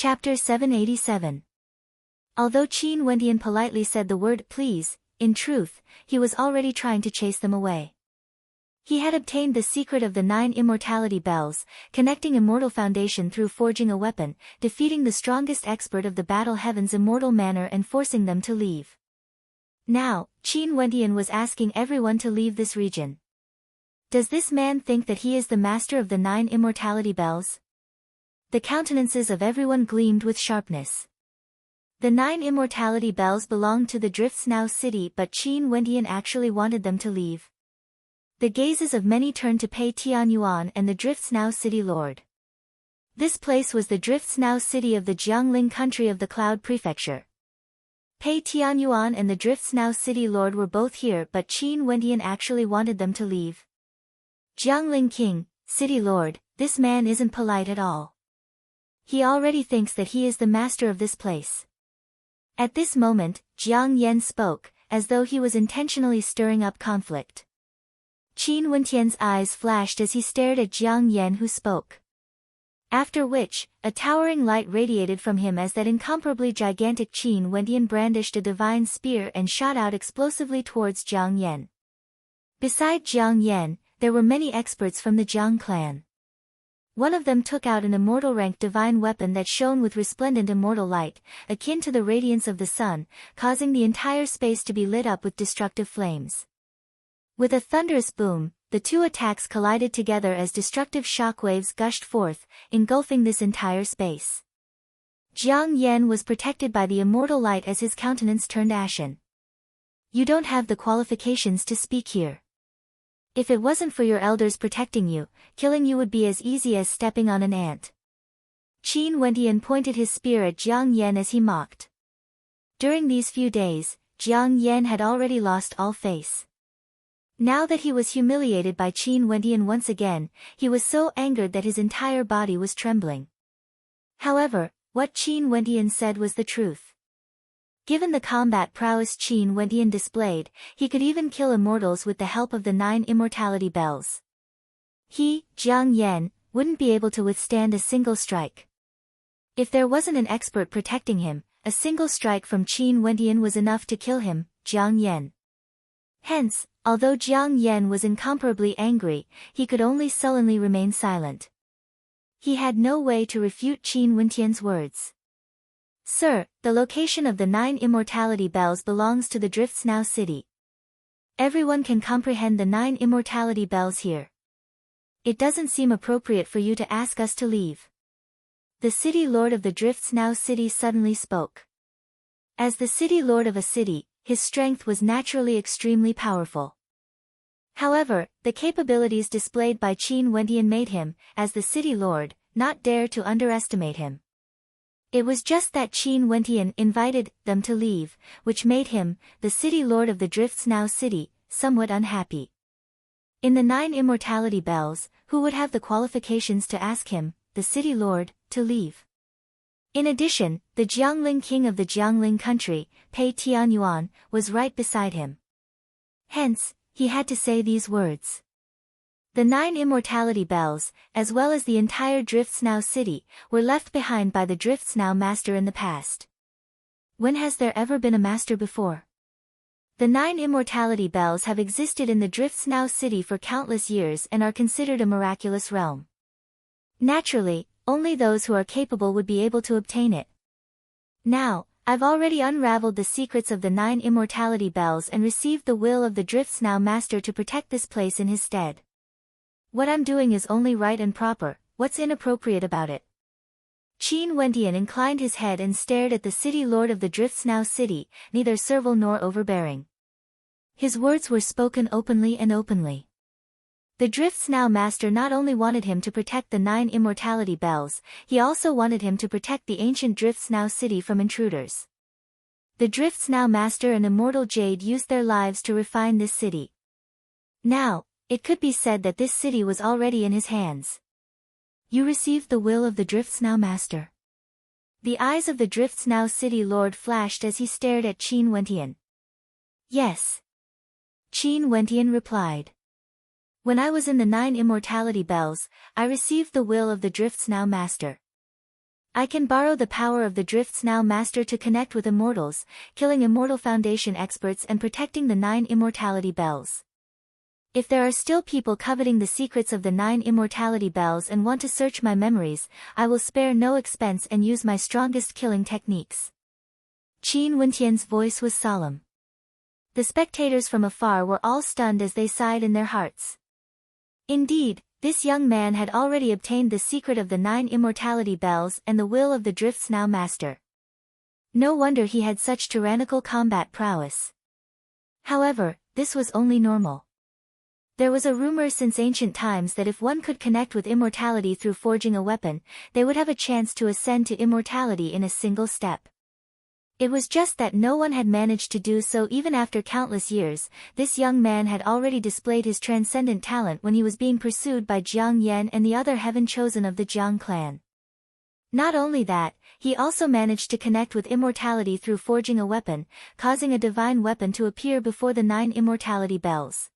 Chapter 787. Although Qin Wendian politely said the word please, in truth, he was already trying to chase them away. He had obtained the secret of the 9 immortality bells, connecting immortal foundation through forging a weapon, defeating the strongest expert of the battle heaven's immortal manner and forcing them to leave. Now, Qin Wendian was asking everyone to leave this region. Does this man think that he is the master of the 9 immortality bells? The countenances of everyone gleamed with sharpness. The 9 immortality bells belonged to the Drifts Now city, but Qin Wendian actually wanted them to leave. The gazes of many turned to Pei Tianyuan and the Drifts Now city lord. This place was the Drifts Now city of the Jiangling country of the Cloud Prefecture. Pei Tianyuan and the Drifts Now city lord were both here, but Qin Wendian actually wanted them to leave. Jiangling king, city lord, this man isn't polite at all. He already thinks that he is the master of this place. At this moment, Jiang Yan spoke, as though he was intentionally stirring up conflict. Qin Wendian's eyes flashed as he stared at Jiang Yan, who spoke. After which, a towering light radiated from him as that incomparably gigantic Qin Wendian brandished a divine spear and shot out explosively towards Jiang Yan. Beside Jiang Yan, there were many experts from the Jiang clan. One of them took out an immortal rank divine weapon that shone with resplendent immortal light, akin to the radiance of the sun, causing the entire space to be lit up with destructive flames. With a thunderous boom, the two attacks collided together as destructive shockwaves gushed forth, engulfing this entire space. Jiang Yan was protected by the immortal light as his countenance turned ashen. You don't have the qualifications to speak here. If it wasn't for your elders protecting you, killing you would be as easy as stepping on an ant. Qin Wendian pointed his spear at Jiang Yan as he mocked. During these few days, Jiang Yan had already lost all face. Now that he was humiliated by Qin Wendian once again, he was so angered that his entire body was trembling. However, what Qin Wendian said was the truth. Given the combat prowess Qin Wendian displayed, he could even kill immortals with the help of the 9 immortality bells. He, Jiang Yan, wouldn't be able to withstand a single strike. If there wasn't an expert protecting him, a single strike from Qin Wendian was enough to kill him, Jiang Yan. Hence, although Jiang Yan was incomparably angry, he could only sullenly remain silent. He had no way to refute Qin Wendian's words. Sir, the location of the 9 immortality bells belongs to the Drifts Now city. Everyone can comprehend the 9 immortality bells here. It doesn't seem appropriate for you to ask us to leave. The city lord of the Drifts Now city suddenly spoke. As the city lord of a city, his strength was naturally extremely powerful. However, the capabilities displayed by Qin Wendian made him, as the city lord, not dare to underestimate him. It was just that Qin Wendian invited them to leave, which made him, the city lord of the Drifts Now city, somewhat unhappy. In the 9 immortality bells, who would have the qualifications to ask him, the city lord, to leave? In addition, the Jiangling king of the Jiangling country, Pei Tianyuan, was right beside him. Hence, he had to say these words. The 9 immortality bells, as well as the entire Drifts Now city, were left behind by the Drifts Now master in the past. When has there ever been a master before? The 9 immortality bells have existed in the Drifts Now city for countless years and are considered a miraculous realm. Naturally, only those who are capable would be able to obtain it. Now, I've already unraveled the secrets of the 9 immortality bells and received the will of the Drifts Now master to protect this place in his stead. What I'm doing is only right and proper, what's inappropriate about it? Qin Wendian inclined his head and stared at the city lord of the Drifts Now city, neither servile nor overbearing. His words were spoken openly and openly. The Drifts Now master not only wanted him to protect the 9 immortality bells, he also wanted him to protect the ancient Drifts Now city from intruders. The Drifts Now master and immortal Jade used their lives to refine this city. Now, it could be said that this city was already in his hands. You received the will of the Drifts Now master. The eyes of the Drifts Now city lord flashed as he stared at Qin Wendian. Yes. Qin Wendian replied. When I was in the 9 immortality bells, I received the will of the Drifts Now master. I can borrow the power of the Drifts Now Master to connect with immortals, killing Immortal Foundation experts and protecting the 9 immortality bells. If there are still people coveting the secrets of the 9 immortality bells and want to search my memories, I will spare no expense and use my strongest killing techniques. Qin Wentian's voice was solemn. The spectators from afar were all stunned as they sighed in their hearts. Indeed, this young man had already obtained the secret of the 9 immortality bells and the will of the Drifts Now Master. No wonder he had such tyrannical combat prowess. However, this was only normal. There was a rumor since ancient times that if one could connect with immortality through forging a weapon, they would have a chance to ascend to immortality in a single step. It was just that no one had managed to do so even after countless years. This young man had already displayed his transcendent talent when he was being pursued by Jiang Yan and the other heaven-chosen of the Jiang clan. Not only that, he also managed to connect with immortality through forging a weapon, causing a divine weapon to appear before the 9 immortality bells.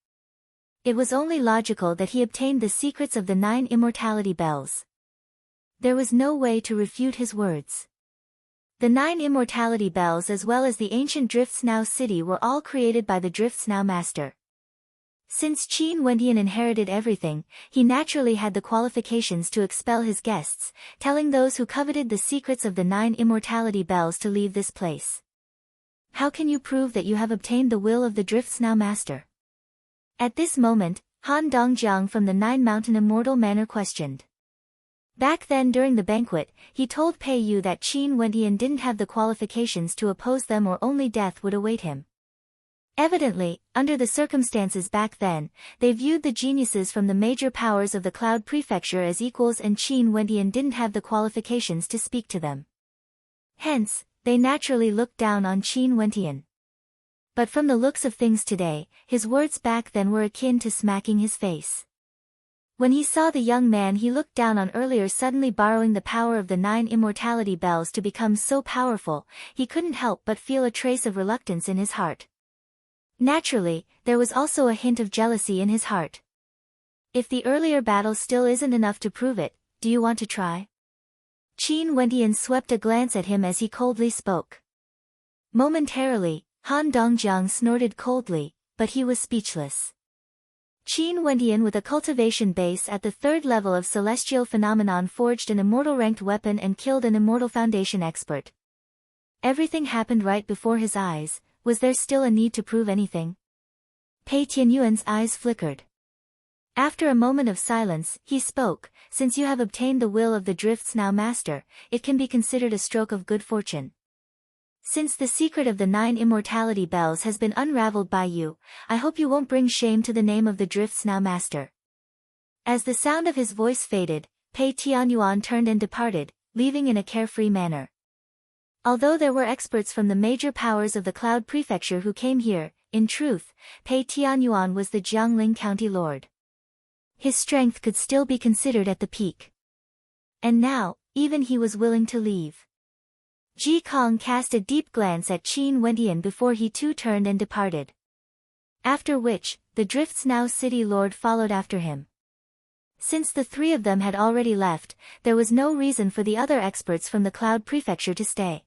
It was only logical that he obtained the secrets of the 9 immortality bells. There was no way to refute his words. The 9 immortality bells as well as the ancient Drifts Now city were all created by the Drifts Now Master. Since Qin Wentian inherited everything, he naturally had the qualifications to expel his guests, telling those who coveted the secrets of the 9 immortality bells to leave this place. How can you prove that you have obtained the will of the Drifts Now Master? At this moment, Han Dongjiang from the 9 Mountain Immortal Manor questioned. Back then during the banquet, he told Pei Yu that Qin Wentian didn't have the qualifications to oppose them or only death would await him. Evidently, under the circumstances back then, they viewed the geniuses from the major powers of the Cloud Prefecture as equals and Qin Wentian didn't have the qualifications to speak to them. Hence, they naturally looked down on Qin Wentian. But from the looks of things today, his words back then were akin to smacking his face. When he saw the young man he looked down on earlier suddenly borrowing the power of the 9 immortality bells to become so powerful, he couldn't help but feel a trace of reluctance in his heart. Naturally, there was also a hint of jealousy in his heart. If the earlier battle still isn't enough to prove it, do you want to try? Qin Wentian swept a glance at him as he coldly spoke. Momentarily, Han Dongjiang snorted coldly, but he was speechless. Qin Wentian with a cultivation base at the 3rd level of Celestial Phenomenon forged an immortal-ranked weapon and killed an Immortal Foundation expert. Everything happened right before his eyes. Was there still a need to prove anything? Pei Tianyuan's eyes flickered. After a moment of silence, he spoke, "Since you have obtained the will of the Drifts Now Master, it can be considered a stroke of good fortune. Since the secret of the 9 immortality bells has been unraveled by you, I hope you won't bring shame to the name of the Drifts Now Master." As the sound of his voice faded, Pei Tianyuan turned and departed, leaving in a carefree manner. Although there were experts from the major powers of the Cloud Prefecture who came here, in truth, Pei Tianyuan was the Jiangling County Lord. His strength could still be considered at the peak. And now, even he was willing to leave. Ji Kong cast a deep glance at Qin Wentian before he too turned and departed. After which, the Drifts Now City Lord followed after him. Since the 3 of them had already left, there was no reason for the other experts from the Cloud Prefecture to stay.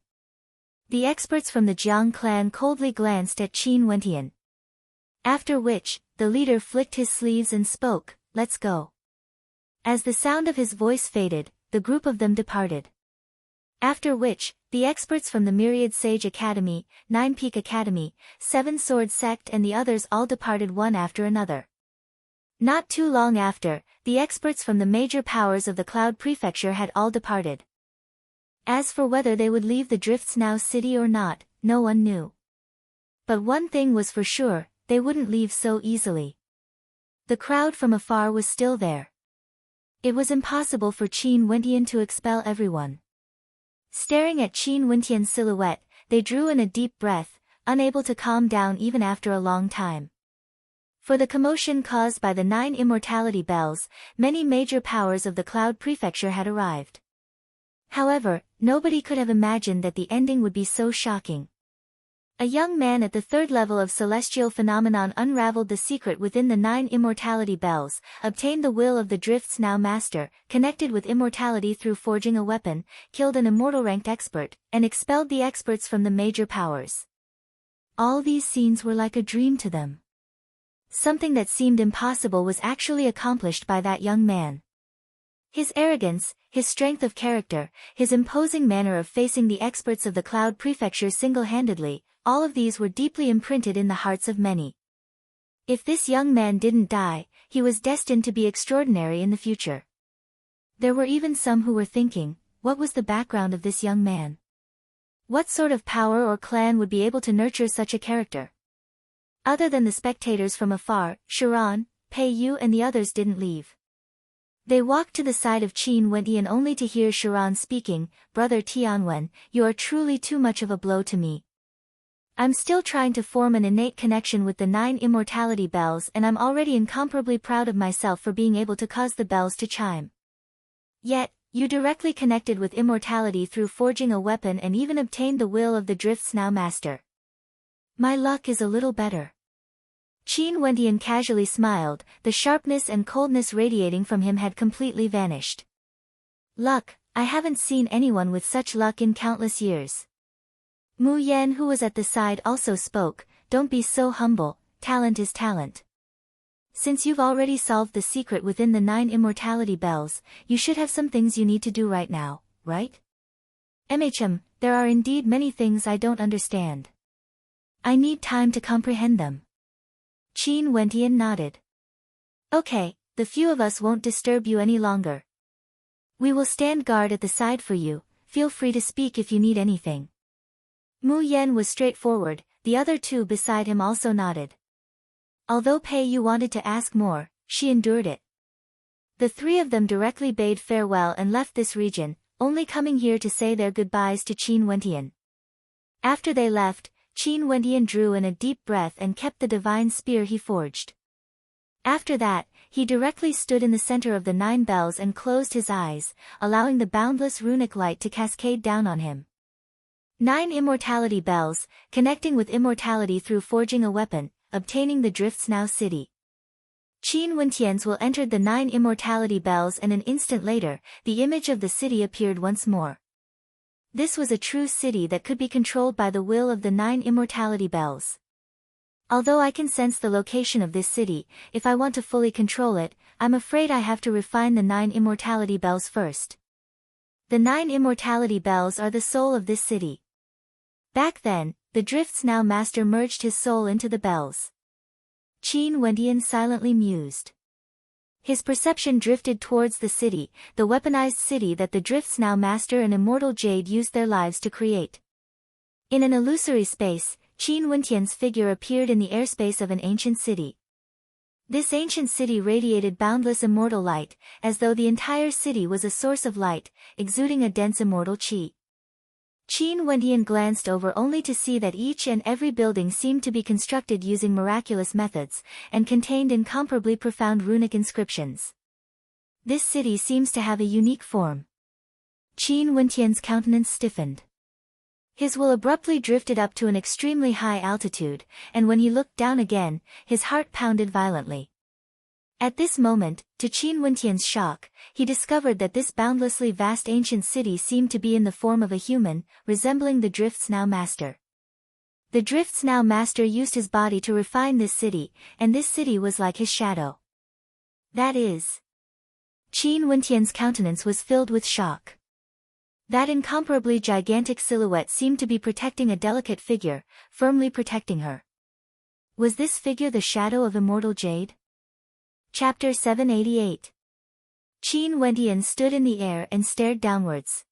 The experts from the Jiang clan coldly glanced at Qin Wentian. After which, the leader flicked his sleeves and spoke, "Let's go." As the sound of his voice faded, the group of them departed. After which, the experts from the Myriad Sage Academy, 9 Peak Academy, 7 Sword Sect and the others all departed one after another. Not too long after, the experts from the major powers of the Cloud Prefecture had all departed. As for whether they would leave the Drifts Now city or not, no one knew. But one thing was for sure, they wouldn't leave so easily. The crowd from afar was still there. It was impossible for Qin Wentian to expel everyone. Staring at Qin Wentian's silhouette, they drew in a deep breath, unable to calm down even after a long time. For the commotion caused by the 9 immortality bells, many major powers of the Cloud Prefecture had arrived. However, nobody could have imagined that the ending would be so shocking. A young man at the third level of celestial phenomenon unraveled the secret within the 9 immortality bells, obtained the will of the Drift's now master, connected with immortality through forging a weapon, killed an immortal ranked expert, and expelled the experts from the major powers. All these scenes were like a dream to them. Something that seemed impossible was actually accomplished by that young man. His arrogance, his strength of character, his imposing manner of facing the experts of the Cloud Prefecture single-handedly, all of these were deeply imprinted in the hearts of many. If this young man didn't die, he was destined to be extraordinary in the future. There were even some who were thinking, what was the background of this young man? What sort of power or clan would be able to nurture such a character? Other than the spectators from afar, Sharon, Pei Yu and the others didn't leave. They walked to the side of Qin Wendian only to hear Sharon speaking, "Brother Tianwen, you are truly too much of a blow to me. I'm still trying to form an innate connection with the 9 immortality bells and I'm already incomparably proud of myself for being able to cause the bells to chime. Yet, you directly connected with immortality through forging a weapon and even obtained the will of the Drift's now master. My luck is a little better." Qin Wendian casually smiled, the sharpness and coldness radiating from him had completely vanished. "Luck, I haven't seen anyone with such luck in countless years." Mu Yan, who was at the side, also spoke, "Don't be so humble, talent is talent. Since you've already solved the secret within the 9 immortality bells, you should have some things you need to do right now, right?" There are indeed many things I don't understand. I need time to comprehend them." Qin Wendian nodded. "Okay, the few of us won't disturb you any longer. We will stand guard at the side for you, feel free to speak if you need anything." Mu Yan was straightforward, the other two beside him also nodded. Although Pei Yu wanted to ask more, she endured it. The three of them directly bade farewell and left this region, only coming here to say their goodbyes to Qin Wendian. After they left, Qin Wendian drew in a deep breath and kept the divine spear he forged. After that, he directly stood in the center of the 9 bells and closed his eyes, allowing the boundless runic light to cascade down on him. 9 immortality bells, connecting with immortality through forging a weapon, obtaining the Drift's now city. Qin Wendian's will entered the 9 immortality bells and an instant later, the image of the city appeared once more. This was a true city that could be controlled by the will of the 9 immortality bells. Although I can sense the location of this city, if I want to fully control it, I'm afraid I have to refine the 9 immortality bells first. The 9 immortality bells are the soul of this city. Back then, the Drift's now master merged his soul into the bells. Qin Wendian silently mused. His perception drifted towards the city, the weaponized city that the Drift's now master and immortal Jade used their lives to create. In an illusory space, Qin Wendian's figure appeared in the airspace of an ancient city. This ancient city radiated boundless immortal light, as though the entire city was a source of light, exuding a dense immortal qi. Qin Wendian glanced over only to see that each and every building seemed to be constructed using miraculous methods, and contained incomparably profound runic inscriptions. This city seems to have a unique form. Qin Wendian's countenance stiffened. His will abruptly drifted up to an extremely high altitude, and when he looked down again, his heart pounded violently. At this moment, to Qin Wendian's shock, he discovered that this boundlessly vast ancient city seemed to be in the form of a human, resembling the Drift's now master. The Drift's now master used his body to refine this city, and this city was like his shadow. That is... Qin Wendian's countenance was filled with shock. That incomparably gigantic silhouette seemed to be protecting a delicate figure, firmly protecting her. Was this figure the shadow of immortal Jade? Chapter 788. Qin Wendian stood in the air and stared downwards.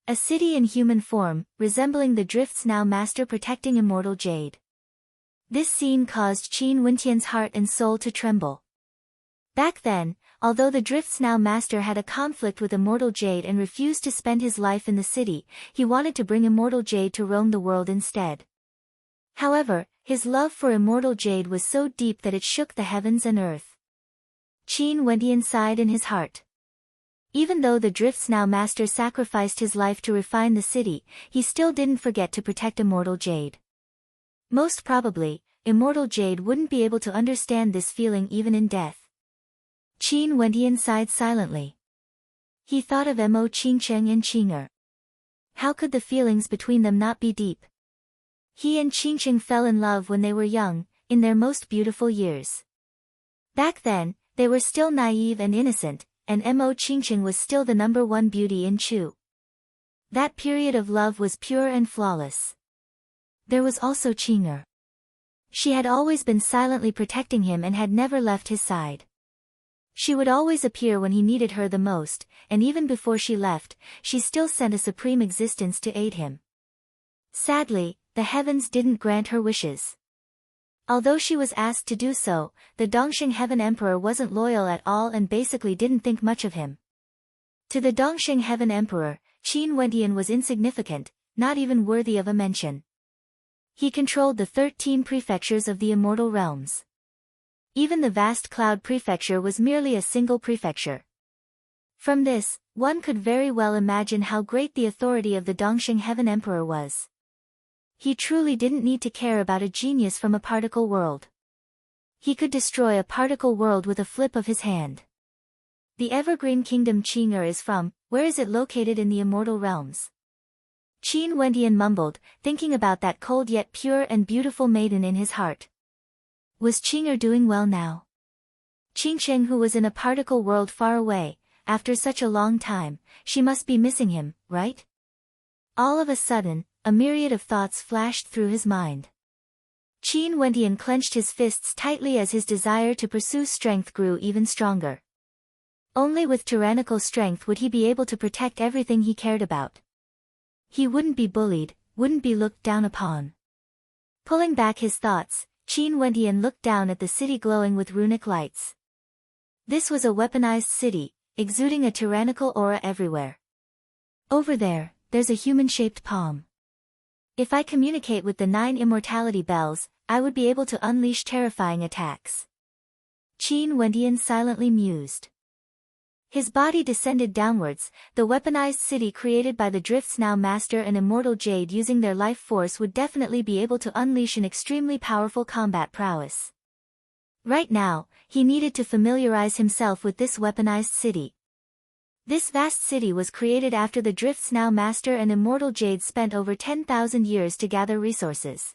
A city in human form, resembling the Drift's now master protecting immortal Jade. This scene caused Qin Wendian's heart and soul to tremble. Back then, although the Drift's now master had a conflict with immortal Jade and refused to spend his life in the city, he wanted to bring immortal Jade to roam the world instead. However, his love for immortal Jade was so deep that it shook the heavens and earth. Qin Wendian sighed in his heart. Even though the Drift's now master sacrificed his life to refine the city, he still didn't forget to protect immortal Jade. Most probably, immortal Jade wouldn't be able to understand this feeling even in death. Qin Wendian sighed silently. He thought of Mo Qingcheng and Qing'er. How could the feelings between them not be deep? He and Qingcheng fell in love when they were young, in their most beautiful years. Back then, they were still naive and innocent, and Mo Qingcheng was still the #1 beauty in Chu. That period of love was pure and flawless. There was also Qing'er. She had always been silently protecting him and had never left his side. She would always appear when he needed her the most, and even before she left, she still sent a supreme existence to aid him. Sadly, the heavens didn't grant her wishes. Although she was asked to do so, the Dongxing Heaven Emperor wasn't loyal at all and basically didn't think much of him. To the Dongxing Heaven Emperor, Qin Wendian was insignificant, not even worthy of a mention. He controlled the 13 prefectures of the immortal realms. Even the vast Cloud Prefecture was merely a single prefecture. From this, one could very well imagine how great the authority of the Dongxing Heaven Emperor was. He truly didn't need to care about a genius from a particle world. He could destroy a particle world with a flip of his hand. The Evergreen Kingdom Qing'er is from, where is it located in the immortal realms? Qin Wendian mumbled, thinking about that cold yet pure and beautiful maiden in his heart. Was Qing'er doing well now? Qingcheng, who was in a particle world far away, after such a long time, she must be missing him, right? All of a sudden, a myriad of thoughts flashed through his mind. Qin Wendian clenched his fists tightly as his desire to pursue strength grew even stronger. Only with tyrannical strength would he be able to protect everything he cared about. He wouldn't be bullied, wouldn't be looked down upon. Pulling back his thoughts, Qin Wendian looked down at the city glowing with runic lights. This was a weaponized city, exuding a tyrannical aura everywhere. Over there, there's a human-shaped palm. If I communicate with the 9 immortality bells, I would be able to unleash terrifying attacks. Qin Wendian silently mused. His body descended downwards. The weaponized city created by the Drifts Now Master and Immortal Jade using their life force would definitely be able to unleash an extremely powerful combat prowess. Right now, he needed to familiarize himself with this weaponized city. This vast city was created after the Drifts Now Master and Immortal Jade spent over 10,000 years to gather resources.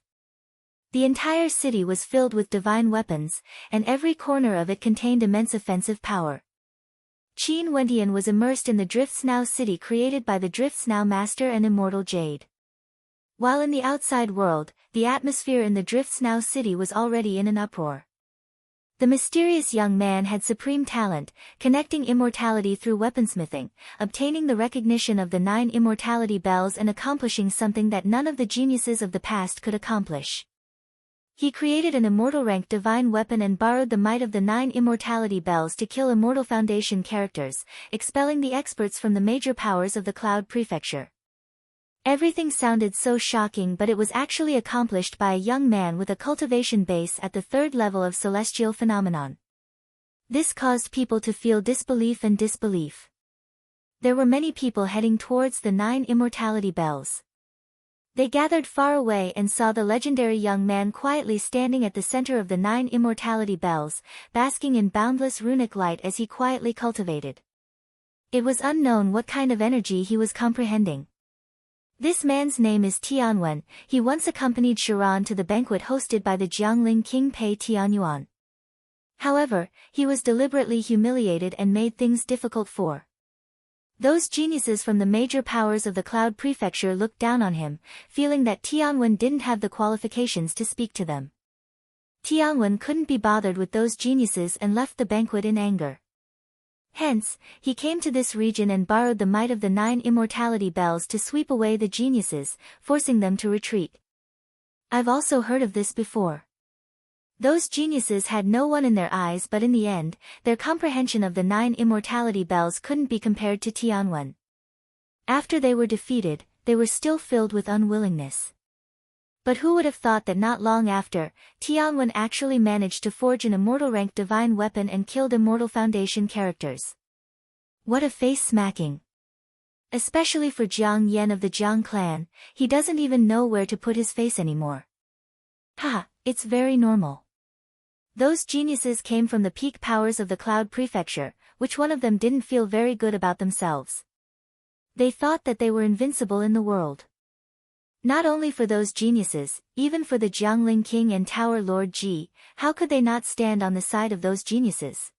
The entire city was filled with divine weapons, and every corner of it contained immense offensive power. Qin Wendian was immersed in the Drifts Now city created by the Drifts Now Master and Immortal Jade. While in the outside world, the atmosphere in the Drifts Now city was already in an uproar. The mysterious young man had supreme talent, connecting immortality through weaponsmithing, obtaining the recognition of the 9 immortality bells and accomplishing something that none of the geniuses of the past could accomplish. He created an immortal-ranked divine weapon and borrowed the might of the 9 immortality bells to kill Immortal Foundation characters, expelling the experts from the major powers of the Cloud Prefecture. Everything sounded so shocking, but it was actually accomplished by a young man with a cultivation base at the 3rd level of celestial phenomenon. This caused people to feel disbelief and disbelief. There were many people heading towards the 9 immortality bells. They gathered far away and saw the legendary young man quietly standing at the center of the 9 immortality bells, basking in boundless runic light as he quietly cultivated. It was unknown what kind of energy he was comprehending. This man's name is Tianwen. He once accompanied Sharon to the banquet hosted by the Jiangling King Pei Tianyuan. However, he was deliberately humiliated and made things difficult for those geniuses from the major powers of the Cloud Prefecture looked down on him, feeling that Tianwen didn't have the qualifications to speak to them. Tianwen couldn't be bothered with those geniuses and left the banquet in anger. Hence, he came to this region and borrowed the might of the 9 immortality bells to sweep away the geniuses, forcing them to retreat. I've also heard of this before. Those geniuses had no one in their eyes, but in the end, their comprehension of the 9 immortality bells couldn't be compared to Tianwen. After they were defeated, they were still filled with unwillingness. But who would have thought that not long after, Tianwen actually managed to forge an immortal-ranked divine weapon and killed Immortal Foundation characters. What a face-smacking! Especially for Jiang Yan of the Jiang clan, he doesn't even know where to put his face anymore. Haha, it's very normal. Those geniuses came from the peak powers of the Cloud Prefecture, which one of them didn't feel very good about themselves. They thought that they were invincible in the world. Not only for those geniuses, even for the Jiangling King and Tower Lord Ji, how could they not stand on the side of those geniuses?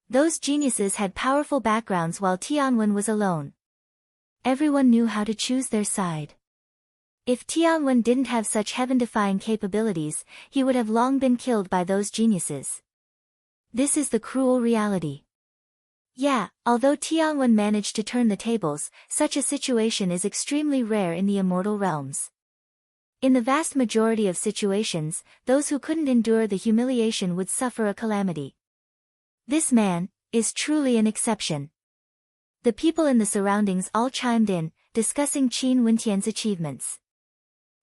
Those geniuses had powerful backgrounds while Tianwen was alone. Everyone knew how to choose their side. If Tianwen didn't have such heaven-defying capabilities, he would have long been killed by those geniuses. This is the cruel reality. Yeah, although Tianwen managed to turn the tables, such a situation is extremely rare in the immortal realms. In the vast majority of situations, those who couldn't endure the humiliation would suffer a calamity. This man is truly an exception. The people in the surroundings all chimed in, discussing Qin Wentian's achievements.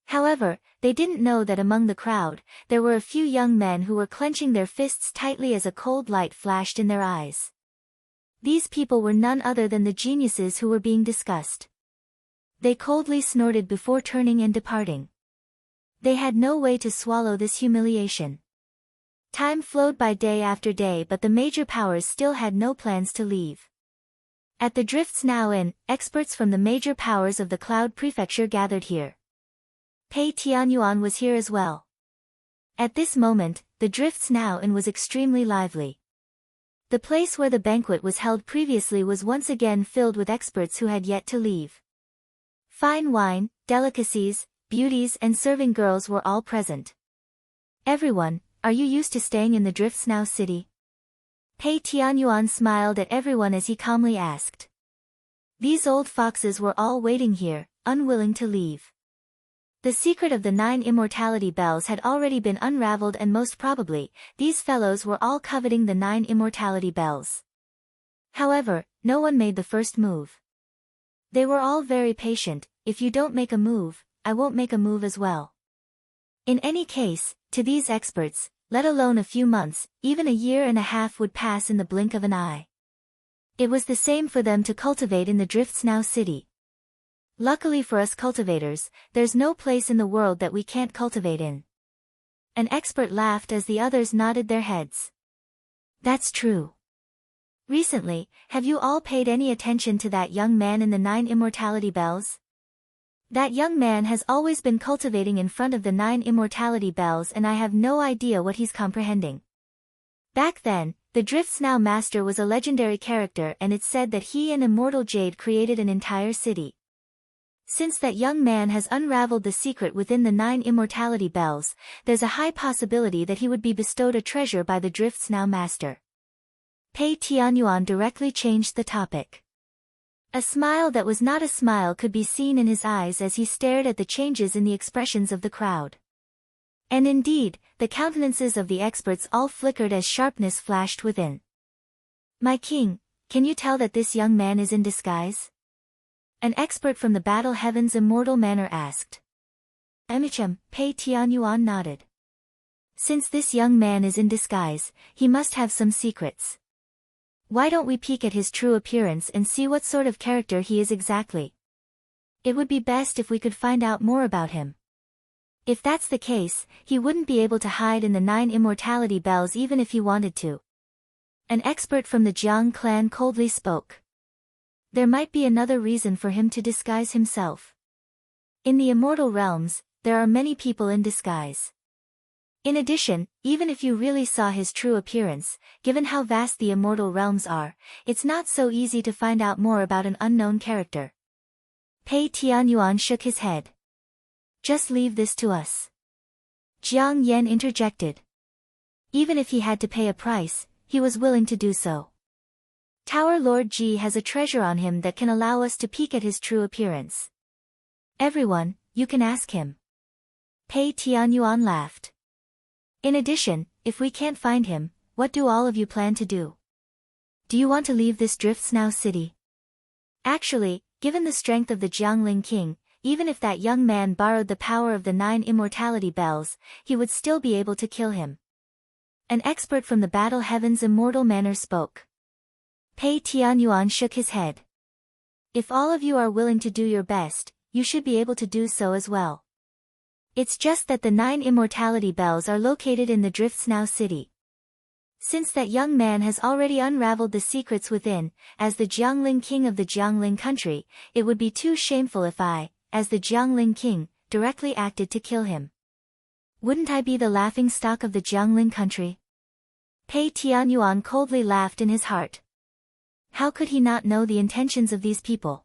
However, they didn't know that among the crowd, there were a few young men who were clenching their fists tightly as a cold light flashed in their eyes. These people were none other than the geniuses who were being discussed. They coldly snorted before turning and departing. They had no way to swallow this humiliation. Time flowed by day after day, but the major powers still had no plans to leave. At the Drifts Now Inn, experts from the major powers of the Cloud Prefecture gathered here. Pei Tianyuan was here as well. At this moment, the Drifts Now Inn was extremely lively. The place where the banquet was held previously was once again filled with experts who had yet to leave. Fine wine, delicacies, beauties and serving girls were all present. Everyone, are you used to staying in the Drifts Now city? Pei Tianyuan smiled at everyone as he calmly asked. These old foxes were all waiting here, unwilling to leave. The secret of the 9 immortality bells had already been unraveled, and most probably, these fellows were all coveting the 9 immortality bells. However, no one made the first move. They were all very patient. If you don't make a move, I won't make a move as well. In any case, to these experts, let alone a few months, even a year and a half would pass in the blink of an eye. It was the same for them to cultivate in the Drifts Now city. Luckily for us cultivators, there's no place in the world that we can't cultivate in. An expert laughed as the others nodded their heads. That's true. Recently, have you all paid any attention to that young man in the 9 immortality bells? That young man has always been cultivating in front of the 9 immortality bells, and I have no idea what he's comprehending. Back then, the Drifts Now master was a legendary character, and it's said that he and Immortal Jade created an entire city. Since that young man has unraveled the secret within the 9 immortality bells, there's a high possibility that he would be bestowed a treasure by the Drifts Now master. Pei Tianyuan directly changed the topic. A smile that was not a smile could be seen in his eyes as he stared at the changes in the expressions of the crowd. And indeed, the countenances of the experts all flickered as sharpness flashed within. My king, can you tell that this young man is in disguise? An expert from the Battle Heaven's immortal manor asked. Emicham, Pei Tianyuan nodded. Since this young man is in disguise, he must have some secrets. Why don't we peek at his true appearance and see what sort of character he is exactly? It would be best if we could find out more about him. If that's the case, he wouldn't be able to hide in the 9 immortality bells even if he wanted to. An expert from the Jiang clan coldly spoke. There might be another reason for him to disguise himself. In the immortal realms, there are many people in disguise. In addition, even if you really saw his true appearance, given how vast the immortal realms are, it's not so easy to find out more about an unknown character. Pei Tianyuan shook his head. Just leave this to us. Jiang Yan interjected. Even if he had to pay a price, he was willing to do so. Tower Lord Ji has a treasure on him that can allow us to peek at his true appearance. Everyone, you can ask him. Pei Tianyuan laughed. In addition, if we can't find him, what do all of you plan to do? Do you want to leave this Drifts Now city? Actually, given the strength of the Jiangling King, even if that young man borrowed the power of the 9 immortality bells, he would still be able to kill him. An expert from the Battle Heaven's immortal manor spoke. Pei Tianyuan shook his head. If all of you are willing to do your best, you should be able to do so as well. It's just that the 9 immortality bells are located in the Drifts Now city. Since that young man has already unraveled the secrets within, as the Jiangling king of the Jiangling country, it would be too shameful if I, as the Jiangling king, directly acted to kill him. Wouldn't I be the laughing stock of the Jiangling country? Pei Tianyuan coldly laughed in his heart. How could he not know the intentions of these people?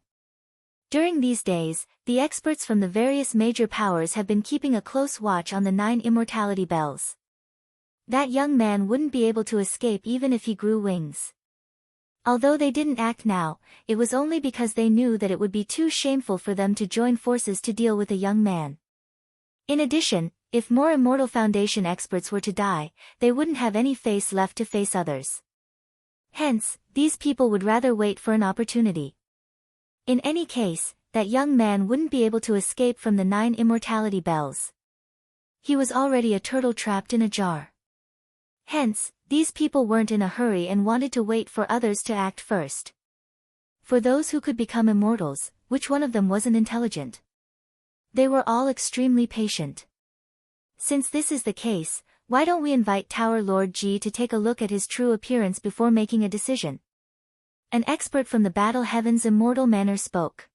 During these days, the experts from the various major powers have been keeping a close watch on the 9 immortality bells. That young man wouldn't be able to escape even if he grew wings. Although they didn't act now, it was only because they knew that it would be too shameful for them to join forces to deal with a young man. In addition, if more Immortal Foundation experts were to die, they wouldn't have any face left to face others. Hence, these people would rather wait for an opportunity. In any case, that young man wouldn't be able to escape from the 9 immortality bells. He was already a turtle trapped in a jar. Hence, these people weren't in a hurry and wanted to wait for others to act first. For those who could become immortals, which one of them wasn't intelligent? They were all extremely patient. Since this is the case, why don't we invite Tower Lord Ji to take a look at his true appearance before making a decision? An expert from the Battle Heaven's immortal manor spoke.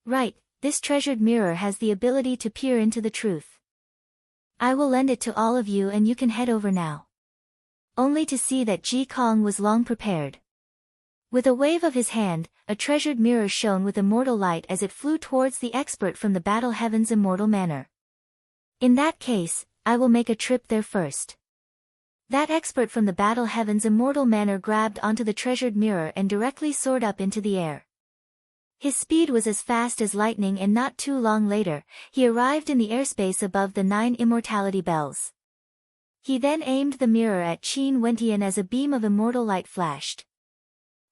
Right, this treasured mirror has the ability to peer into the truth. I will lend it to all of you and you can head over now. Only to see that Ji Kong was long prepared. With a wave of his hand, a treasured mirror shone with immortal light as it flew towards the expert from the Battle Heaven's immortal manor. In that case, I will make a trip there first. That expert from the Battle Heaven's immortal manor grabbed onto the treasured mirror and directly soared up into the air. His speed was as fast as lightning and not too long later, he arrived in the airspace above the 9 immortality bells. He then aimed the mirror at Qin Wentian as a beam of immortal light flashed.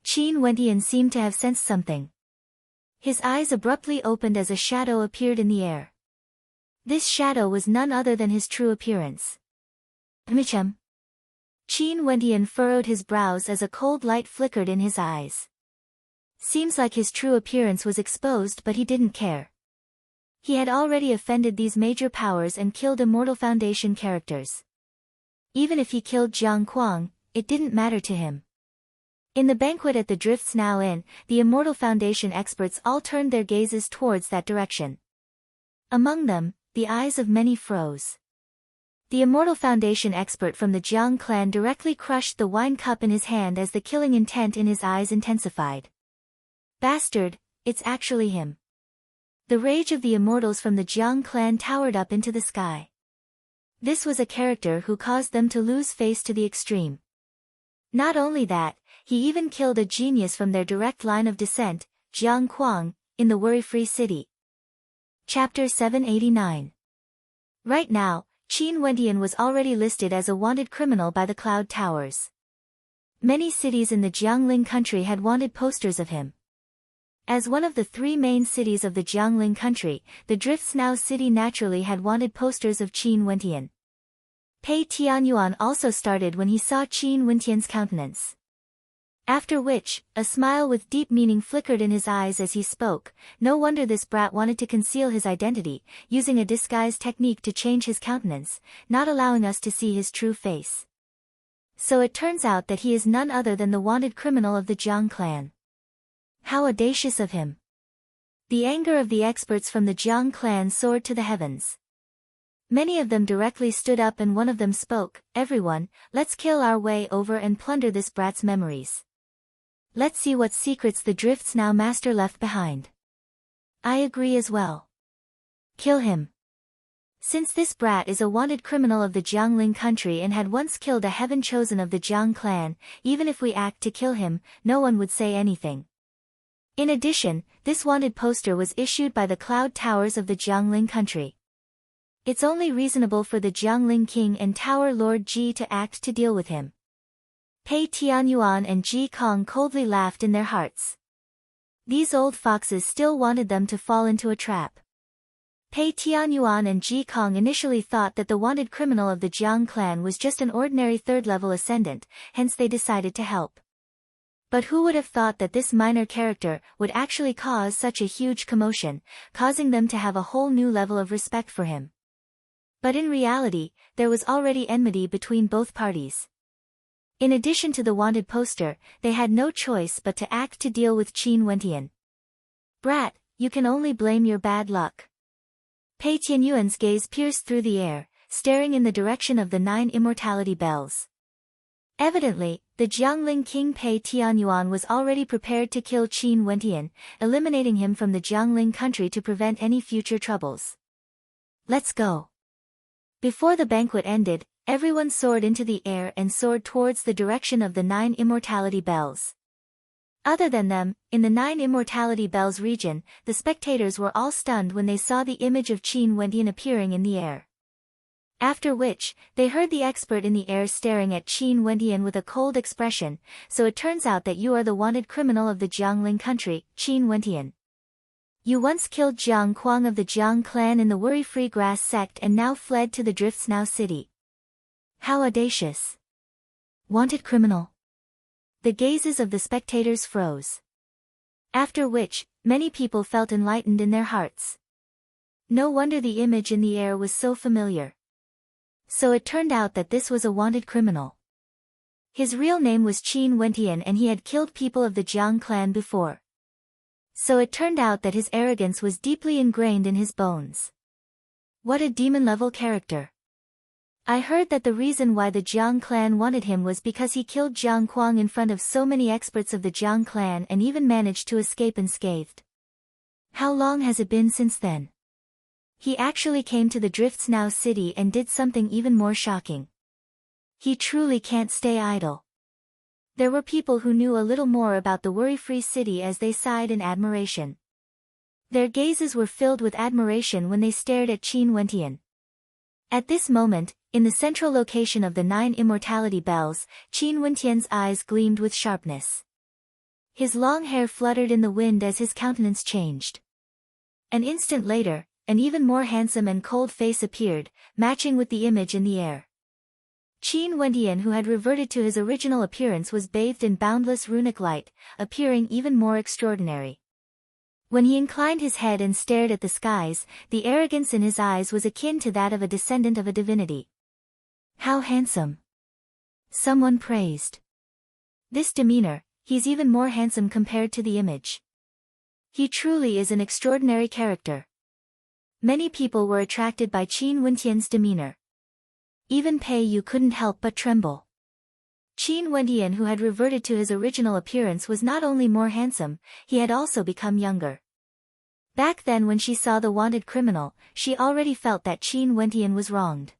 Qin Wentian seemed to have sensed something. His eyes abruptly opened as a shadow appeared in the air. This shadow was none other than his true appearance. Michem. Qin Wentian furrowed his brows as a cold light flickered in his eyes. Seems like his true appearance was exposed, but he didn't care. He had already offended these major powers and killed Immortal Foundation characters. Even if he killed Jiang Kuang, it didn't matter to him. In the banquet at the Drifts Now Inn, the Immortal Foundation experts all turned their gazes towards that direction. Among them, the eyes of many froze. The Immortal Foundation expert from the Jiang clan directly crushed the wine cup in his hand as the killing intent in his eyes intensified. Bastard, it's actually him. The rage of the immortals from the Jiang clan towered up into the sky. This was a character who caused them to lose face to the extreme. Not only that, he even killed a genius from their direct line of descent, Jiang Kuang, in the worry-free city. Chapter 789. Right now, Qin Wentian was already listed as a wanted criminal by the Cloud Towers. Many cities in the Jiangling country had wanted posters of him. As one of the 3 main cities of the Jiangling country, the Drifts Now city naturally had wanted posters of Qin Wentian. Pei Tianyuan also started when he saw Qin Wentian's countenance. After which, a smile with deep meaning flickered in his eyes as he spoke. No wonder this brat wanted to conceal his identity, using a disguise technique to change his countenance, not allowing us to see his true face. So it turns out that he is none other than the wanted criminal of the Jiang clan. How audacious of him! The anger of the experts from the Jiang clan soared to the heavens. Many of them directly stood up and one of them spoke, "Everyone, let's kill our way over and plunder this brat's memories. Let's see what secrets the Drifts Now master left behind." I agree as well. Kill him. Since this brat is a wanted criminal of the Jiangling country and had once killed a heaven chosen of the Jiang clan, even if we act to kill him, no one would say anything. In addition, this wanted poster was issued by the Cloud Towers of the Jiangling country. It's only reasonable for the Jiangling king and Tower Lord Ji to act to deal with him. Pei Tianyuan and Ji Kong coldly laughed in their hearts. These old foxes still wanted them to fall into a trap. Pei Tianyuan and Ji Kong initially thought that the wanted criminal of the Jiang clan was just an ordinary third-level ascendant, hence they decided to help. But who would have thought that this minor character would actually cause such a huge commotion, causing them to have a whole new level of respect for him? But in reality, there was already enmity between both parties. In addition to the wanted poster, they had no choice but to act to deal with Qin Wentian. Brat, you can only blame your bad luck. Pei Tianyuan's gaze pierced through the air, staring in the direction of the 9 immortality bells. Evidently, the Jiangling king Pei Tianyuan was already prepared to kill Qin Wentian, eliminating him from the Jiangling country to prevent any future troubles. Let's go. Before the banquet ended, everyone soared into the air and soared towards the direction of the 9 immortality bells. Other than them, in the 9 immortality bells region, the spectators were all stunned when they saw the image of Qin Wentian appearing in the air. After which, they heard the expert in the air staring at Qin Wentian with a cold expression, so it turns out that you are the wanted criminal of the Jiangling country, Qin Wentian. You once killed Jiang Kuang of the Jiang clan in the Worry-Free Grass sect and now fled to the Drifts Now city. How audacious. Wanted criminal. The gazes of the spectators froze. After which, many people felt enlightened in their hearts. No wonder the image in the air was so familiar. So it turned out that this was a wanted criminal. His real name was Qin Wentian and he had killed people of the Jiang clan before. So it turned out that his arrogance was deeply ingrained in his bones. What a demon-level character. I heard that the reason why the Jiang clan wanted him was because he killed Jiang Kuang in front of so many experts of the Jiang clan and even managed to escape unscathed. How long has it been since then? He actually came to the Drifts Now city and did something even more shocking. He truly can't stay idle. There were people who knew a little more about the Worry-Free city as they sighed in admiration. Their gazes were filled with admiration when they stared at Qin Wentian. At this moment, in the central location of the 9 immortality bells, Qin Wentian's eyes gleamed with sharpness. His long hair fluttered in the wind as his countenance changed. An instant later, an even more handsome and cold face appeared, matching with the image in the air. Qin Wentian, who had reverted to his original appearance, was bathed in boundless runic light, appearing even more extraordinary. When he inclined his head and stared at the skies, the arrogance in his eyes was akin to that of a descendant of a divinity. How handsome! Someone praised. This demeanor, he's even more handsome compared to the image. He truly is an extraordinary character. Many people were attracted by Qin Wentian's demeanor. Even Pei Yu couldn't help but tremble. Qin Wentian, who had reverted to his original appearance, was not only more handsome, he had also become younger. Back then when she saw the wanted criminal, she already felt that Qin Wentian was wronged.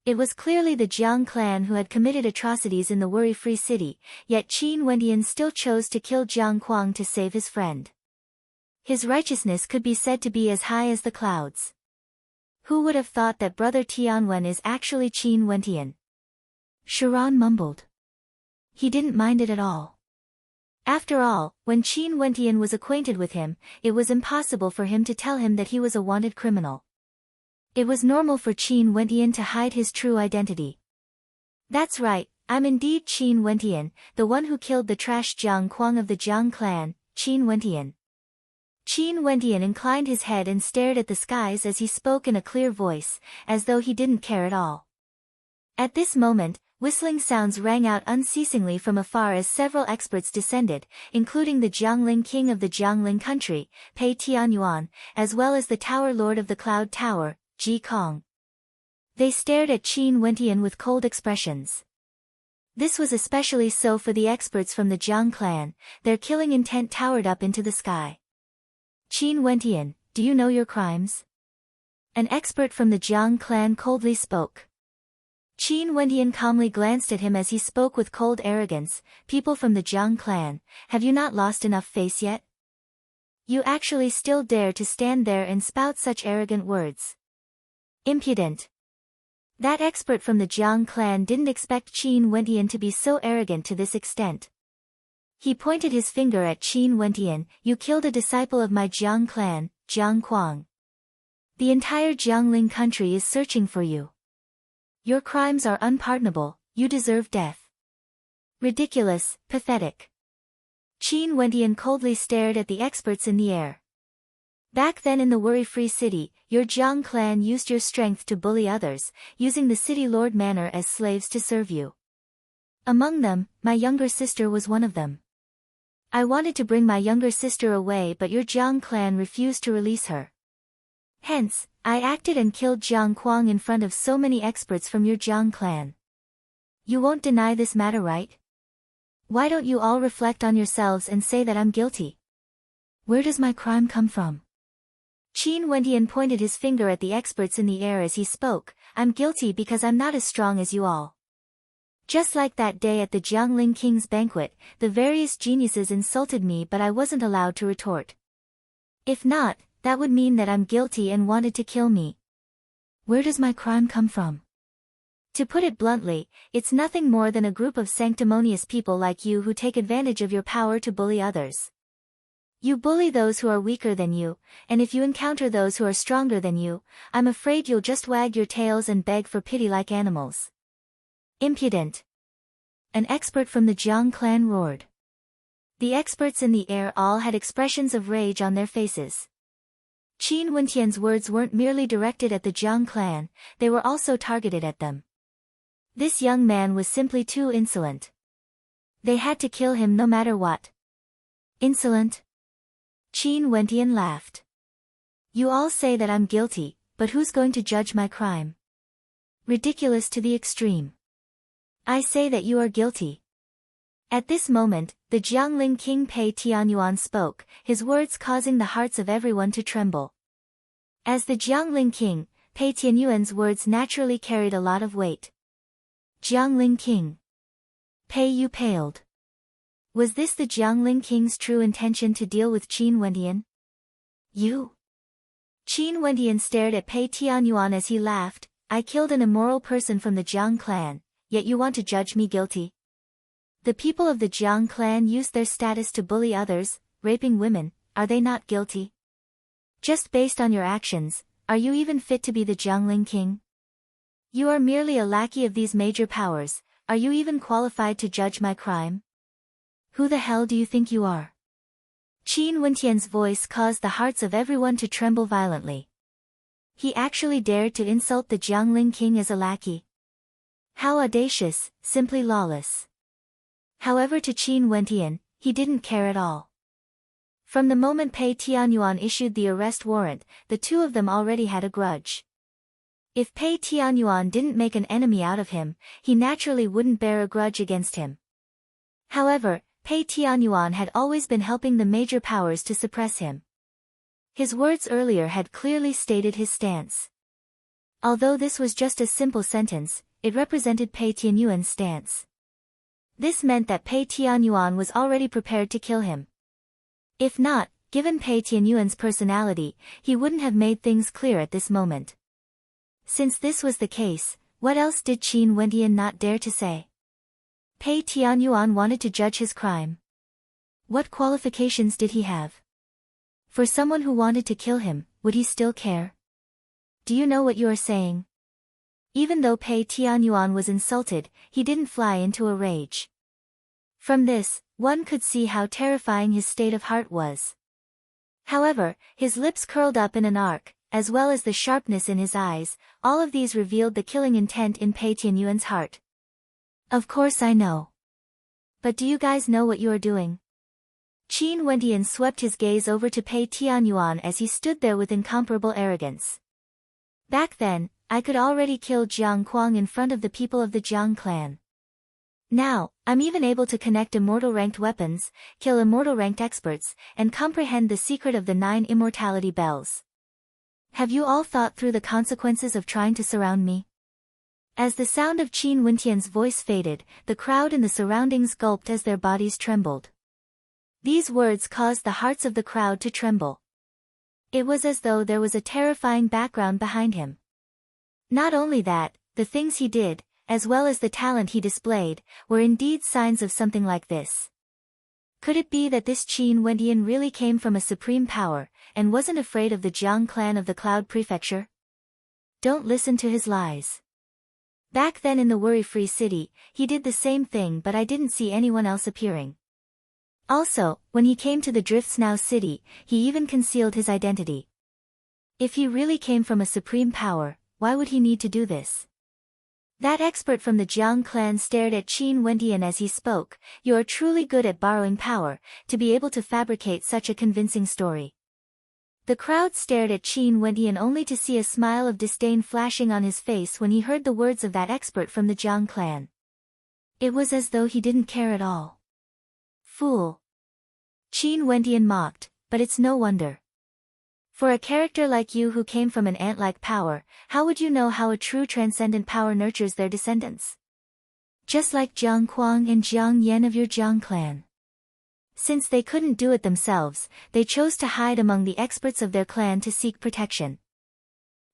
It was clearly the Jiang clan who had committed atrocities in the Worry-Free city, yet Qin Wentian still chose to kill Jiang Kuang to save his friend. His righteousness could be said to be as high as the clouds. Who would have thought that Brother Tianwen is actually Qin Wentian? Sharon mumbled. He didn't mind it at all. After all, when Qin Wentian was acquainted with him, it was impossible for him to tell him that he was a wanted criminal. It was normal for Qin Wentian to hide his true identity. That's right, I'm indeed Qin Wentian, the one who killed the trash Jiang Kuang of the Jiang clan, Qin Wentian. Qin Wentian inclined his head and stared at the skies as he spoke in a clear voice, as though he didn't care at all. At this moment, whistling sounds rang out unceasingly from afar as several experts descended, including the Jiangling king of the Jiangling country, Pei Tianyuan, as well as the Tower Lord of the Cloud Tower, Ji Kong. They stared at Qin Wentian with cold expressions. This was especially so for the experts from the Jiang clan, their killing intent towered up into the sky. Qin Wentian, do you know your crimes? An expert from the Jiang clan coldly spoke. Qin Wentian calmly glanced at him as he spoke with cold arrogance. People from the Jiang clan, have you not lost enough face yet? You actually still dare to stand there and spout such arrogant words. Impudent. That expert from the Jiang clan didn't expect Qin Wentian to be so arrogant to this extent. He pointed his finger at Qin Wentian. You killed a disciple of my Jiang clan, Jiang Kuang. The entire Jiangling country is searching for you. Your crimes are unpardonable, you deserve death. Ridiculous, pathetic. Qin Wentian coldly stared at the experts in the air. Back then in the worry-free city, your Jiang clan used your strength to bully others, using the city lord manor as slaves to serve you. Among them, my younger sister was one of them. I wanted to bring my younger sister away, but your Jiang clan refused to release her. Hence, I acted and killed Jiang Kuang in front of so many experts from your Jiang clan. You won't deny this matter, right? Why don't you all reflect on yourselves and say that I'm guilty? Where does my crime come from? Qin Wendian pointed his finger at the experts in the air as he spoke. I'm guilty because I'm not as strong as you all. Just like that day at the Jiangling King's banquet, the various geniuses insulted me, but I wasn't allowed to retort. If not, that would mean that I'm guilty and wanted to kill me. Where does my crime come from? To put it bluntly, it's nothing more than a group of sanctimonious people like you who take advantage of your power to bully others. You bully those who are weaker than you, and if you encounter those who are stronger than you, I'm afraid you'll just wag your tails and beg for pity like animals. Impudent! An expert from the Jiang clan roared. The experts in the air all had expressions of rage on their faces. Qin Wendian's words weren't merely directed at the Jiang clan, they were also targeted at them. This young man was simply too insolent. They had to kill him no matter what. Insolent? Qin Wendian laughed. You all say that I'm guilty, but who's going to judge my crime? Ridiculous to the extreme. I say that you are guilty. At this moment, the Jiangling King Pei Tianyuan spoke, his words causing the hearts of everyone to tremble. As the Jiangling King, Pei Tianyuan's words naturally carried a lot of weight. Jiangling King. Pei Yu paled. Was this the Jiangling King's true intention to deal with Qin Wendian? You? Qin Wendian stared at Pei Tianyuan as he laughed. I killed an immoral person from the Jiang clan, yet you want to judge me guilty? The people of the Jiang clan used their status to bully others, raping women, are they not guilty? Just based on your actions, are you even fit to be the Jiangling King? You are merely a lackey of these major powers, are you even qualified to judge my crime? Who the hell do you think you are? Qin Wendian's voice caused the hearts of everyone to tremble violently. He actually dared to insult the Jiangling King as a lackey. How audacious, simply lawless. However, to Qin Wendian, he didn't care at all. From the moment Pei Tianyuan issued the arrest warrant, the two of them already had a grudge. If Pei Tianyuan didn't make an enemy out of him, he naturally wouldn't bear a grudge against him. However, Pei Tianyuan had always been helping the major powers to suppress him. His words earlier had clearly stated his stance. Although this was just a simple sentence, it represented Pei Tianyuan's stance. This meant that Pei Tianyuan was already prepared to kill him. If not, given Pei Tianyuan's personality, he wouldn't have made things clear at this moment. Since this was the case, what else did Qin Wendian not dare to say? Pei Tianyuan wanted to judge his crime. What qualifications did he have? For someone who wanted to kill him, would he still care? Do you know what you are saying? Even though Pei Tianyuan was insulted, he didn't fly into a rage. From this, one could see how terrifying his state of heart was. However, his lips curled up in an arc, as well as the sharpness in his eyes, all of these revealed the killing intent in Pei Tianyuan's heart. Of course I know. But do you guys know what you are doing? Qin Wendian swept his gaze over to Pei Tianyuan as he stood there with incomparable arrogance. Back then, I could already kill Jiang Kuang in front of the people of the Jiang clan. Now, I'm even able to connect immortal-ranked weapons, kill immortal-ranked experts, and comprehend the secret of the 9 immortality bells. Have you all thought through the consequences of trying to surround me? As the sound of Qin Wendian's voice faded, the crowd in the surroundings gulped as their bodies trembled. These words caused the hearts of the crowd to tremble. It was as though there was a terrifying background behind him. Not only that, the things he did, as well as the talent he displayed, were indeed signs of something like this. Could it be that this Qin Wendian really came from a supreme power, and wasn't afraid of the Jiang clan of the Cloud Prefecture? Don't listen to his lies. Back then in the worry-free city, he did the same thing, but I didn't see anyone else appearing. Also, when he came to the Drifts Now city, he even concealed his identity. If he really came from a supreme power, why would he need to do this? That expert from the Jiang clan stared at Qin Wendian as he spoke. You are truly good at borrowing power, to be able to fabricate such a convincing story. The crowd stared at Qin Wendian only to see a smile of disdain flashing on his face when he heard the words of that expert from the Jiang clan. It was as though he didn't care at all. Fool! Qin Wendian mocked, but it's no wonder. For a character like you who came from an ant-like power, how would you know how a true transcendent power nurtures their descendants? Just like Jiang Kuang and Jiang Yan of your Jiang clan. Since they couldn't do it themselves, they chose to hide among the experts of their clan to seek protection.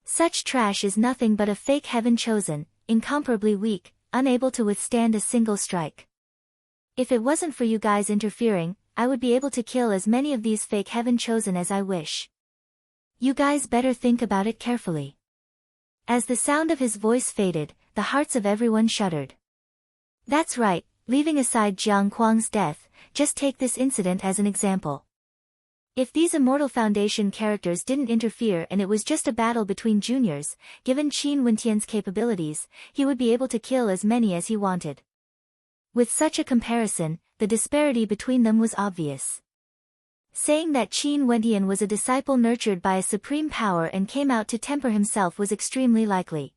Such trash is nothing but a fake heaven chosen, incomparably weak, unable to withstand a single strike. If it wasn't for you guys interfering, I would be able to kill as many of these fake heaven chosen as I wish. You guys better think about it carefully. As the sound of his voice faded, the hearts of everyone shuddered. That's right, leaving aside Jiang Kuang's death, just take this incident as an example. If these Immortal Foundation characters didn't interfere and it was just a battle between juniors, given Qin Wendian's capabilities, he would be able to kill as many as he wanted. With such a comparison, the disparity between them was obvious. Saying that Qin Wendian was a disciple nurtured by a supreme power and came out to temper himself was extremely likely.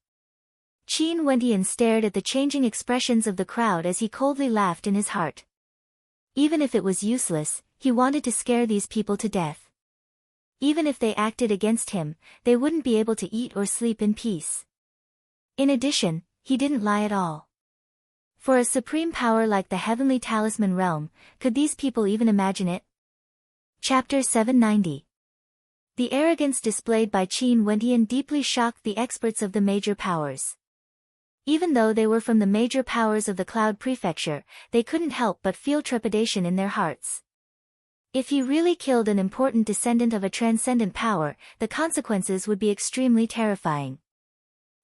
Qin Wendian stared at the changing expressions of the crowd as he coldly laughed in his heart. Even if it was useless, he wanted to scare these people to death. Even if they acted against him, they wouldn't be able to eat or sleep in peace. In addition, he didn't lie at all. For a supreme power like the Heavenly Talisman Realm, could these people even imagine it? Chapter 790. The arrogance displayed by Qin Wendian deeply shocked the experts of the major powers. Even though they were from the major powers of the Cloud Prefecture, they couldn't help but feel trepidation in their hearts. If he really killed an important descendant of a transcendent power, the consequences would be extremely terrifying.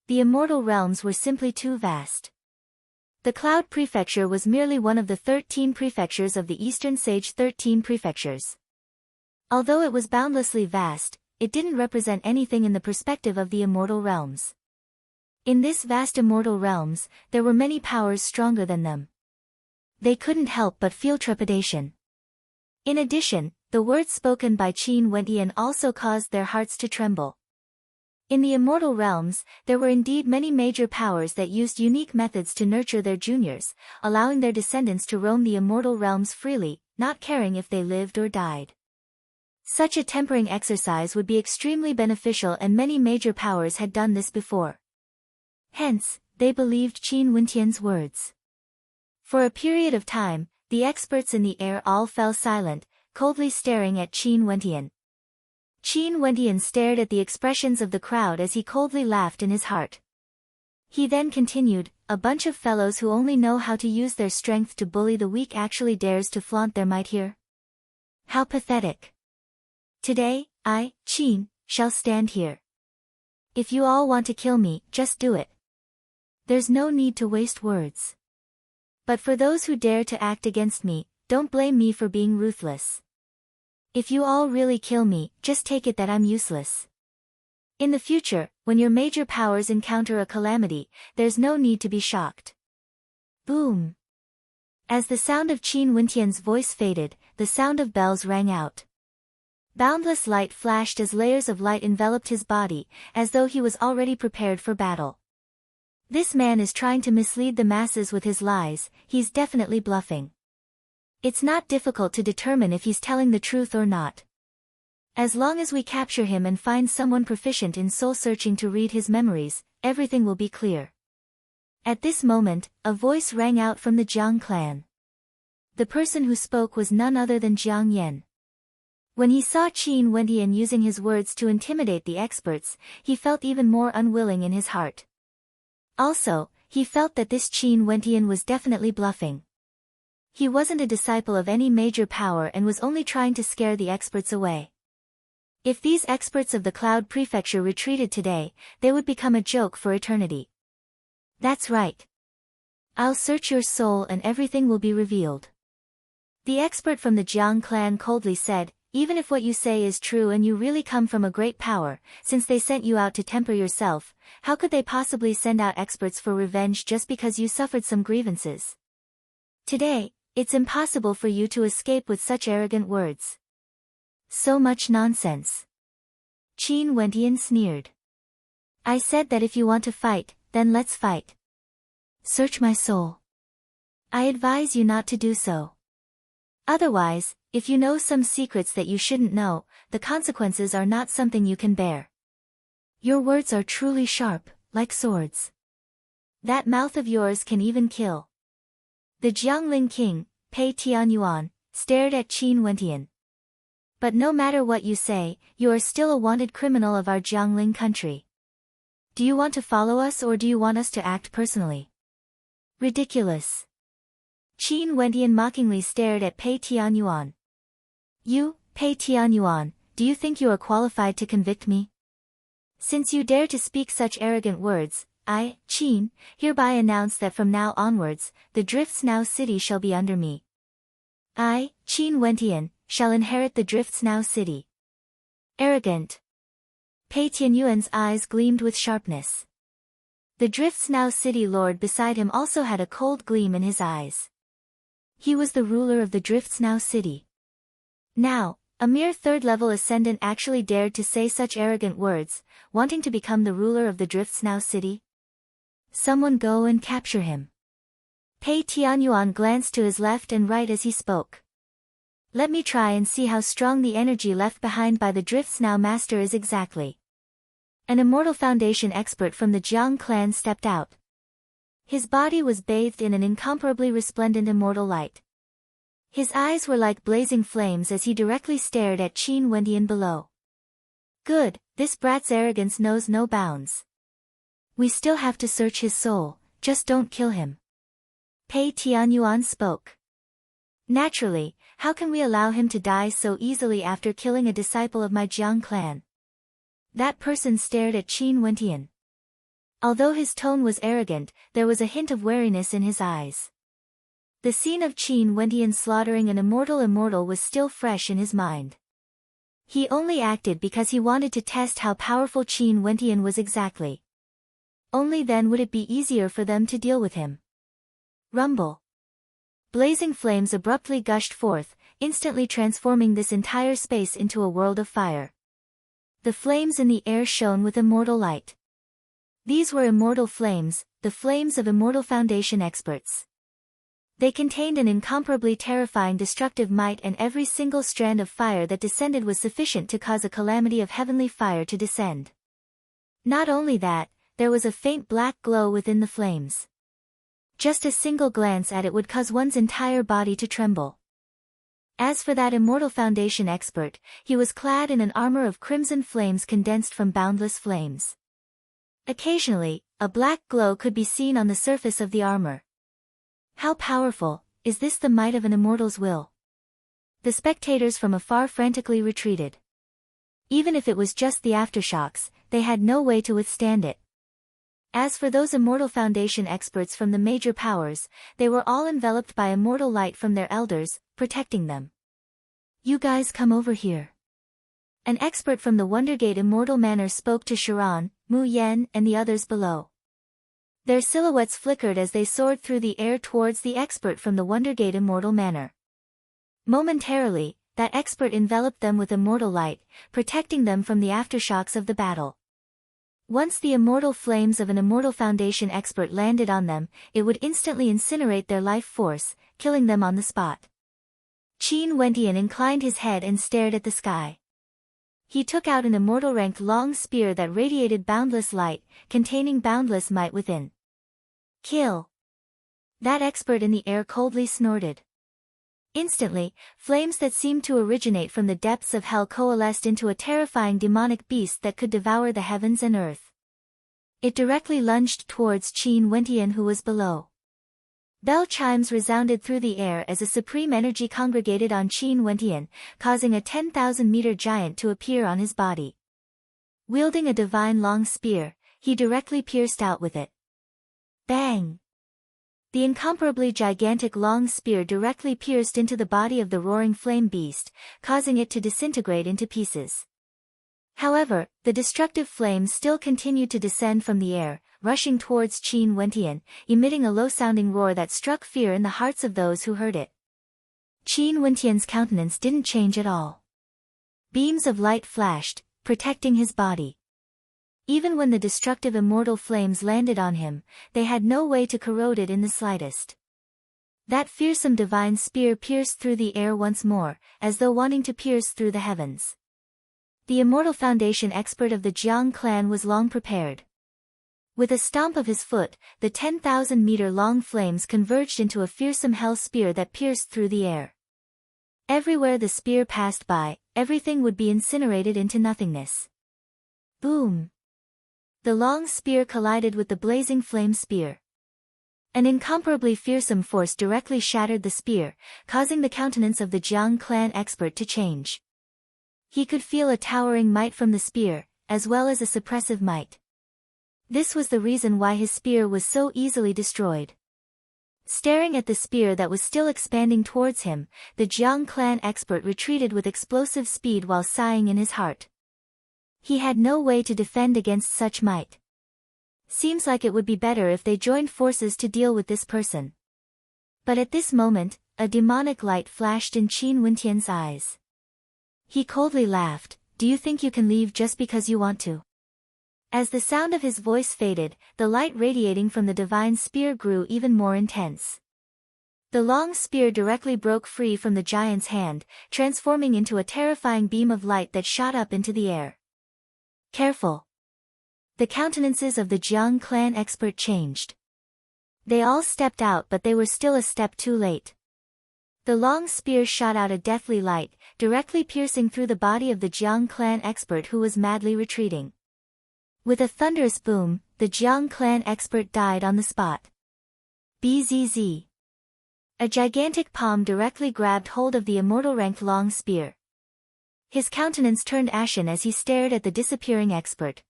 The immortal realms were simply too vast. The Cloud Prefecture was merely one of the 13 prefectures of the Eastern Sage 13 prefectures. Although it was boundlessly vast, it didn't represent anything in the perspective of the immortal realms. In this vast immortal realms, there were many powers stronger than them. They couldn't help but feel trepidation. In addition, the words spoken by Qin Wendian also caused their hearts to tremble. In the immortal realms, there were indeed many major powers that used unique methods to nurture their juniors, allowing their descendants to roam the immortal realms freely, not caring if they lived or died. Such a tempering exercise would be extremely beneficial, and many major powers had done this before. Hence, they believed Qin Wendian's words. For a period of time, the experts in the air all fell silent, coldly staring at Qin Wendian. Qin Wendian stared at the expressions of the crowd as he coldly laughed in his heart. He then continued, "A bunch of fellows who only know how to use their strength to bully the weak actually dares to flaunt their might here? How pathetic. Today, I, Qin, shall stand here. If you all want to kill me, just do it. There's no need to waste words. But for those who dare to act against me, don't blame me for being ruthless. If you all really kill me, just take it that I'm useless. In the future, when your major powers encounter a calamity, there's no need to be shocked." Boom! As the sound of Qin Wendian's voice faded, the sound of bells rang out. Boundless light flashed as layers of light enveloped his body, as though he was already prepared for battle. This man is trying to mislead the masses with his lies, he's definitely bluffing. It's not difficult to determine if he's telling the truth or not. As long as we capture him and find someone proficient in soul-searching to read his memories, everything will be clear. At this moment, a voice rang out from the Jiang clan. The person who spoke was none other than Jiang Yan. When he saw Qin Wendian using his words to intimidate the experts, he felt even more unwilling in his heart. Also, he felt that this Qin Wendian was definitely bluffing. He wasn't a disciple of any major power and was only trying to scare the experts away. If these experts of the Cloud Prefecture retreated today, they would become a joke for eternity. That's right. I'll search your soul and everything will be revealed. The expert from the Jiang clan coldly said, even if what you say is true and you really come from a great power, since they sent you out to temper yourself, how could they possibly send out experts for revenge just because you suffered some grievances? Today, it's impossible for you to escape with such arrogant words. So much nonsense. Qin Wendian sneered. I said that if you want to fight, then let's fight. Search my soul. I advise you not to do so. Otherwise, if you know some secrets that you shouldn't know, the consequences are not something you can bear. Your words are truly sharp, like swords. That mouth of yours can even kill. The Jiangling king, Pei Tianyuan, stared at Qin Wendian. But no matter what you say, you are still a wanted criminal of our Jiangling country. Do you want to follow us or do you want us to act personally? Ridiculous. Qin Wendian mockingly stared at Pei Tianyuan. You, Pei Tianyuan, do you think you are qualified to convict me? Since you dare to speak such arrogant words, I, Qin, hereby announce that from now onwards, the Drifts Now city shall be under me. I, Qin Wendian, shall inherit the Drifts Now city. Arrogant. Pei Tianyuan's eyes gleamed with sharpness. The Drifts Now city lord beside him also had a cold gleam in his eyes. He was the ruler of the Drifts Now city. Now, a mere third-level ascendant actually dared to say such arrogant words, wanting to become the ruler of the Drifts Now city? Someone go and capture him. Pei Tianyuan glanced to his left and right as he spoke. Let me try and see how strong the energy left behind by the Drifts Now master is exactly. An Immortal Foundation expert from the Jiang clan stepped out. His body was bathed in an incomparably resplendent immortal light. His eyes were like blazing flames as he directly stared at Qin Wendian below. Good, this brat's arrogance knows no bounds. We still have to search his soul, just don't kill him. Pei Tianyuan spoke. Naturally, how can we allow him to die so easily after killing a disciple of my Jiang clan? That person stared at Qin Wendian. Although his tone was arrogant, there was a hint of wariness in his eyes. The scene of Qin Wendian slaughtering an immortal was still fresh in his mind. He only acted because he wanted to test how powerful Qin Wendian was exactly. Only then would it be easier for them to deal with him. Rumble. Blazing flames abruptly gushed forth, instantly transforming this entire space into a world of fire. The flames in the air shone with immortal light. These were immortal flames, the flames of Immortal Foundation experts. They contained an incomparably terrifying destructive might, and every single strand of fire that descended was sufficient to cause a calamity of heavenly fire to descend. Not only that, there was a faint black glow within the flames. Just a single glance at it would cause one's entire body to tremble. As for that Immortal Foundation expert, he was clad in an armor of crimson flames condensed from boundless flames. Occasionally, a black glow could be seen on the surface of the armor. How powerful, is this the might of an immortal's will? The spectators from afar frantically retreated. Even if it was just the aftershocks, they had no way to withstand it. As for those Immortal Foundation experts from the major powers, they were all enveloped by immortal light from their elders, protecting them. You guys come over here. An expert from the Wondergate Immortal Manor spoke to Sharon, Mu Yen and the others below. Their silhouettes flickered as they soared through the air towards the expert from the Wondergate Immortal Manor. Momentarily, that expert enveloped them with immortal light, protecting them from the aftershocks of the battle. Once the immortal flames of an Immortal Foundation expert landed on them, it would instantly incinerate their life force, killing them on the spot. Qin Wendian inclined his head and stared at the sky. He took out an immortal-ranked long spear that radiated boundless light, containing boundless might within. Kill! That expert in the air coldly snorted. Instantly, flames that seemed to originate from the depths of hell coalesced into a terrifying demonic beast that could devour the heavens and earth. It directly lunged towards Qin Wendian, who was below. Bell chimes resounded through the air as a supreme energy congregated on Qin Wendian, causing a 10,000-meter giant to appear on his body. Wielding a divine long spear, he directly pierced out with it. Bang! The incomparably gigantic long spear directly pierced into the body of the roaring flame beast, causing it to disintegrate into pieces. However, the destructive flames still continued to descend from the air, rushing towards Qin Wentian, emitting a low-sounding roar that struck fear in the hearts of those who heard it. Qin Wentian's countenance didn't change at all. Beams of light flashed, protecting his body. Even when the destructive immortal flames landed on him, they had no way to corrode it in the slightest. That fearsome divine spear pierced through the air once more, as though wanting to pierce through the heavens. The immortal foundation expert of the Jiang clan was long prepared. With a stomp of his foot, the 10,000-meter-long flames converged into a fearsome hell spear that pierced through the air. Everywhere the spear passed by, everything would be incinerated into nothingness. Boom! The long spear collided with the blazing flame spear. An incomparably fearsome force directly shattered the spear, causing the countenance of the Jiang clan expert to change. He could feel a towering might from the spear, as well as a suppressive might. This was the reason why his spear was so easily destroyed. Staring at the spear that was still expanding towards him, the Jiang clan expert retreated with explosive speed while sighing in his heart. He had no way to defend against such might. Seems like it would be better if they joined forces to deal with this person. But at this moment, a demonic light flashed in Qin Wentian's eyes. He coldly laughed. Do you think you can leave just because you want to? As the sound of his voice faded, the light radiating from the divine spear grew even more intense. The long spear directly broke free from the giant's hand, transforming into a terrifying beam of light that shot up into the air. Careful! The countenances of the Jiang clan expert changed. They all stepped out, but they were still a step too late. The long spear shot out a deathly light, directly piercing through the body of the Jiang clan expert who was madly retreating. With a thunderous boom, the Jiang clan expert died on the spot. Bzz. A gigantic palm directly grabbed hold of the immortal-ranked long spear. His countenance turned ashen as he stared at the disappearing expert.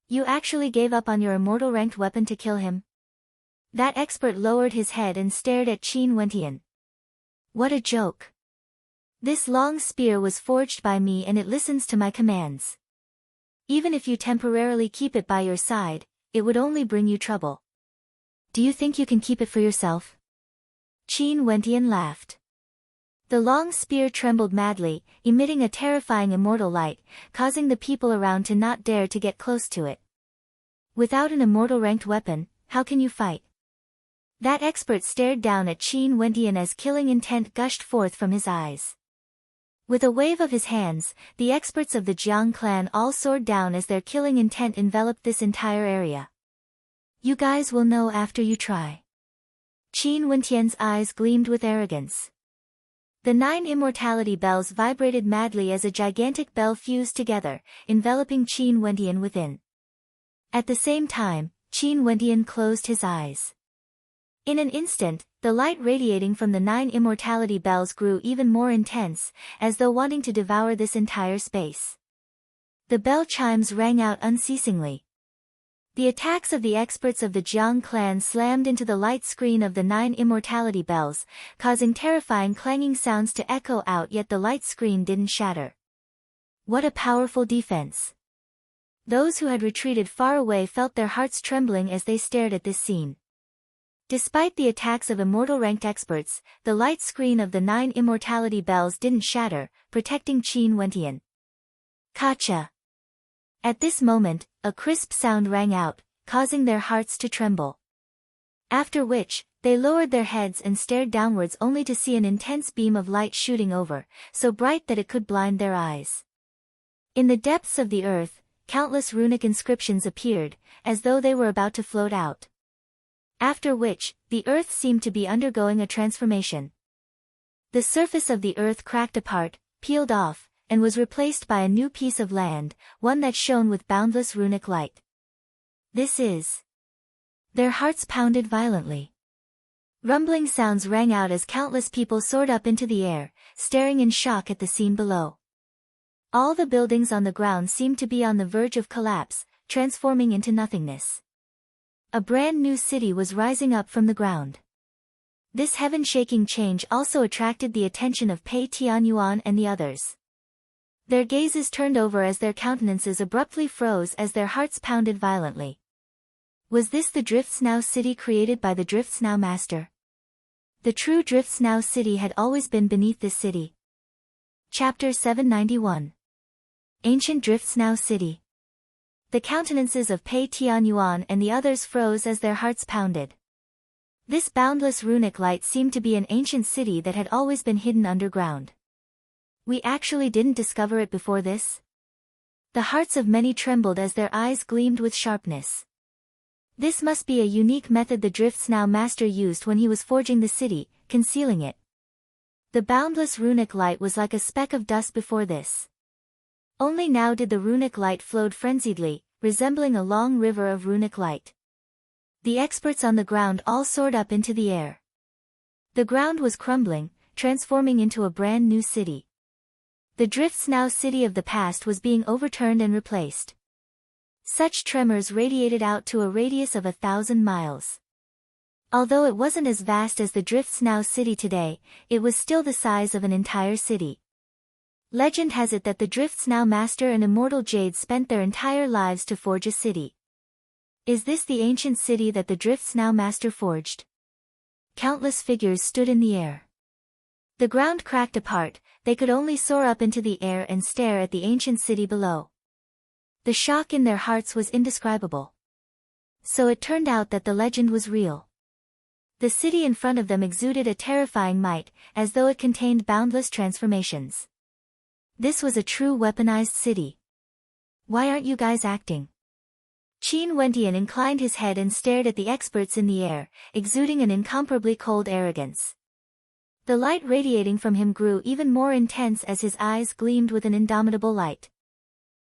You actually gave up on your immortal-ranked weapon to kill him? That expert lowered his head and stared at Qin Wentian. What a joke. This long spear was forged by me and it listens to my commands. Even if you temporarily keep it by your side, it would only bring you trouble. Do you think you can keep it for yourself? Qin Wentian laughed. The long spear trembled madly, emitting a terrifying immortal light, causing the people around to not dare to get close to it. Without an immortal-ranked weapon, how can you fight? That expert stared down at Qin Wentian as killing intent gushed forth from his eyes. With a wave of his hands, the experts of the Jiang clan all soared down as their killing intent enveloped this entire area. You guys will know after you try. Qin Wentian's eyes gleamed with arrogance. The 9 immortality bells vibrated madly as a gigantic bell fused together, enveloping Qin Wentian within. At the same time, Qin Wentian closed his eyes. In an instant, the light radiating from the 9 immortality bells grew even more intense, as though wanting to devour this entire space. The bell chimes rang out unceasingly. The attacks of the experts of the Jiang clan slammed into the light screen of the 9 immortality bells, causing terrifying clanging sounds to echo out, yet the light screen didn't shatter. What a powerful defense! Those who had retreated far away felt their hearts trembling as they stared at this scene. Despite the attacks of immortal-ranked experts, the light screen of the 9 immortality bells didn't shatter, protecting Qin Wentian. Gotcha! At this moment, a crisp sound rang out, causing their hearts to tremble. After which, they lowered their heads and stared downwards only to see an intense beam of light shooting over, so bright that it could blind their eyes. In the depths of the earth, countless runic inscriptions appeared, as though they were about to float out. After which, the earth seemed to be undergoing a transformation. The surface of the earth cracked apart, peeled off, and was replaced by a new piece of land, one that shone with boundless runic light. This is... Their hearts pounded violently. Rumbling sounds rang out as countless people soared up into the air, staring in shock at the scene below. All the buildings on the ground seemed to be on the verge of collapse, transforming into nothingness. A brand new city was rising up from the ground. This heaven-shaking change also attracted the attention of Pei Tianyuan and the others. Their gazes turned over as their countenances abruptly froze as their hearts pounded violently. Was this the Drifts Now city created by the Drifts Now master? The true Drifts Now city had always been beneath this city. Chapter 791. Ancient Drifts Now city. The countenances of Pei Tianyuan and the others froze as their hearts pounded. This boundless runic light seemed to be an ancient city that had always been hidden underground. We actually didn't discover it before this? The hearts of many trembled as their eyes gleamed with sharpness. This must be a unique method the Drifts Now master used when he was forging the city, concealing it. The boundless runic light was like a speck of dust before this. Only now did the runic light flowed frenziedly, resembling a long river of runic light. The experts on the ground all soared up into the air. The ground was crumbling, transforming into a brand new city. The Drifts Now city of the past was being overturned and replaced. Such tremors radiated out to a radius of 1,000 miles. Although it wasn't as vast as the Drifts Now city today, it was still the size of an entire city. Legend has it that the Drifts Now master and immortal Jade spent their entire lives to forge a city. Is this the ancient city that the Drifts Now master forged? Countless figures stood in the air. The ground cracked apart, they could only soar up into the air and stare at the ancient city below. The shock in their hearts was indescribable. So it turned out that the legend was real. The city in front of them exuded a terrifying might, as though it contained boundless transformations. This was a true weaponized city. Why aren't you guys acting? Qin Wentian inclined his head and stared at the experts in the air, exuding an incomparably cold arrogance. The light radiating from him grew even more intense as his eyes gleamed with an indomitable light.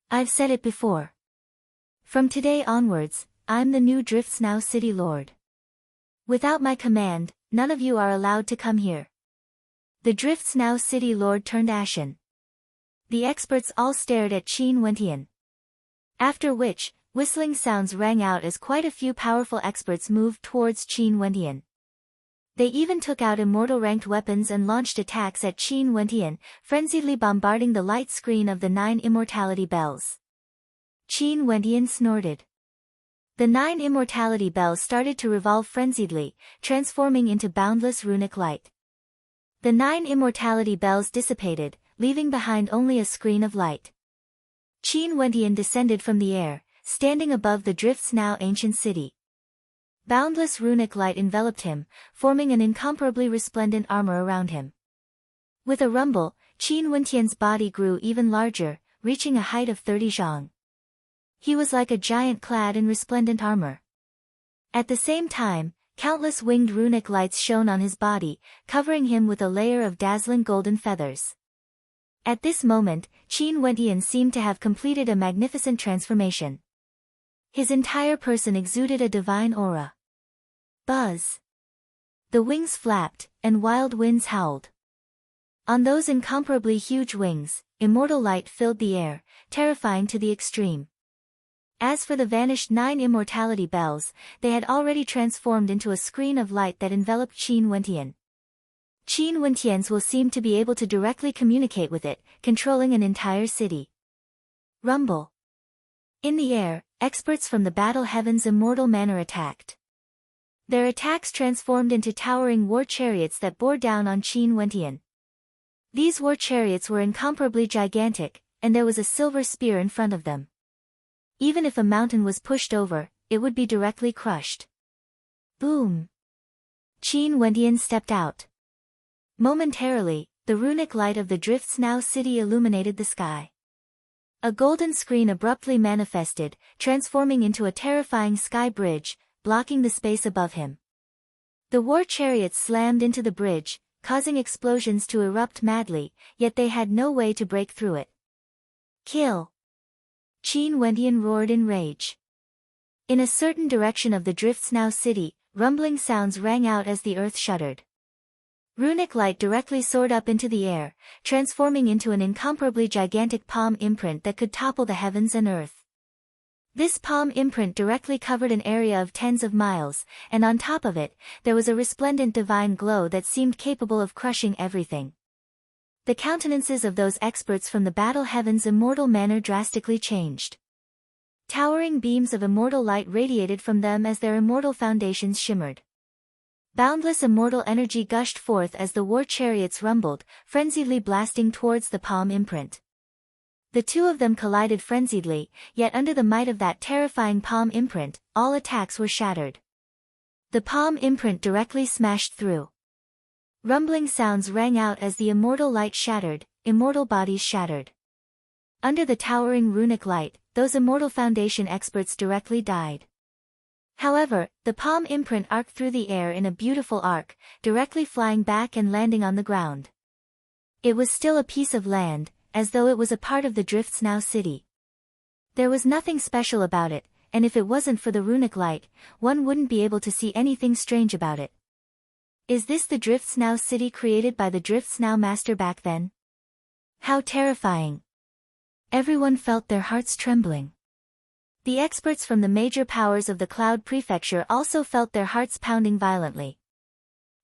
I've said it before. From today onwards, I'm the new Drifts Now city lord. Without my command, none of you are allowed to come here. The Drifts Now city lord turned ashen. The experts all stared at Qin Wentian. After which, whistling sounds rang out as quite a few powerful experts moved towards Qin Wentian. They even took out immortal-ranked weapons and launched attacks at Qin Wentian, frenziedly bombarding the light screen of the 9 immortality bells. Qin Wentian snorted. The 9 immortality bells started to revolve frenziedly, transforming into boundless runic light. The 9 immortality bells dissipated, leaving behind only a screen of light. Qin Wentian descended from the air, standing above the Drifts Now ancient city. Boundless runic light enveloped him, forming an incomparably resplendent armor around him. With a rumble, Qin Wentian's body grew even larger, reaching a height of 30 zhang. He was like a giant clad in resplendent armor. At the same time, countless winged runic lights shone on his body, covering him with a layer of dazzling golden feathers. At this moment, Qin Wentian seemed to have completed a magnificent transformation. His entire person exuded a divine aura. Buzz! The wings flapped, and wild winds howled. On those incomparably huge wings, immortal light filled the air, terrifying to the extreme. As for the vanished 9 immortality bells, they had already transformed into a screen of light that enveloped Qin Wentian. Qin Wentian's will seemed to be able to directly communicate with it, controlling an entire city. Rumble! In the air, experts from the battle heaven's immortal manor attacked. Their attacks transformed into towering war chariots that bore down on Qin Wentian. These war chariots were incomparably gigantic, and there was a silver spear in front of them. Even if a mountain was pushed over, it would be directly crushed. Boom! Qin Wentian stepped out. Momentarily, the runic light of the Drifts Now city illuminated the sky. A golden screen abruptly manifested, transforming into a terrifying sky bridge, blocking the space above him. The war chariots slammed into the bridge, causing explosions to erupt madly, yet they had no way to break through it. Kill! Qin Wentian roared in rage. In a certain direction of the Drifts Now city, rumbling sounds rang out as the earth shuddered. Runic light directly soared up into the air, transforming into an incomparably gigantic palm imprint that could topple the heavens and earth. This palm imprint directly covered an area of tens of miles, and on top of it, there was a resplendent divine glow that seemed capable of crushing everything. The countenances of those experts from the battle heaven's immortal manner drastically changed. Towering beams of immortal light radiated from them as their immortal foundations shimmered. Boundless immortal energy gushed forth as the war chariots rumbled, frenziedly blasting towards the palm imprint. The two of them collided frenziedly, yet under the might of that terrifying palm imprint, all attacks were shattered. The palm imprint directly smashed through. Rumbling sounds rang out as the immortal light shattered, immortal bodies shattered. Under the towering runic light, those immortal foundation experts directly died. However, the palm imprint arced through the air in a beautiful arc, directly flying back and landing on the ground. It was still a piece of land, as though it was a part of the Drifts Now city. There was nothing special about it, and if it wasn't for the runic light, one wouldn't be able to see anything strange about it. Is this the Drifts Now city created by the Drifts Now master back then? How terrifying! Everyone felt their hearts trembling. The experts from the major powers of the Cloud Prefecture also felt their hearts pounding violently.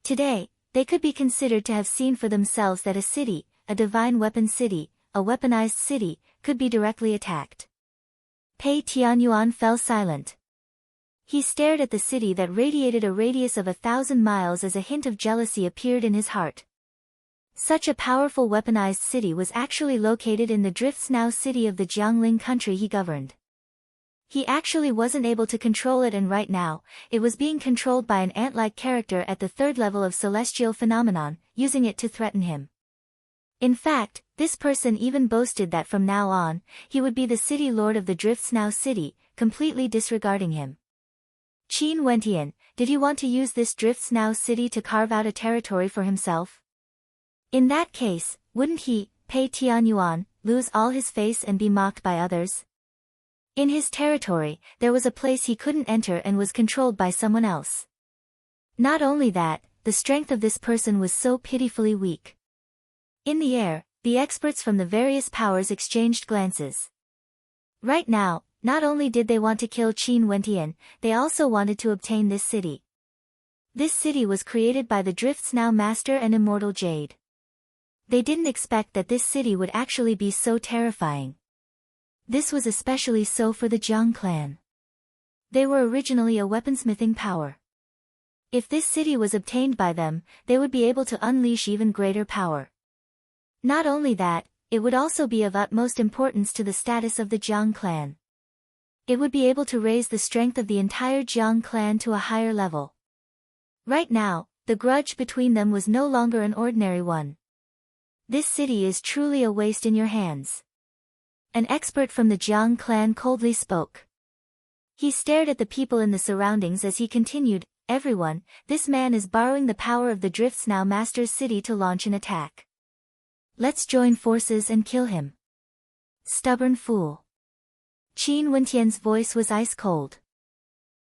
Today, they could be considered to have seen for themselves that a city, a divine weapon city, a weaponized city, could be directly attacked. Pei Tianyuan fell silent. He stared at the city that radiated a radius of 1,000 miles as a hint of jealousy appeared in his heart. Such a powerful weaponized city was actually located in the Drifts Now city of the Jiangling country he governed. He actually wasn't able to control it, and right now, it was being controlled by an ant-like character at the third level of celestial phenomenon, using it to threaten him. In fact, this person even boasted that from now on, he would be the city lord of the Drifts Now city, completely disregarding him. Qin Wentian, did he want to use this Drifts Now city to carve out a territory for himself? In that case, wouldn't he, Pei Tianyuan, lose all his face and be mocked by others? In his territory, there was a place he couldn't enter and was controlled by someone else. Not only that, the strength of this person was so pitifully weak. In the air, the experts from the various powers exchanged glances. Right now, not only did they want to kill Qin Wentian, they also wanted to obtain this city. This city was created by the Drifts Now master and immortal Jade. They didn't expect that this city would actually be so terrifying. This was especially so for the Jiang clan. They were originally a weaponsmithing power. If this city was obtained by them, they would be able to unleash even greater power. Not only that, it would also be of utmost importance to the status of the Jiang clan. It would be able to raise the strength of the entire Jiang clan to a higher level. Right now, the grudge between them was no longer an ordinary one. This city is truly a waste in your hands. An expert from the Jiang clan coldly spoke. He stared at the people in the surroundings as he continued, "Everyone, this man is borrowing the power of the Drifts Now master's city to launch an attack. Let's join forces and kill him." Stubborn fool. Qin Wentian's voice was ice cold.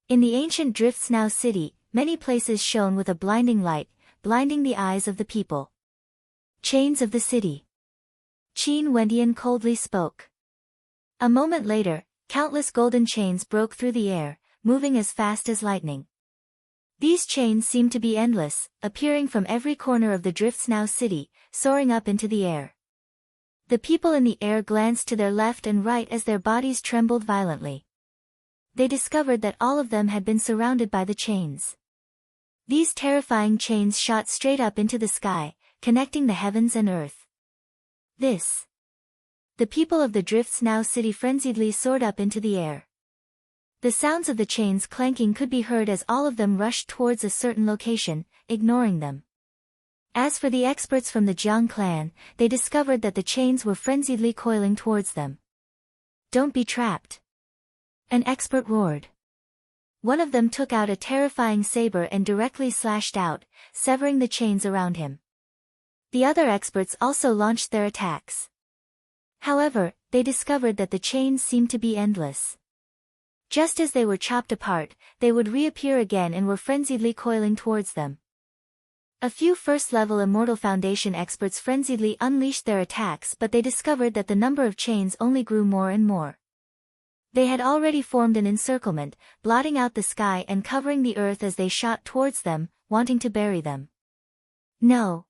In the ancient Drifts Now city, many places shone with a blinding light, blinding the eyes of the people. Chains of the city. Qin Wentian coldly spoke. A moment later, countless golden chains broke through the air, moving as fast as lightning. These chains seemed to be endless, appearing from every corner of the Drifts Now city, soaring up into the air. The people in the air glanced to their left and right as their bodies trembled violently. They discovered that all of them had been surrounded by the chains. These terrifying chains shot straight up into the sky, connecting the heavens and earth. The people of the Drifts Now city frenziedly soared up into the air. The sounds of the chains clanking could be heard as all of them rushed towards a certain location, ignoring them. As for the experts from the Jiang clan, they discovered that the chains were frenziedly coiling towards them. "Don't be trapped!" An expert roared. One of them took out a terrifying saber and directly slashed out, severing the chains around him. The other experts also launched their attacks. However, they discovered that the chains seemed to be endless. Just as they were chopped apart, they would reappear again and were frenziedly coiling towards them. A few first-level Immortal Foundation experts frenziedly unleashed their attacks, but they discovered that the number of chains only grew more and more. They had already formed an encirclement, blotting out the sky and covering the earth as they shot towards them, wanting to bury them. No!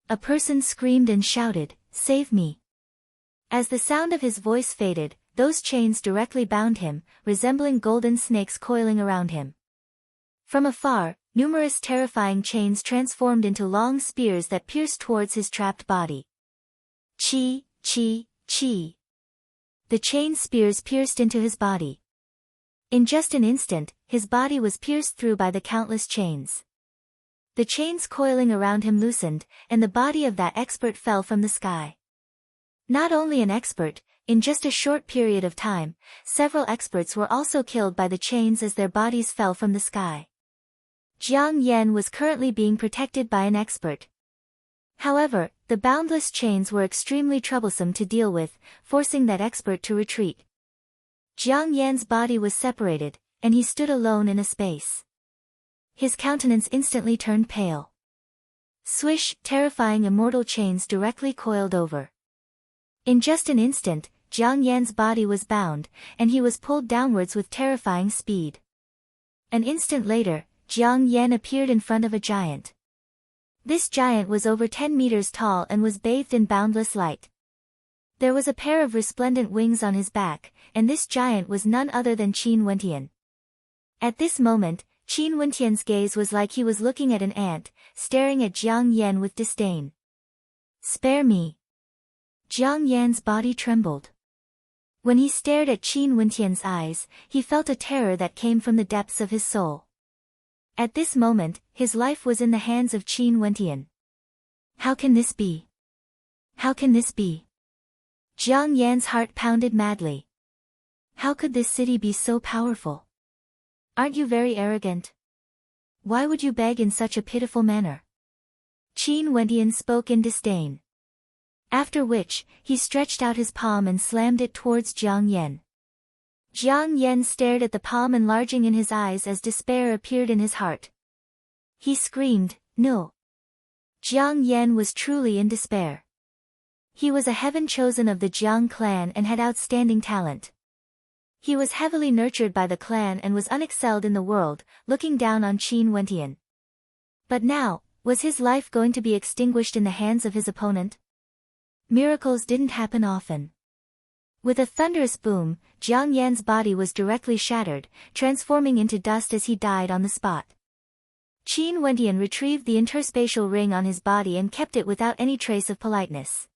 A person screamed and shouted, "Save me!" As the sound of his voice faded, those chains directly bound him, resembling golden snakes coiling around him. From afar, numerous terrifying chains transformed into long spears that pierced towards his trapped body. Chi, chi, chi. The chain spears pierced into his body. In just an instant, his body was pierced through by the countless chains. The chains coiling around him loosened, and the body of that expert fell from the sky. Not only an expert, in just a short period of time, several experts were also killed by the chains as their bodies fell from the sky. Jiang Yan was currently being protected by an expert. However, the boundless chains were extremely troublesome to deal with, forcing that expert to retreat. Jiang Yan's body was separated, and he stood alone in a space. His countenance instantly turned pale. Swish, terrifying immortal chains directly coiled over. In just an instant, Jiang Yan's body was bound, and he was pulled downwards with terrifying speed. An instant later, Jiang Yan appeared in front of a giant. This giant was over 10 meters tall and was bathed in boundless light. There was a pair of resplendent wings on his back, and this giant was none other than Qin Wentian. At this moment, Qin Wentian's gaze was like he was looking at an ant, staring at Jiang Yan with disdain. "Spare me!" Jiang Yan's body trembled. When he stared at Qin Wentian's eyes, he felt a terror that came from the depths of his soul. At this moment, his life was in the hands of Qin Wentian. How can this be? How can this be? Jiang Yan's heart pounded madly. How could this city be so powerful? Aren't you very arrogant? Why would you beg in such a pitiful manner? Qin Wentian spoke in disdain. After which, he stretched out his palm and slammed it towards Jiang Yan. Jiang Yan stared at the palm enlarging in his eyes as despair appeared in his heart. He screamed, "No!" Jiang Yan was truly in despair. He was a heaven chosen of the Jiang clan and had outstanding talent. He was heavily nurtured by the clan and was unexcelled in the world, looking down on Qin Wentian. But now, was his life going to be extinguished in the hands of his opponent? Miracles didn't happen often. With a thunderous boom, Jiang Yan's body was directly shattered, transforming into dust as he died on the spot. Qin Wentian retrieved the interspatial ring on his body and kept it without any trace of politeness.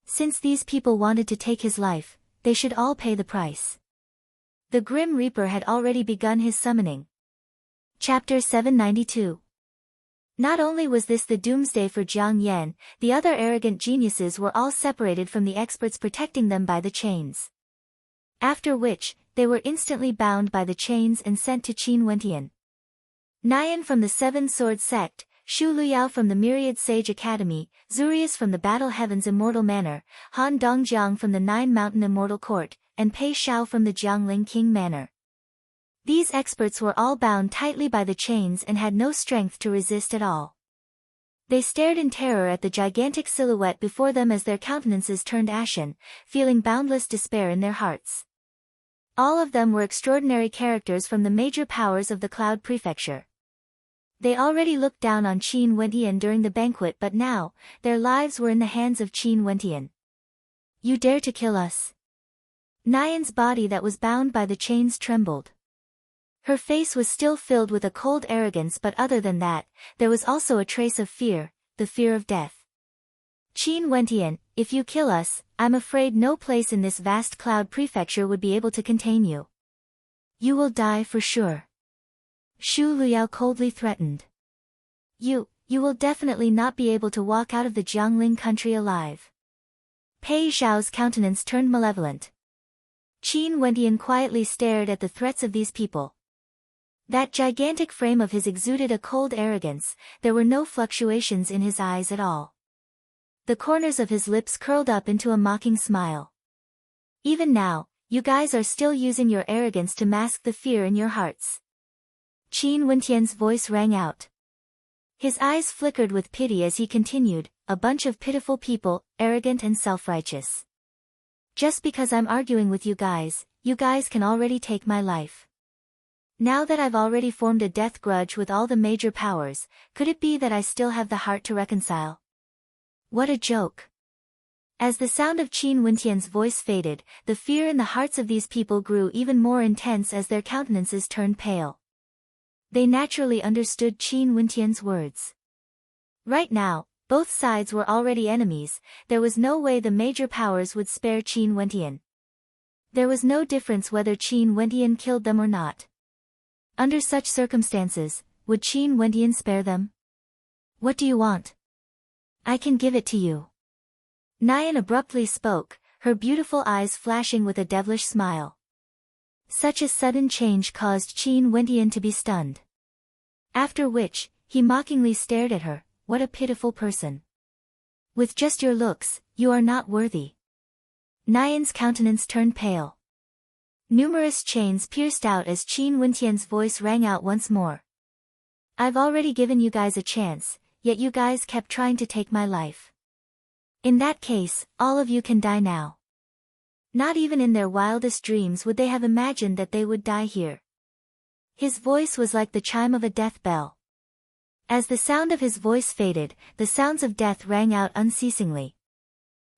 Since these people wanted to take his life, they should all pay the price. The Grim Reaper had already begun his summoning. Chapter 792. Not only was this the doomsday for Jiang Yan, the other arrogant geniuses were all separated from the experts protecting them by the chains. After which, they were instantly bound by the chains and sent to Qin Wentian. Nian from the Seven Sword Sect, Shu Luyao from the Myriad Sage Academy, Zurius from the Battle Heaven's Immortal Manor, Han Dongjiang from the Nine Mountain Immortal Court, and Pei Shao from the Jiangling King Manor. These experts were all bound tightly by the chains and had no strength to resist at all. They stared in terror at the gigantic silhouette before them as their countenances turned ashen, feeling boundless despair in their hearts. All of them were extraordinary characters from the major powers of the Cloud Prefecture. They already looked down on Qin Wentian during the banquet, but now, their lives were in the hands of Qin Wentian. "You dare to kill us?" Nian's body that was bound by the chains trembled. Her face was still filled with a cold arrogance, but other than that, there was also a trace of fear, the fear of death. "Qin Wentian, if you kill us, I'm afraid no place in this vast Cloud Prefecture would be able to contain you. You will die for sure." Shu Luyao coldly threatened. You will definitely not be able to walk out of the Jiangling country alive." Pei Zhao's countenance turned malevolent. Qin Wentian quietly stared at the threats of these people. That gigantic frame of his exuded a cold arrogance, there were no fluctuations in his eyes at all. The corners of his lips curled up into a mocking smile. "Even now, you guys are still using your arrogance to mask the fear in your hearts." Qin Wentian's voice rang out. His eyes flickered with pity as he continued, "A bunch of pitiful people, arrogant and self-righteous. Just because I'm arguing with you guys, you guys can already take my life. Now that I've already formed a death grudge with all the major powers, could it be that I still have the heart to reconcile? What a joke. As the sound of Qin Wentian's voice faded, the fear in the hearts of these people grew even more intense as their countenances turned pale. They naturally understood Qin Wentian's words. Right now, both sides were already enemies. There was no way the major powers would spare Qin Wentian. There was no difference whether Qin Wentian killed them or not. Under such circumstances, would Qin Wentian spare them? What do you want? I can give it to you. Nian abruptly spoke, her beautiful eyes flashing with a devilish smile. Such a sudden change caused Qin Wentian to be stunned. After which, he mockingly stared at her. What a pitiful person. With just your looks, you are not worthy. Nian's countenance turned pale. Numerous chains pierced out as Qin Wentian's voice rang out once more. I've already given you guys a chance, yet you guys kept trying to take my life. In that case, all of you can die now. Not even in their wildest dreams would they have imagined that they would die here. His voice was like the chime of a death bell. As the sound of his voice faded, the sounds of death rang out unceasingly.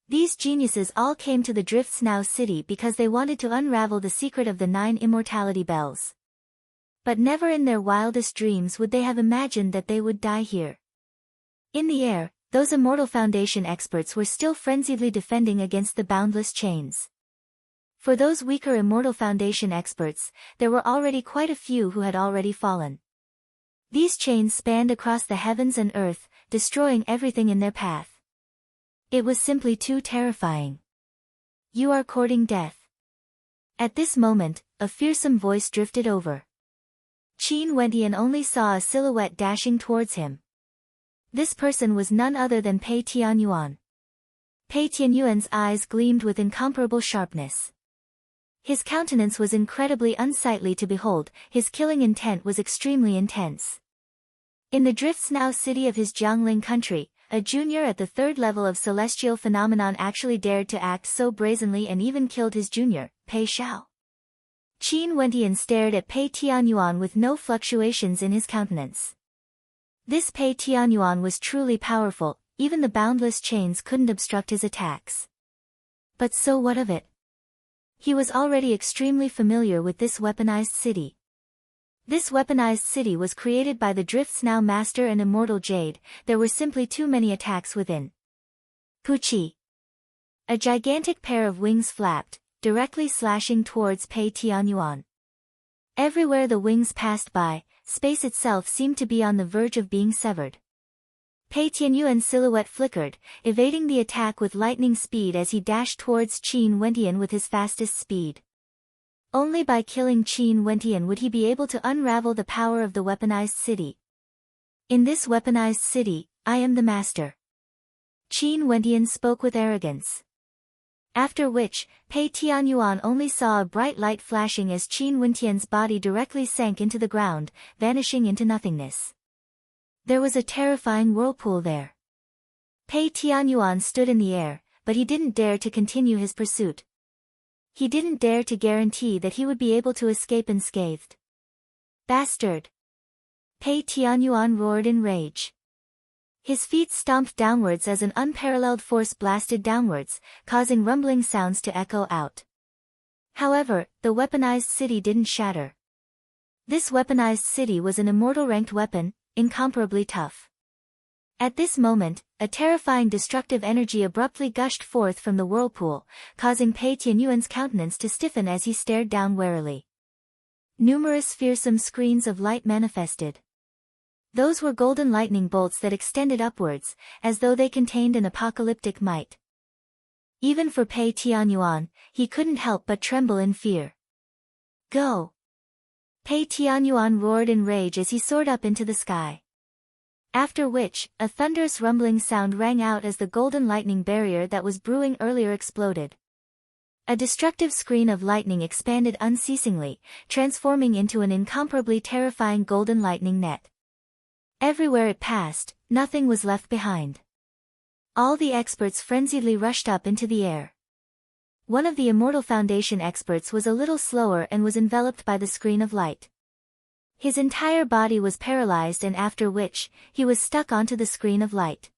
These geniuses all came to the Drifts Now city because they wanted to unravel the secret of the 9 immortality bells. But never in their wildest dreams would they have imagined that they would die here. In the air, those Immortal Foundation experts were still frenziedly defending against the boundless chains. For those weaker Immortal Foundation experts, there were already quite a few who had already fallen. These chains spanned across the heavens and earth, destroying everything in their path. It was simply too terrifying. You are courting death. At this moment, a fearsome voice drifted over. Qin Wentian only saw a silhouette dashing towards him. This person was none other than Pei Tianyuan. Pei Tianyuan's eyes gleamed with incomparable sharpness. His countenance was incredibly unsightly to behold, his killing intent was extremely intense. In the Drifts Now city of his Jiangling country, a junior at the 3rd level of celestial phenomenon actually dared to act so brazenly and even killed his junior, Pei Xiao. Qin Wentian stared at Pei Tianyuan with no fluctuations in his countenance. This Pei Tianyuan was truly powerful, even the boundless chains couldn't obstruct his attacks. But so what of it? He was already extremely familiar with this weaponized city. This weaponized city was created by the Drifts Now Master and Immortal Jade. There were simply too many attacks within. Puchi. A gigantic pair of wings flapped, directly slashing towards Pei Tianyuan. Everywhere the wings passed by, space itself seemed to be on the verge of being severed. Pei Tianyuan's silhouette flickered, evading the attack with lightning speed as he dashed towards Qin Wentian with his fastest speed. Only by killing Qin Wentian would he be able to unravel the power of the weaponized city. In this weaponized city, I am the master. Qin Wentian spoke with arrogance. After which, Pei Tianyuan only saw a bright light flashing as Qin Wentian's body directly sank into the ground, vanishing into nothingness. There was a terrifying whirlpool there. Pei Tianyuan stood in the air, but he didn't dare to continue his pursuit. He didn't dare to guarantee that he would be able to escape unscathed. Bastard! Pei Tianyuan roared in rage. His feet stomped downwards as an unparalleled force blasted downwards, causing rumbling sounds to echo out. However, the weaponized city didn't shatter. This weaponized city was an immortal-ranked weapon, incomparably tough. At this moment, a terrifying destructive energy abruptly gushed forth from the whirlpool, causing Pei Tianyuan's countenance to stiffen as he stared down warily. Numerous fearsome screens of light manifested. Those were golden lightning bolts that extended upwards, as though they contained an apocalyptic might. Even for Pei Tianyuan, he couldn't help but tremble in fear. Go! Pei Tianyuan roared in rage as he soared up into the sky. After which, a thunderous rumbling sound rang out as the golden lightning barrier that was brewing earlier exploded. A destructive screen of lightning expanded unceasingly, transforming into an incomparably terrifying golden lightning net. Everywhere it passed, nothing was left behind. All the experts frenziedly rushed up into the air. One of the Immortal Foundation experts was a little slower and was enveloped by the screen of light. His entire body was paralyzed, and after which, he was stuck onto the screen of light.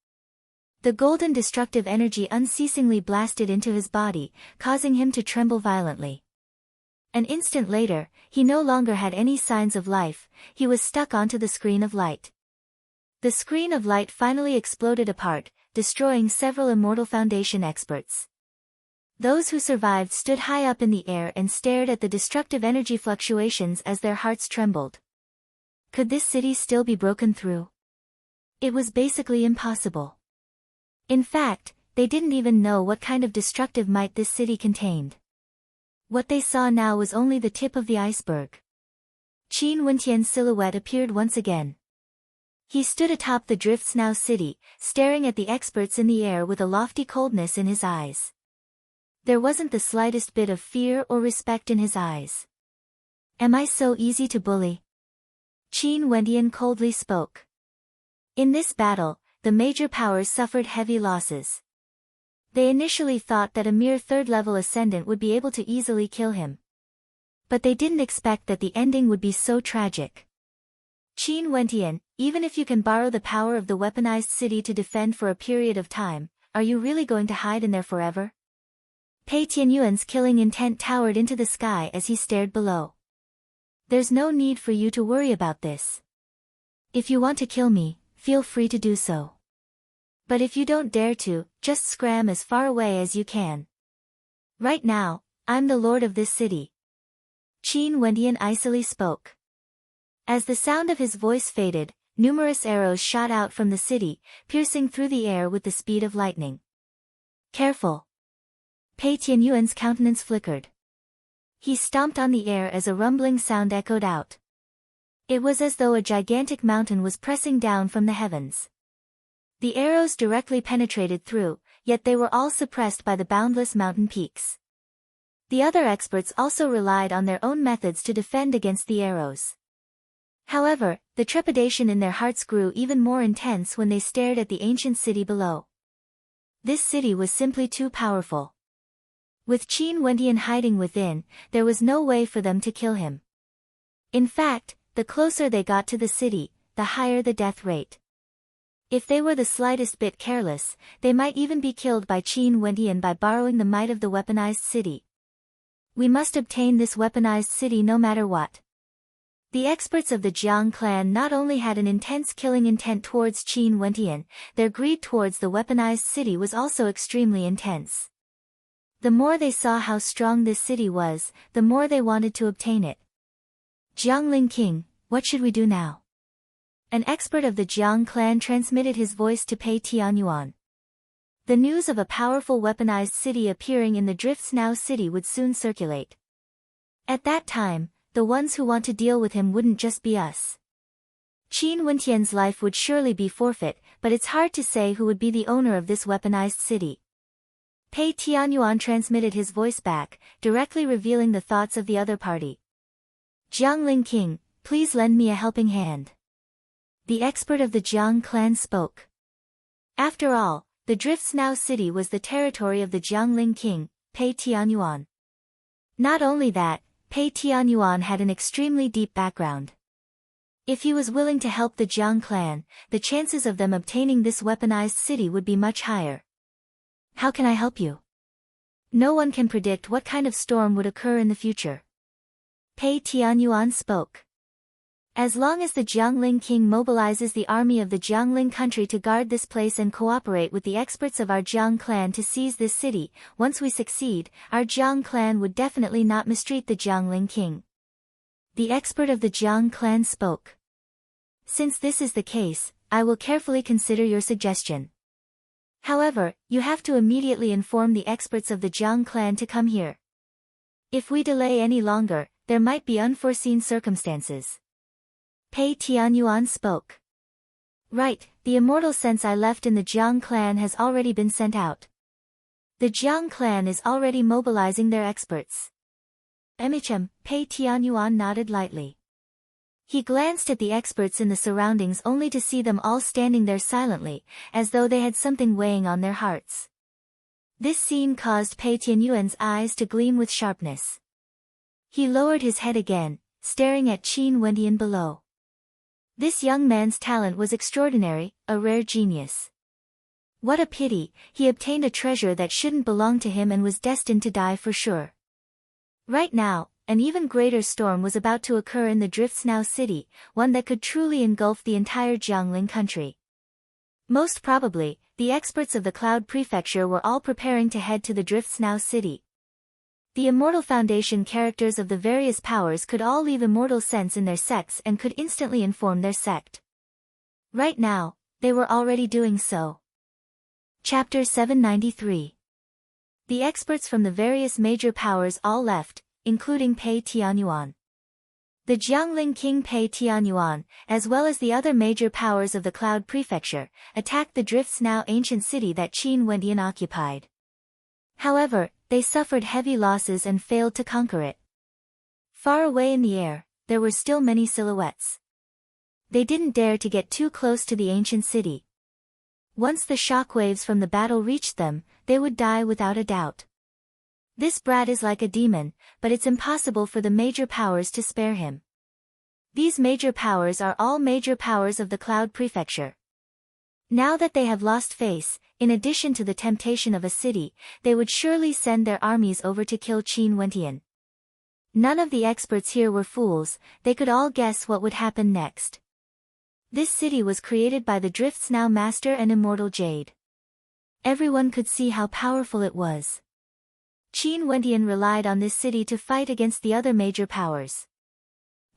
The golden destructive energy unceasingly blasted into his body, causing him to tremble violently. An instant later, he no longer had any signs of life, he was stuck onto the screen of light. The screen of light finally exploded apart, destroying several Immortal Foundation experts. Those who survived stood high up in the air and stared at the destructive energy fluctuations as their hearts trembled. Could this city still be broken through? It was basically impossible. In fact, they didn't even know what kind of destructive might this city contained. What they saw now was only the tip of the iceberg. Qin Wentian's silhouette appeared once again. He stood atop the Drifts Now city, staring at the experts in the air with a lofty coldness in his eyes. There wasn't the slightest bit of fear or respect in his eyes. Am I so easy to bully? Qin Wentian coldly spoke. In this battle, the major powers suffered heavy losses. They initially thought that a mere third-level ascendant would be able to easily kill him. But they didn't expect that the ending would be so tragic. Qin Wentian, even if you can borrow the power of the weaponized city to defend for a period of time, are you really going to hide in there forever? Pei Tianyuan's killing intent towered into the sky as he stared below. There's no need for you to worry about this. If you want to kill me, feel free to do so. But if you don't dare to, just scram as far away as you can. Right now, I'm the lord of this city. Qin Wentian icily spoke. As the sound of his voice faded, numerous arrows shot out from the city, piercing through the air with the speed of lightning. Careful. Pei Tianyuan's countenance flickered. He stomped on the air as a rumbling sound echoed out. It was as though a gigantic mountain was pressing down from the heavens. The arrows directly penetrated through, yet they were all suppressed by the boundless mountain peaks. The other experts also relied on their own methods to defend against the arrows. However, the trepidation in their hearts grew even more intense when they stared at the ancient city below. This city was simply too powerful. With Qin Wentian hiding within, there was no way for them to kill him. In fact, the closer they got to the city, the higher the death rate. If they were the slightest bit careless, they might even be killed by Qin Wentian by borrowing the might of the weaponized city. We must obtain this weaponized city no matter what. The experts of the Jiang clan not only had an intense killing intent towards Qin Wentian, their greed towards the weaponized city was also extremely intense. The more they saw how strong this city was, the more they wanted to obtain it. Jiangling King, what should we do now? An expert of the Jiang clan transmitted his voice to Pei Tianyuan. The news of a powerful weaponized city appearing in the Drifts Now city would soon circulate. At that time, the ones who want to deal with him wouldn't just be us. Qin Wentian's life would surely be forfeit, but it's hard to say who would be the owner of this weaponized city. Pei Tianyuan transmitted his voice back, directly revealing the thoughts of the other party. Jiangling King, please lend me a helping hand. The expert of the Jiang clan spoke. After all, the Drifts Now city was the territory of the Jiangling King, Pei Tianyuan. Not only that, Pei Tianyuan had an extremely deep background. If he was willing to help the Jiang clan, the chances of them obtaining this weaponized city would be much higher. How can I help you? No one can predict what kind of storm would occur in the future. Pei Tianyuan spoke. As long as the Jiangling King mobilizes the army of the Jiangling country to guard this place and cooperate with the experts of our Jiang clan to seize this city, once we succeed, our Jiang clan would definitely not mistreat the Jiangling King. The expert of the Jiang clan spoke. Since this is the case, I will carefully consider your suggestion. However, you have to immediately inform the experts of the Jiang clan to come here. If we delay any longer, there might be unforeseen circumstances. Pei Tianyuan spoke. Right, the immortal sense I left in the Jiang clan has already been sent out. The Jiang clan is already mobilizing their experts. Pei Tianyuan nodded lightly. He glanced at the experts in the surroundings only to see them all standing there silently, as though they had something weighing on their hearts. This scene caused Pei Tianyuan's eyes to gleam with sharpness. He lowered his head again, staring at Qin Wendian below. This young man's talent was extraordinary, a rare genius. What a pity, he obtained a treasure that shouldn't belong to him and was destined to die for sure. Right now, an even greater storm was about to occur in the Drifts Now city, one that could truly engulf the entire Jiangling country. Most probably, the experts of the Cloud Prefecture were all preparing to head to the Drifts Now city. The Immortal Foundation characters of the various powers could all leave immortal scents in their sects and could instantly inform their sect. Right now, they were already doing so. Chapter 793. The experts from the various major powers all left, including Pei Tianyuan. The Jiangling King Pei Tianyuan, as well as the other major powers of the Cloud Prefecture, attacked the Drifts Now ancient city that Qin Wendian occupied. However, they suffered heavy losses and failed to conquer it. Far away in the air, there were still many silhouettes. They didn't dare to get too close to the ancient city. Once the shockwaves from the battle reached them, they would die without a doubt. This brat is like a demon, but it's impossible for the major powers to spare him. These major powers are all major powers of the Cloud Prefecture. Now that they have lost face, in addition to the temptation of a city, they would surely send their armies over to kill Qin Wendian. None of the experts here were fools, they could all guess what would happen next. This city was created by the Drifts Now Master and Immortal Jade. Everyone could see how powerful it was. Qin Wendian relied on this city to fight against the other major powers.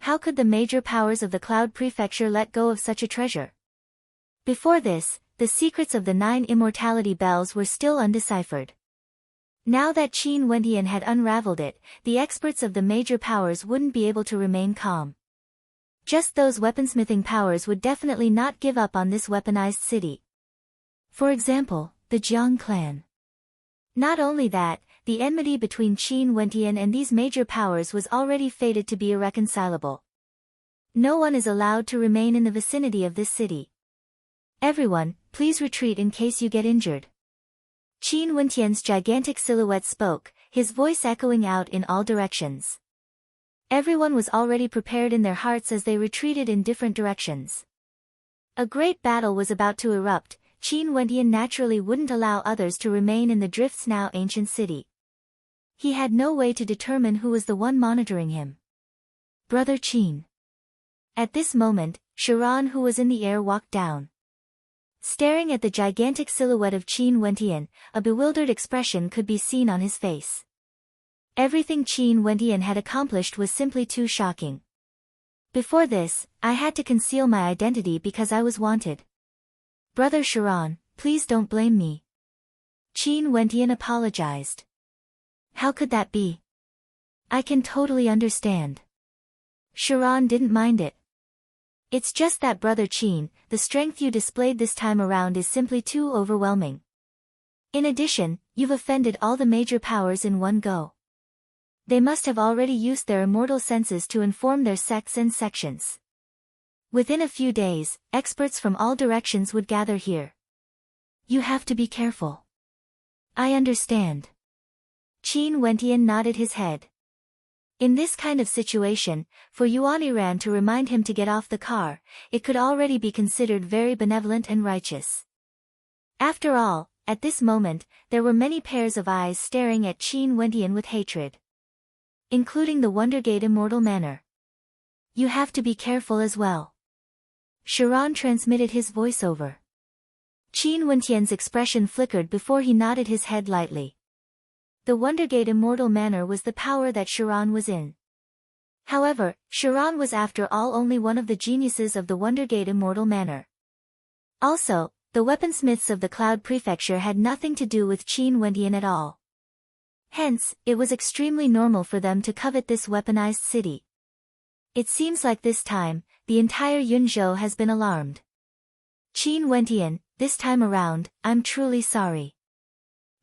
How could the major powers of the Cloud Prefecture let go of such a treasure? Before this, the secrets of the 9 immortality bells were still undeciphered. Now that Qin Wendian had unraveled it, the experts of the major powers wouldn't be able to remain calm. Just those weaponsmithing powers would definitely not give up on this weaponized city. For example, the Jiang clan. Not only that, the enmity between Qin Wendian and these major powers was already fated to be irreconcilable. No one is allowed to remain in the vicinity of this city. Everyone, please retreat in case you get injured. Qin Wendian's gigantic silhouette spoke, his voice echoing out in all directions. Everyone was already prepared in their hearts as they retreated in different directions. A great battle was about to erupt. Qin Wendian naturally wouldn't allow others to remain in the Drifts Now ancient city. He had no way to determine who was the one monitoring him. Brother Qin. At this moment, Sharon, who was in the air, walked down. Staring at the gigantic silhouette of Qin Wendian, a bewildered expression could be seen on his face. Everything Qin Wendian had accomplished was simply too shocking. Before this, I had to conceal my identity because I was wanted. Brother Sharon, please don't blame me. Qin Wendian apologized. How could that be? I can totally understand. Sharon didn't mind it. It's just that Brother Qin, the strength you displayed this time around is simply too overwhelming. In addition, you've offended all the major powers in one go. They must have already used their immortal senses to inform their sects and sections. Within a few days, experts from all directions would gather here. You have to be careful. I understand. Qin Wendian nodded his head. In this kind of situation, for Yuan Iran to remind him to get off the car, it could already be considered very benevolent and righteous. After all, at this moment, there were many pairs of eyes staring at Qin Wendian with hatred. Including the Wondergate Immortal Manor. You have to be careful as well. Sharon transmitted his voiceover. Qin Wendian's expression flickered before he nodded his head lightly. The Wondergate Immortal Manor was the power that Sharon was in. However, Sharon was after all only one of the geniuses of the Wondergate Immortal Manor. Also, the weaponsmiths of the Cloud Prefecture had nothing to do with Qin Wendian at all. Hence, it was extremely normal for them to covet this weaponized city. It seems like this time, the entire Yunzhou has been alarmed. Qin Wendian, this time around, I'm truly sorry.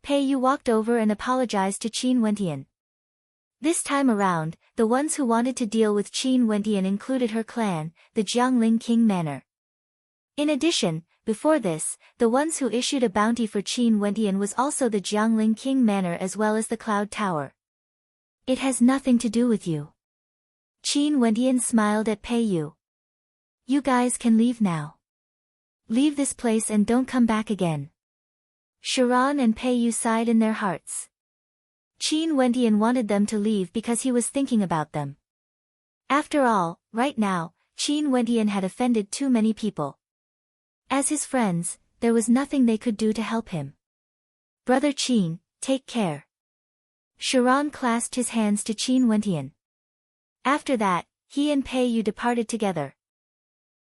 Pei Yu walked over and apologized to Qin Wendian. This time around, the ones who wanted to deal with Qin Wendian included her clan, the Jiangling King Manor. In addition, before this, the ones who issued a bounty for Qin Wendian was also the Jiangling King Manor as well as the Cloud Tower. It has nothing to do with you. Qin Wendian smiled at Pei Yu. You guys can leave now. Leave this place and don't come back again. Sharon and Pei Yu sighed in their hearts. Qin Wendian wanted them to leave because he was thinking about them. After all, right now, Qin Wendian had offended too many people. As his friends, there was nothing they could do to help him. Brother Qin, take care. Sharon clasped his hands to Qin Wendian. After that, he and Pei Yu departed together.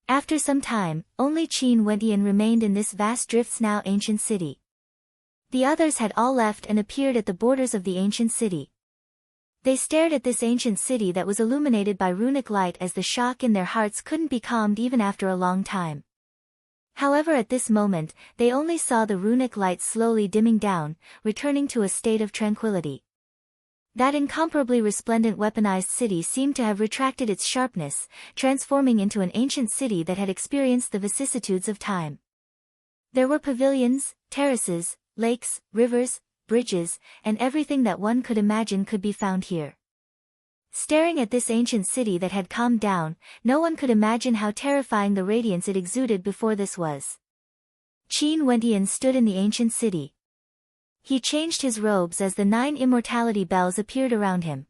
After some time, only Qin Wendian remained in this vast drifts now ancient city. The others had all left and appeared at the borders of the ancient city. They stared at this ancient city that was illuminated by runic light as the shock in their hearts couldn't be calmed even after a long time. However, at this moment, they only saw the runic light slowly dimming down, returning to a state of tranquility. That incomparably resplendent weaponized city seemed to have retracted its sharpness, transforming into an ancient city that had experienced the vicissitudes of time. There were pavilions, terraces, lakes, rivers, bridges, and everything that one could imagine could be found here. Staring at this ancient city that had calmed down, no one could imagine how terrifying the radiance it exuded before this was. Qin Wendian stood in the ancient city. He changed his robes as the 9 immortality bells appeared around him.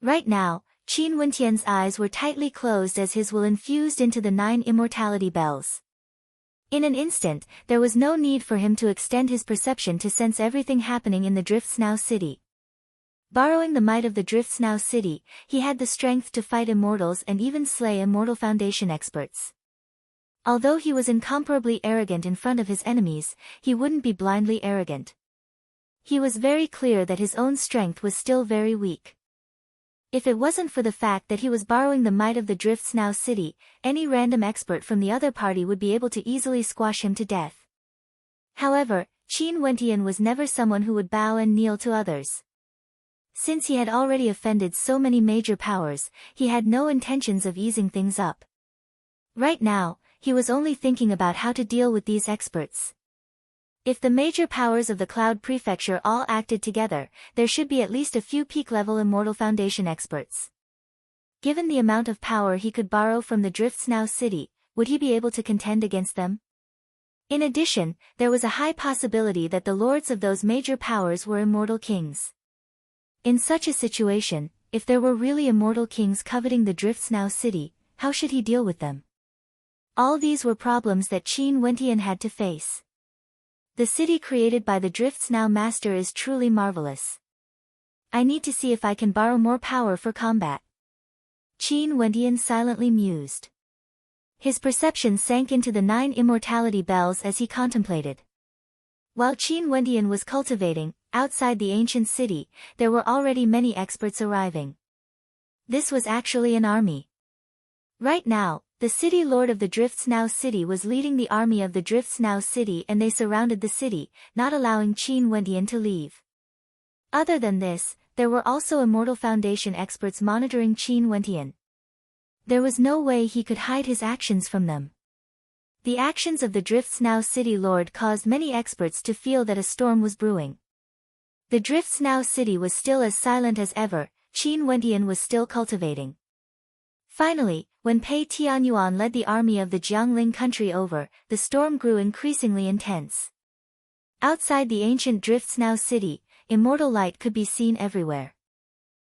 Right now, Qin Wendian's eyes were tightly closed as his will infused into the 9 immortality bells. In an instant, there was no need for him to extend his perception to sense everything happening in the Drifts Now city. Borrowing the might of the Drifts Now city, he had the strength to fight immortals and even slay immortal foundation experts. Although he was incomparably arrogant in front of his enemies, he wouldn't be blindly arrogant. He was very clear that his own strength was still very weak. If it wasn't for the fact that he was borrowing the might of the Drifts Now city, any random expert from the other party would be able to easily squash him to death. However, Qin Wendian was never someone who would bow and kneel to others. Since he had already offended so many major powers, he had no intentions of easing things up. Right now, he was only thinking about how to deal with these experts. If the major powers of the Cloud Prefecture all acted together, there should be at least a few peak-level Immortal Foundation experts. Given the amount of power he could borrow from the Drifts Now city, would he be able to contend against them? In addition, there was a high possibility that the lords of those major powers were immortal kings. In such a situation, if there were really immortal kings coveting the Drifts Now city, how should he deal with them? All these were problems that Qin Wendian had to face. The city created by the Drifts Now master is truly marvelous. I need to see if I can borrow more power for combat. Qin Wendian silently mused. His perception sank into the 9 immortality bells as he contemplated. While Qin Wendian was cultivating, outside the ancient city, there were already many experts arriving. This was actually an army. Right now, the city lord of the Drifts Now city was leading the army of the Drifts Now city and they surrounded the city, not allowing Qin Wendian to leave. Other than this, there were also Immortal Foundation experts monitoring Qin Wendian. There was no way he could hide his actions from them. The actions of the Drifts Now city lord caused many experts to feel that a storm was brewing. The Drifts Now city was still as silent as ever, Qin Wendian was still cultivating. Finally, when Pei Tianyuan led the army of the Jiangling country over, the storm grew increasingly intense. Outside the ancient Drifts Now city, immortal light could be seen everywhere.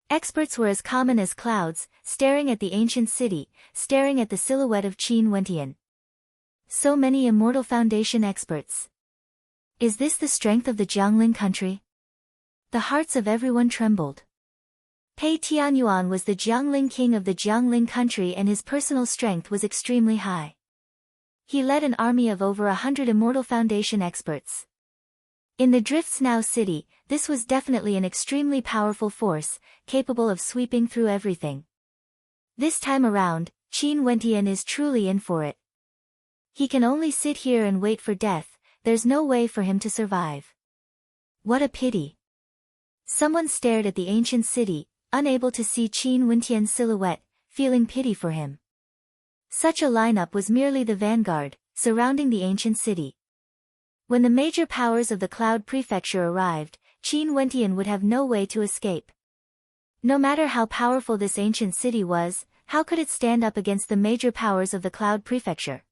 Experts were as common as clouds, staring at the ancient city, staring at the silhouette of Qin Wendian. So many Immortal Foundation experts. Is this the strength of the Jiangling country? The hearts of everyone trembled. Pei Tianyuan was the Jiangling king of the Jiangling country and his personal strength was extremely high. He led an army of over 100 Immortal Foundation experts. In the Drifts Now city, this was definitely an extremely powerful force, capable of sweeping through everything. This time around, Qin Wendian is truly in for it. He can only sit here and wait for death, there's no way for him to survive. What a pity. Someone stared at the ancient city, unable to see Qin Wendian's silhouette, feeling pity for him. Such a lineup was merely the vanguard, surrounding the ancient city. When the major powers of the Cloud Prefecture arrived, Qin Wentian would have no way to escape. No matter how powerful this ancient city was, how could it stand up against the major powers of the Cloud Prefecture?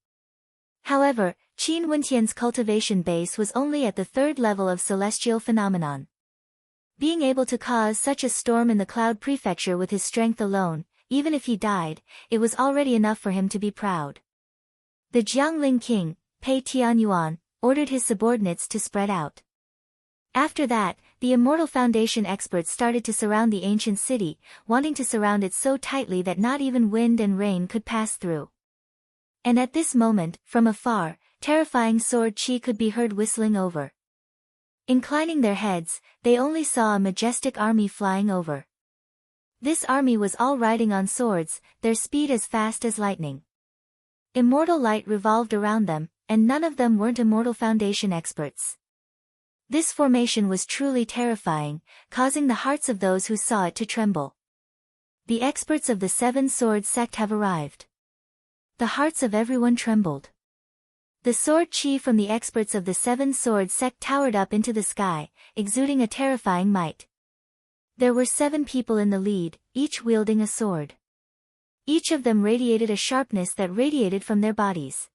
However, Qin Wentian's cultivation base was only at the 3rd level of celestial phenomenon. Being able to cause such a storm in the Cloud Prefecture with his strength alone, even if he died, it was already enough for him to be proud. The Jiangling king, Pei Tianyuan, ordered his subordinates to spread out. After that, the Immortal Foundation experts started to surround the ancient city, wanting to surround it so tightly that not even wind and rain could pass through. And at this moment, from afar, terrifying sword chi could be heard whistling over. Inclining their heads, they only saw a majestic army flying over. This army was all riding on swords, their speed as fast as lightning. Immortal light revolved around them, and none of them weren't Immortal Foundation experts. This formation was truly terrifying, causing the hearts of those who saw it to tremble. The experts of the Seven Sword Sect have arrived. The hearts of everyone trembled. The sword chi from the experts of the Seven Sword Sect towered up into the sky, exuding a terrifying might. There were 7 people in the lead, each wielding a sword. Each of them radiated a sharpness that radiated from their bodies.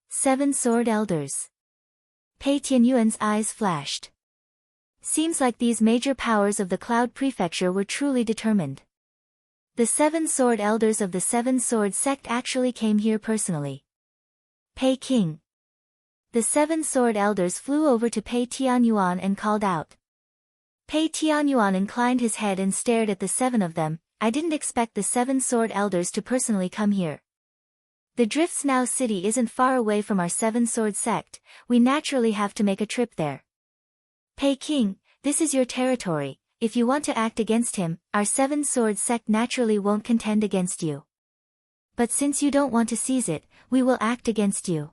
7 Sword Elders. Pei Tianyuan's eyes flashed. Seems like these major powers of the Cloud Prefecture were truly determined. The 7 Sword Elders of the Seven Sword Sect actually came here personally. Pei King. The 7 Sword Elders flew over to Pei Tianyuan and called out. Pei Tianyuan inclined his head and stared at the 7 of them. I didn't expect the 7 Sword Elders to personally come here. The Drifts Now city isn't far away from our 7 Sword Sect, we naturally have to make a trip there. Pei King, this is your territory, if you want to act against him, our 7 Sword Sect naturally won't contend against you. But since you don't want to seize it, we will act against you.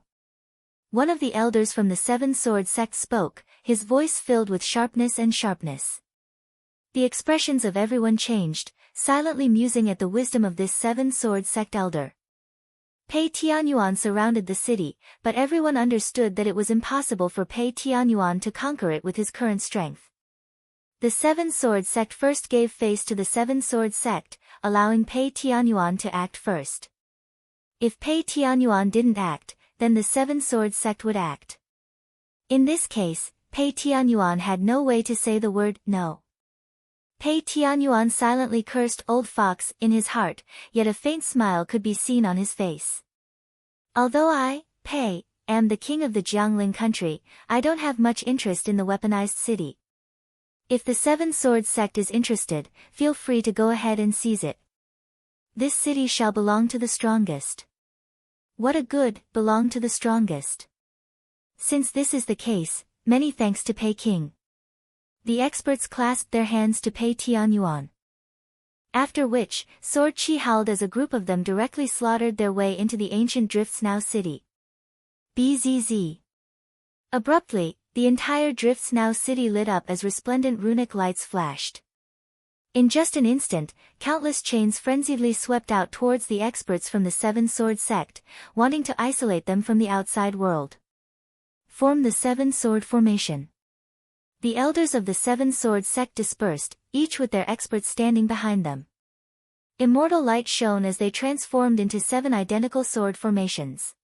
One of the elders from the 7 Sword Sect spoke, his voice filled with sharpness and sharpness. The expressions of everyone changed, silently musing at the wisdom of this 7 Sword Sect elder. Pei Tianyuan surrounded the city, but everyone understood that it was impossible for Pei Tianyuan to conquer it with his current strength. The 7 Sword Sect first gave face to the 7 Sword Sect, allowing Pei Tianyuan to act first. If Pei Tianyuan didn't act, then the 7 Sword Sect would act. In this case, Pei Tianyuan had no way to say the word no. Pei Tianyuan silently cursed Old Fox in his heart, yet a faint smile could be seen on his face. Although I, Pei, am the king of the Jiangling country, I don't have much interest in the weaponized city. If the 7 Sword Sect is interested, feel free to go ahead and seize it. This city shall belong to the strongest. What a good, belong to the strongest. Since this is the case, many thanks to Pei King. The experts clasped their hands to Pei Tianyuan. After which, Sword Chi howled as a group of them directly slaughtered their way into the ancient Drifts Now city. Bzz. Abruptly, the entire Drifts Now city lit up as resplendent runic lights flashed. In just an instant, countless chains frenziedly swept out towards the experts from the 7 Sword Sect, wanting to isolate them from the outside world. Form the 7 Sword Formation. The elders of the 7 Sword Sect dispersed, each with their experts standing behind them. Immortal light shone as they transformed into 7 identical sword formations.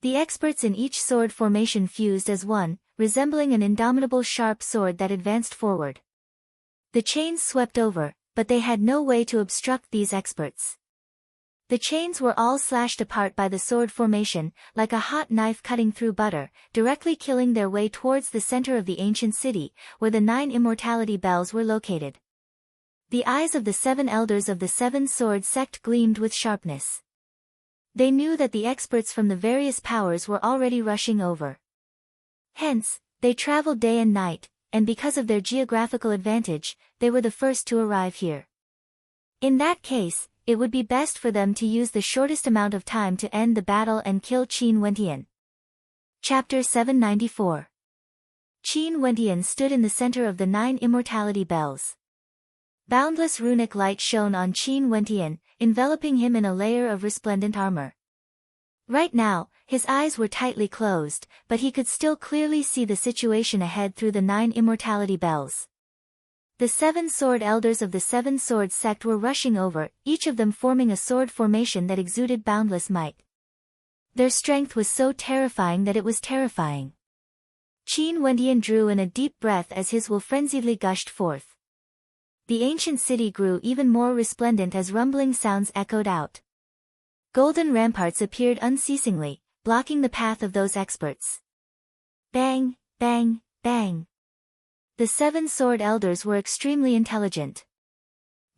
The experts in each sword formation fused as one, resembling an indomitable sharp sword that advanced forward. The chains swept over, but they had no way to obstruct these experts. The chains were all slashed apart by the sword formation, like a hot knife cutting through butter, directly killing their way towards the center of the ancient city, where the 9 immortality bells were located. The eyes of the 7 elders of the 7 Sword Sect gleamed with sharpness. They knew that the experts from the various powers were already rushing over. Hence, they traveled day and night, and because of their geographical advantage, they were the first to arrive here. In that case, it would be best for them to use the shortest amount of time to end the battle and kill Qin Wentian. Chapter 794. Qin Wentian stood in the center of the 9 immortality bells. Boundless runic light shone on Qin Wentian, enveloping him in a layer of resplendent armor. Right now, his eyes were tightly closed, but he could still clearly see the situation ahead through the 9 immortality bells. The 7 sword elders of the 7 sword sect were rushing over, each of them forming a sword formation that exuded boundless might. Their strength was so terrifying that it was terrifying. Qin Wendian drew in a deep breath as his will frenziedly gushed forth. The ancient city grew even more resplendent as rumbling sounds echoed out. Golden ramparts appeared unceasingly, blocking the path of those experts. Bang, bang, bang. The 7 sword elders were extremely intelligent.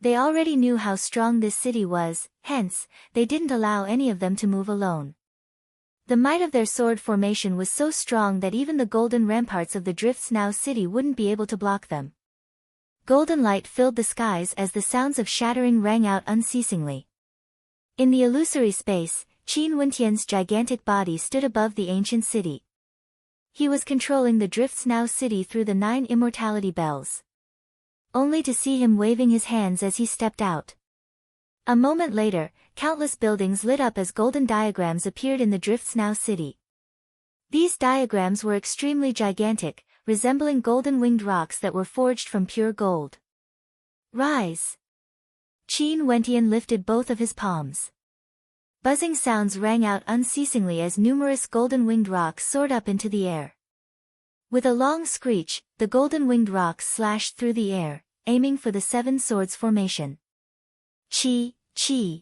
They already knew how strong this city was, hence, they didn't allow any of them to move alone. The might of their sword formation was so strong that even the golden ramparts of the Drifts Now city wouldn't be able to block them. Golden light filled the skies as the sounds of shattering rang out unceasingly. In the illusory space, Qin Wendian's gigantic body stood above the ancient city. He was controlling the Drifts Now city through the 9 immortality bells. Only to see him waving his hands as he stepped out. A moment later, countless buildings lit up as golden diagrams appeared in the Drifts Now city. These diagrams were extremely gigantic, resembling golden-winged rocks that were forged from pure gold. Rise! Qin Wendian lifted both of his palms. Buzzing sounds rang out unceasingly as numerous golden-winged rocks soared up into the air. With a long screech, the golden-winged rocks slashed through the air, aiming for the 7 swords formation. Chi, chi.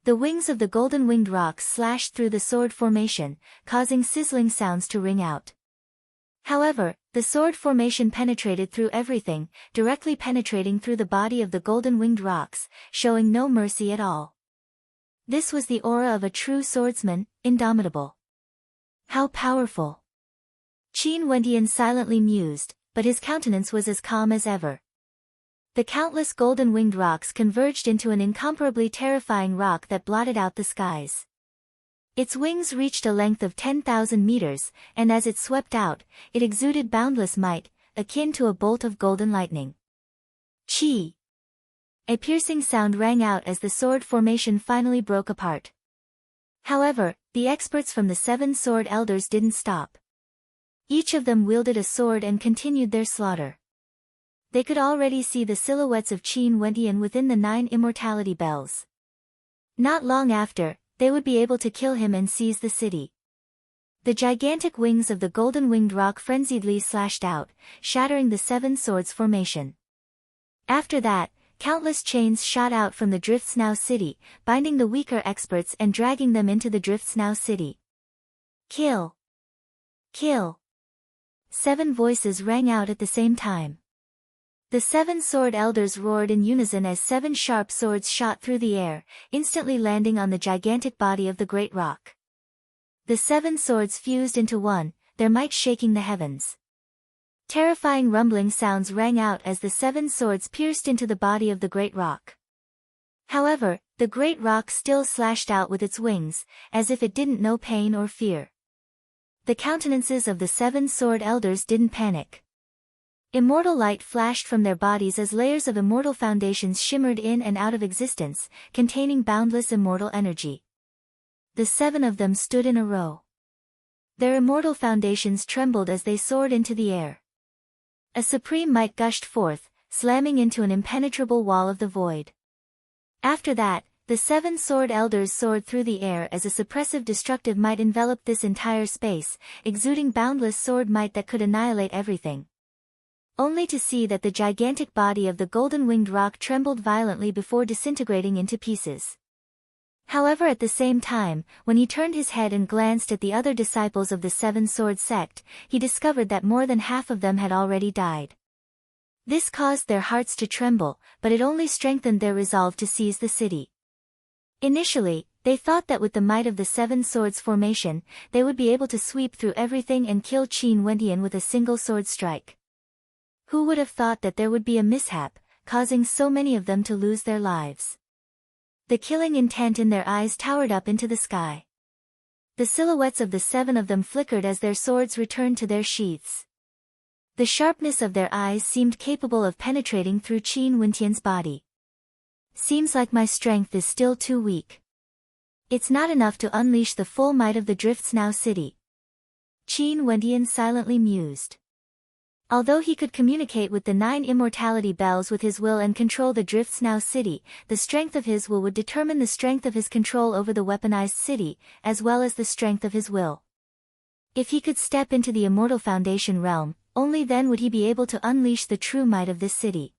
The wings of the golden-winged rocks slashed through the sword formation, causing sizzling sounds to ring out. However, the sword formation penetrated through everything, directly penetrating through the body of the golden-winged rocks, showing no mercy at all. This was the aura of a true swordsman, indomitable. How powerful! Qin Wendian silently mused, but his countenance was as calm as ever. The countless golden-winged rocks converged into an incomparably terrifying rock that blotted out the skies. Its wings reached a length of 10,000 meters, and as it swept out, it exuded boundless might, akin to a bolt of golden lightning. Chi! A piercing sound rang out as the sword formation finally broke apart. However, the experts from the 7 sword elders didn't stop. Each of them wielded a sword and continued their slaughter. They could already see the silhouettes of Qin Wendian within the 9 immortality bells. Not long after, they would be able to kill him and seize the city. The gigantic wings of the golden-winged rock frenziedly slashed out, shattering the 7 swords formation. After that, countless chains shot out from the Drifts Now city, binding the weaker experts and dragging them into the Drifts Now city. Kill! Kill! 7 voices rang out at the same time. The 7 sword elders roared in unison as 7 sharp swords shot through the air, instantly landing on the gigantic body of the great rock. The 7 swords fused into one, their might shaking the heavens. Terrifying rumbling sounds rang out as the 7 swords pierced into the body of the great rock. However, the great rock still slashed out with its wings, as if it didn't know pain or fear. The countenances of the 7 sword elders didn't panic. Immortal light flashed from their bodies as layers of immortal foundations shimmered in and out of existence, containing boundless immortal energy. The 7 of them stood in a row. Their immortal foundations trembled as they soared into the air. A supreme might gushed forth, slamming into an impenetrable wall of the void. After that, the 7 sword elders soared through the air as a suppressive destructive might enveloped this entire space, exuding boundless sword might that could annihilate everything. Only to see that the gigantic body of the golden-winged rock trembled violently before disintegrating into pieces. However, at the same time, when he turned his head and glanced at the other disciples of the 7 sword sect, he discovered that more than half of them had already died. This caused their hearts to tremble, but it only strengthened their resolve to seize the city. Initially, they thought that with the might of the 7 swords formation, they would be able to sweep through everything and kill Qin Wendian with a single sword strike. Who would have thought that there would be a mishap, causing so many of them to lose their lives? The killing intent in their eyes towered up into the sky. The silhouettes of the 7 of them flickered as their swords returned to their sheaths. The sharpness of their eyes seemed capable of penetrating through Qin Wendian's body. Seems like my strength is still too weak. It's not enough to unleash the full might of the Drifts Now city. Qin Wendian silently mused. Although he could communicate with the 9 immortality bells with his will and control the Drifts Now city, the strength of his will would determine the strength of his control over the weaponized city, as well as the strength of his will. If he could step into the Immortal Foundation realm, only then would he be able to unleash the true might of this city.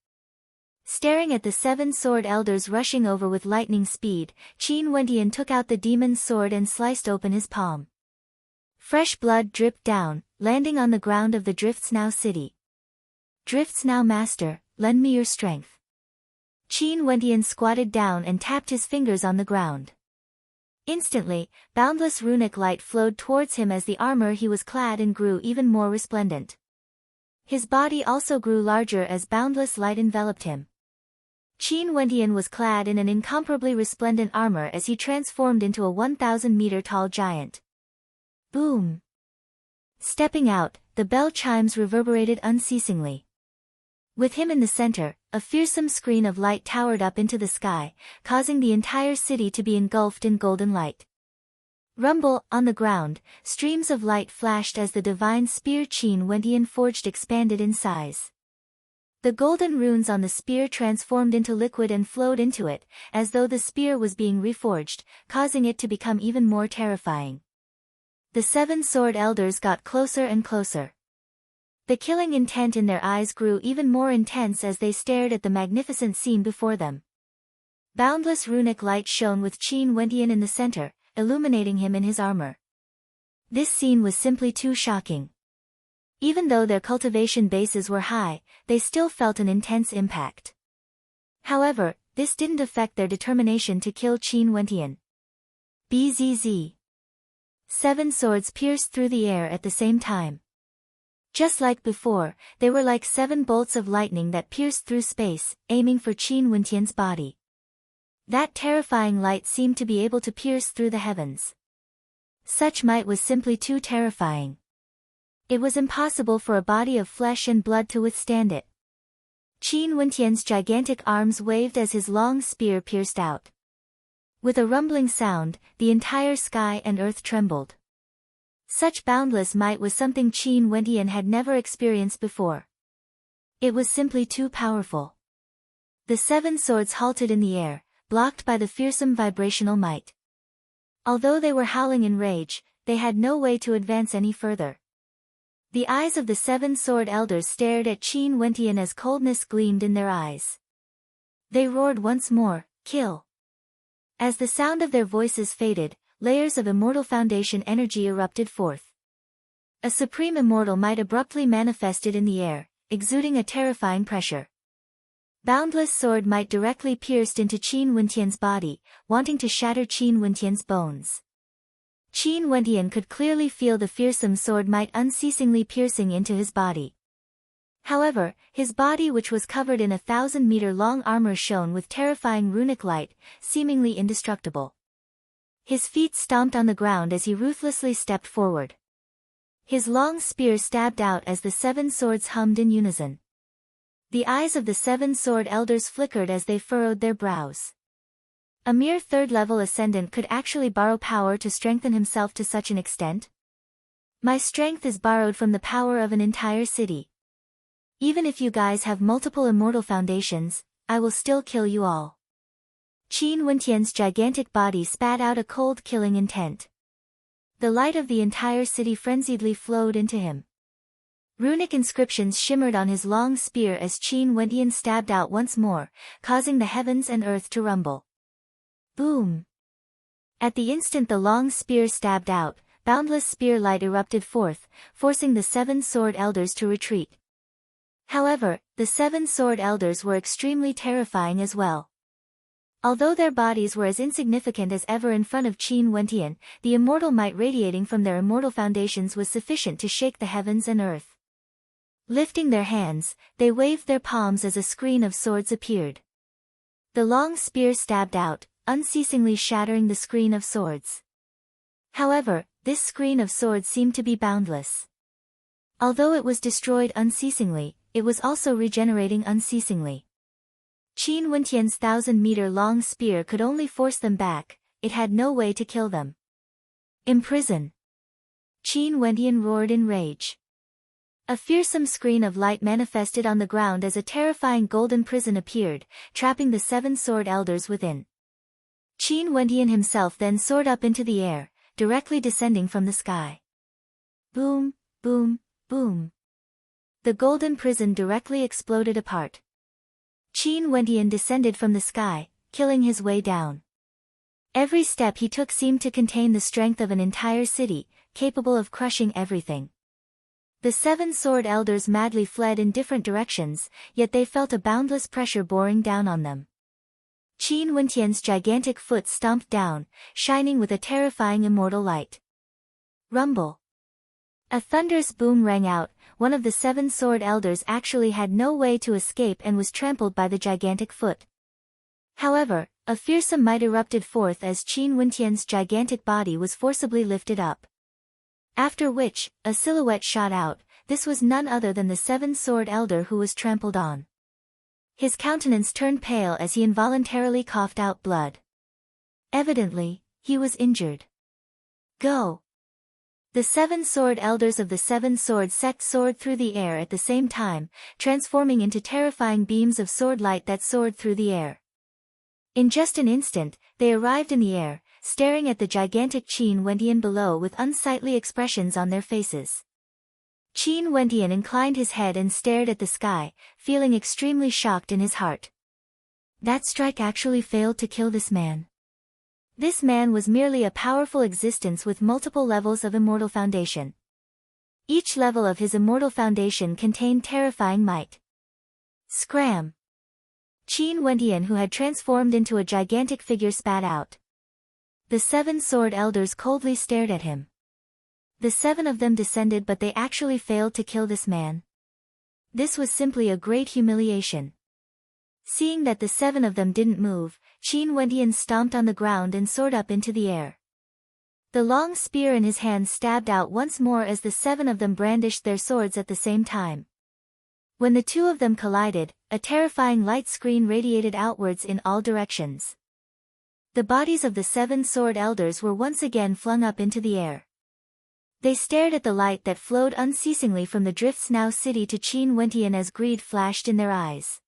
Staring at the 7 sword elders rushing over with lightning speed, Qin Wendian took out the demon's sword and sliced open his palm. Fresh blood dripped down, landing on the ground of the Drifts Now city. Drifts Now Master, lend me your strength. Qin Wendian squatted down and tapped his fingers on the ground. Instantly, boundless runic light flowed towards him as the armor he was clad in grew even more resplendent. His body also grew larger as boundless light enveloped him. Qin Wendian was clad in an incomparably resplendent armor as he transformed into a 1,000-meter-tall giant. Boom! Stepping out, the bell chimes reverberated unceasingly. With him in the center, a fearsome screen of light towered up into the sky, causing the entire city to be engulfed in golden light. Rumble, on the ground, streams of light flashed as the divine spear Qin Wendian forged expanded in size. The golden runes on the spear transformed into liquid and flowed into it, as though the spear was being reforged, causing it to become even more terrifying. The 7 sword elders got closer and closer. The killing intent in their eyes grew even more intense as they stared at the magnificent scene before them. Boundless runic light shone with Qin Wendian in the center, illuminating him in his armor. This scene was simply too shocking. Even though their cultivation bases were high, they still felt an intense impact. However, this didn't affect their determination to kill Qin Wendian. Bzz. 7 swords pierced through the air at the same time. Just like before, they were like 7 bolts of lightning that pierced through space, aiming for Qin Wendian's body. That terrifying light seemed to be able to pierce through the heavens. Such might was simply too terrifying. It was impossible for a body of flesh and blood to withstand it. Qin Wendian's gigantic arms waved as his long spear pierced out. With a rumbling sound, the entire sky and earth trembled. Such boundless might was something Qin Wendian had never experienced before. It was simply too powerful. The 7 swords halted in the air, blocked by the fearsome vibrational might. Although they were howling in rage, they had no way to advance any further. The eyes of the 7 sword elders stared at Qin Wendian as coldness gleamed in their eyes. They roared once more, "Kill!" As the sound of their voices faded, layers of Immortal Foundation energy erupted forth. A supreme immortal might abruptly manifested in the air, exuding a terrifying pressure. Boundless sword might directly pierced into Qin Wendian's body, wanting to shatter Qin Wendian's bones. Qin Wendian could clearly feel the fearsome sword might unceasingly piercing into his body. However, his body, which was covered in 1,000-meter-long armor, shone with terrifying runic light, seemingly indestructible. His feet stomped on the ground as he ruthlessly stepped forward. His long spear stabbed out as the 7 swords hummed in unison. The eyes of the 7 sword elders flickered as they furrowed their brows. A mere 3rd-level ascendant could actually borrow power to strengthen himself to such an extent? My strength is borrowed from the power of an entire city. Even if you guys have multiple immortal foundations, I will still kill you all. Qin Wendian's gigantic body spat out a cold killing intent. The light of the entire city frenziedly flowed into him. Runic inscriptions shimmered on his long spear as Qin Wendian stabbed out once more, causing the heavens and earth to rumble. Boom! At the instant the long spear stabbed out, boundless spear light erupted forth, forcing the 7 sword elders to retreat. However, the 7 sword elders were extremely terrifying as well. Although their bodies were as insignificant as ever in front of Qin Wendian, the immortal might radiating from their immortal foundations was sufficient to shake the heavens and earth. Lifting their hands, they waved their palms as a screen of swords appeared. The long spear stabbed out, unceasingly shattering the screen of swords. However, this screen of swords seemed to be boundless. Although it was destroyed unceasingly, it was also regenerating unceasingly. Qin Wendian's 1,000-meter-long spear could only force them back, it had no way to kill them. Imprison! Qin Wendian roared in rage. A fearsome screen of light manifested on the ground as a terrifying golden prison appeared, trapping the 7 sword elders within. Qin Wendian himself then soared up into the air, directly descending from the sky. Boom, boom, boom. The golden prison directly exploded apart. Qin Wendian descended from the sky, killing his way down. Every step he took seemed to contain the strength of an entire city, capable of crushing everything. The 7 sword elders madly fled in different directions, yet they felt a boundless pressure boring down on them. Qin Wendian's gigantic foot stomped down, shining with a terrifying immortal light. Rumble! A thunderous boom rang out. One of the 7 sword elders actually had no way to escape and was trampled by the gigantic foot. However, a fearsome might erupted forth as Qin Wendian's gigantic body was forcibly lifted up. After which, a silhouette shot out. This was none other than the 7 sword elder who was trampled on. His countenance turned pale as he involuntarily coughed out blood. Evidently, he was injured. Go! The 7 sword elders of the 7 sword sect soared through the air at the same time, transforming into terrifying beams of sword light that soared through the air. In just an instant, they arrived in the air, staring at the gigantic Qin Wendian below with unsightly expressions on their faces. Qin Wendian inclined his head and stared at the sky, feeling extremely shocked in his heart. That strike actually failed to kill this man. This man was merely a powerful existence with multiple levels of immortal foundation. Each level of his immortal foundation contained terrifying might. Scram! Qin Wendian, who had transformed into a gigantic figure, spat out. The 7 sword elders coldly stared at him. The 7 of them descended, but they actually failed to kill this man. This was simply a great humiliation. Seeing that the 7 of them didn't move, Qin Wendian stomped on the ground and soared up into the air. The long spear in his hand stabbed out once more as the 7 of them brandished their swords at the same time. When the 2 of them collided, a terrifying light screen radiated outwards in all directions. The bodies of the 7 sword elders were once again flung up into the air. They stared at the light that flowed unceasingly from the Drifts Now city to Qin Wendian as greed flashed in their eyes.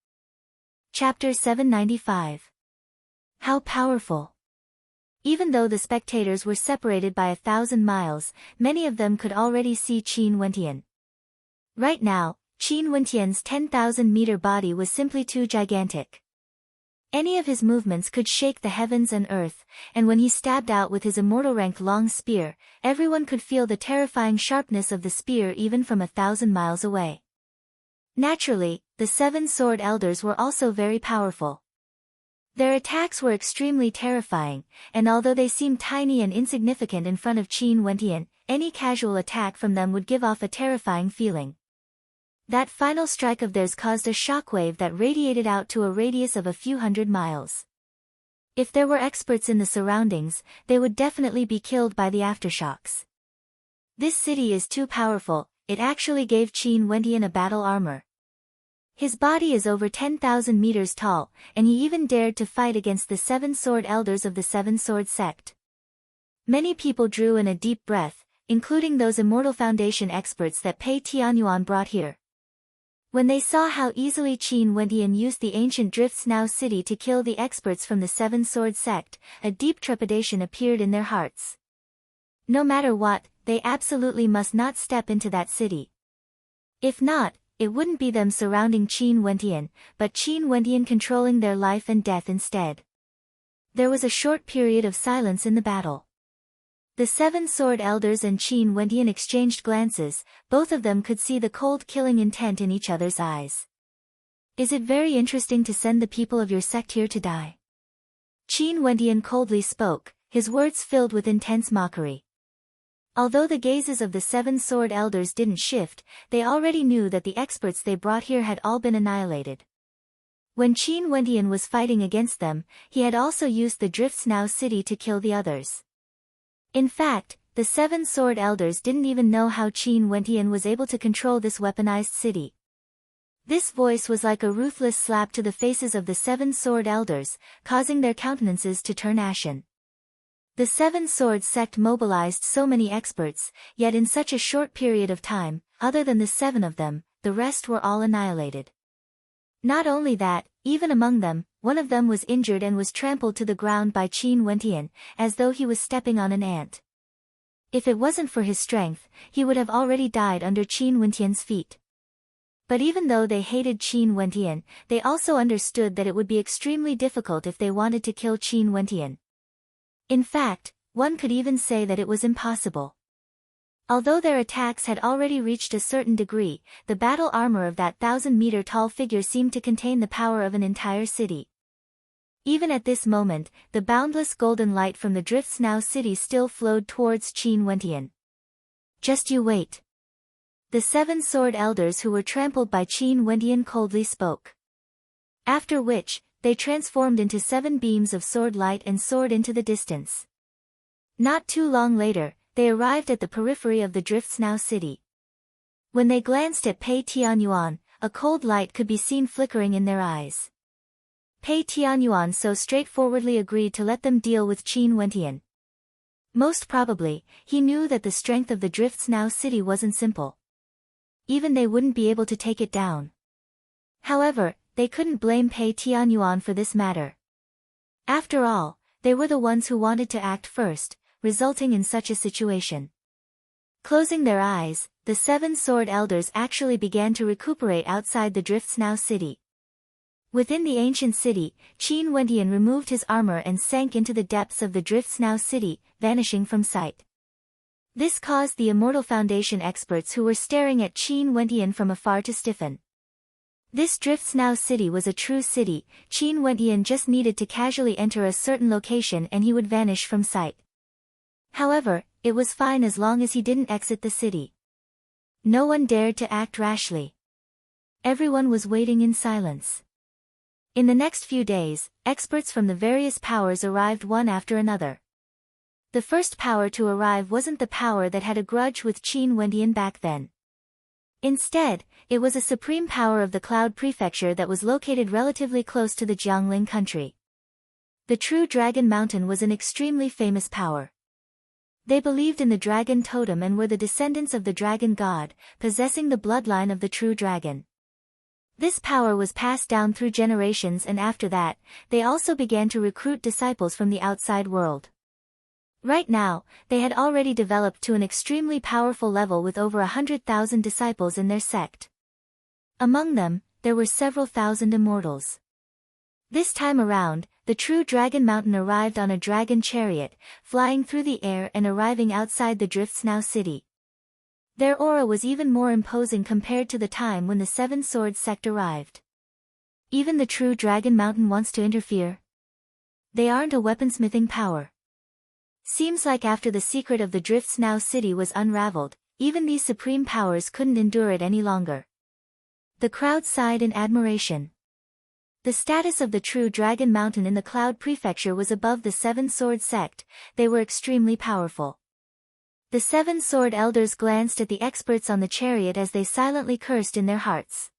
Chapter 795. How powerful! Even though the spectators were separated by 1,000 miles, many of them could already see Qin Wendian. Right now, Qin Wendian's 10,000-meter body was simply too gigantic. Any of his movements could shake the heavens and earth, and when he stabbed out with his immortal rank-long spear, everyone could feel the terrifying sharpness of the spear even from 1,000 miles away. Naturally, the 7 sword elders were also very powerful. Their attacks were extremely terrifying, and although they seemed tiny and insignificant in front of Qin Wendian, any casual attack from them would give off a terrifying feeling. That final strike of theirs caused a shockwave that radiated out to a radius of a few hundred miles. If there were experts in the surroundings, they would definitely be killed by the aftershocks. This city is too powerful. It actually gave Qin Wendian a battle armor. His body is over 10,000 meters tall, and he even dared to fight against the 7 sword elders of the 7 sword sect. Many people drew in a deep breath, including those Immortal Foundation experts that Pei Tianyuan brought here. When they saw how easily Qin Wendian used the ancient Drifts Now city to kill the experts from the 7 sword sect, a deep trepidation appeared in their hearts. No matter what, they absolutely must not step into that city. If not, it wouldn't be them surrounding Qin Wendian, but Qin Wendian controlling their life and death instead. There was a short period of silence in the battle. The 7 sword elders and Qin Wendian exchanged glances. Both of them could see the cold killing intent in each other's eyes. Is it very interesting to send the people of your sect here to die? Qin Wendian coldly spoke, his words filled with intense mockery. Although the gazes of the 7 sword elders didn't shift, they already knew that the experts they brought here had all been annihilated. When Qin Wendian was fighting against them, he had also used the Drifts Now city to kill the others. In fact, the 7 sword elders didn't even know how Qin Wendian was able to control this weaponized city. This voice was like a ruthless slap to the faces of the 7 sword elders, causing their countenances to turn ashen. The Seven Swords sect mobilized so many experts, yet in such a short period of time, other than the 7 of them, the rest were all annihilated. Not only that, even among them, one of them was injured and was trampled to the ground by Qin Wentian, as though he was stepping on an ant. If it wasn't for his strength, he would have already died under Qin Wentian's feet. But even though they hated Qin Wentian, they also understood that it would be extremely difficult if they wanted to kill Qin Wentian. In fact, one could even say that it was impossible. Although their attacks had already reached a certain degree, the battle armor of that 1,000-meter-tall figure seemed to contain the power of an entire city. Even at this moment, the boundless golden light from the Drifts Now city still flowed towards Qin Wentian. Just you wait. The 7 sword elders who were trampled by Qin Wentian coldly spoke. After which, they transformed into 7 beams of sword light and soared into the distance. Not too long later, they arrived at the periphery of the Drifts Now city. When they glanced at Pei Tianyuan, a cold light could be seen flickering in their eyes. Pei Tianyuan so straightforwardly agreed to let them deal with Qin Wentian. Most probably, he knew that the strength of the Drifts Now city wasn't simple. Even they wouldn't be able to take it down. However, they couldn't blame Pei Tianyuan for this matter. After all, they were the ones who wanted to act first, resulting in such a situation. Closing their eyes, the 7 sword elders actually began to recuperate outside the Drifts Now city. Within the ancient city, Qin Wentian removed his armor and sank into the depths of the Drifts Now city, vanishing from sight. This caused the Immortal Foundation experts who were staring at Qin Wentian from afar to stiffen. This Drifts Now city was a true city. Qin Wentian just needed to casually enter a certain location and he would vanish from sight. However, it was fine as long as he didn't exit the city. No one dared to act rashly. Everyone was waiting in silence. In the next few days, experts from the various powers arrived one after another. The first power to arrive wasn't the power that had a grudge with Qin Wentian back then. Instead, it was a supreme power of the Cloud Prefecture that was located relatively close to the Jiangling country. The true Dragon Mountain was an extremely famous power. They believed in the dragon totem and were the descendants of the dragon god, possessing the bloodline of the true dragon. This power was passed down through generations, and after that, they also began to recruit disciples from the outside world. Right now, they had already developed to an extremely powerful level with over 100,000 disciples in their sect. Among them, there were several thousand immortals. This time around, the true Dragon Mountain arrived on a dragon chariot, flying through the air and arriving outside the Drifts Now city. Their aura was even more imposing compared to the time when the 7 Swords sect arrived. Even the true Dragon Mountain wants to interfere. They aren't a weaponsmithing power. Seems like after the secret of the Drifts Now city was unraveled, even these supreme powers couldn't endure it any longer. The crowd sighed in admiration. The status of the true Dragon Mountain in the Cloud Prefecture was above the 7 Sword sect. They were extremely powerful. The 7 Sword elders glanced at the experts on the chariot as they silently cursed in their hearts.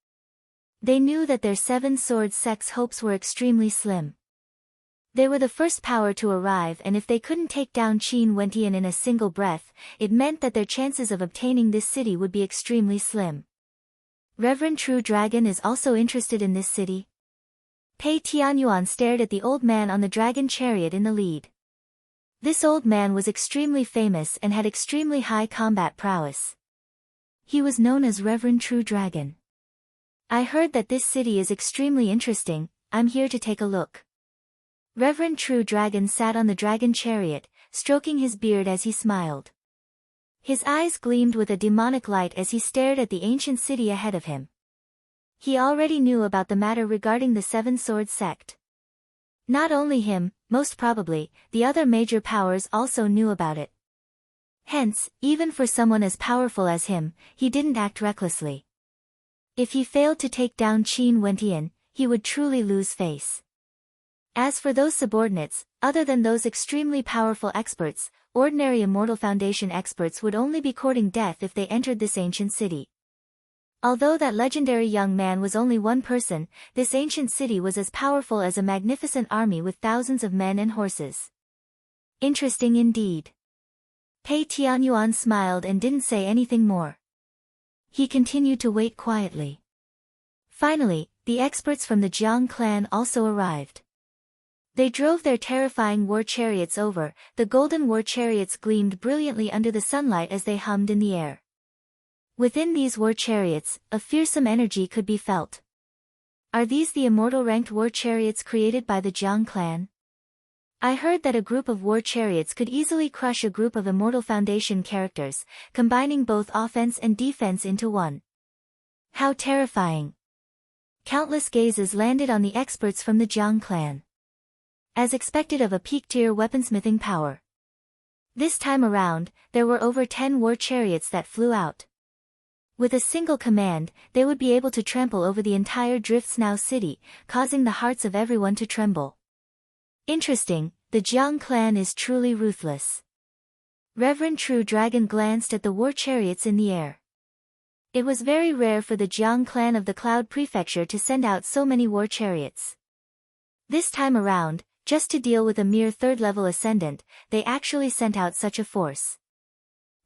They knew that their 7 Sword sect's hopes were extremely slim. They were the first power to arrive, and if they couldn't take down Qin Wentian in a single breath, it meant that their chances of obtaining this city would be extremely slim. Reverend True Dragon is also interested in this city. Pei Tianyuan stared at the old man on the dragon chariot in the lead. This old man was extremely famous and had extremely high combat prowess. He was known as Reverend True Dragon. I heard that this city is extremely interesting. I'm here to take a look. Reverend True Dragon sat on the dragon chariot, stroking his beard as he smiled. His eyes gleamed with a demonic light as he stared at the ancient city ahead of him. He already knew about the matter regarding the 7 Sword sect. Not only him, most probably, the other major powers also knew about it. Hence, even for someone as powerful as him, he didn't act recklessly. If he failed to take down Qin Wentian, he would truly lose face. As for those subordinates, other than those extremely powerful experts, ordinary Immortal Foundation experts would only be courting death if they entered this ancient city. Although that legendary young man was only one person, this ancient city was as powerful as a magnificent army with thousands of men and horses. Interesting indeed. Pei Tianyuan smiled and didn't say anything more. He continued to wait quietly. Finally, the experts from the Jiang clan also arrived. They drove their terrifying war chariots over. The golden war chariots gleamed brilliantly under the sunlight as they hummed in the air. Within these war chariots, a fearsome energy could be felt. Are these the immortal ranked war chariots created by the Jiang clan? I heard that a group of war chariots could easily crush a group of immortal foundation characters, combining both offense and defense into one. How terrifying! Countless gazes landed on the experts from the Jiang clan. As expected of a peak-tier weaponsmithing power. This time around, there were over 10 war chariots that flew out. With a single command, they would be able to trample over the entire Driftsnow city, causing the hearts of everyone to tremble. Interesting, the Jiang clan is truly ruthless. Reverend True Dragon glanced at the war chariots in the air. It was very rare for the Jiang clan of the Cloud Prefecture to send out so many war chariots. This time around, just to deal with a mere third-level ascendant, they actually sent out such a force.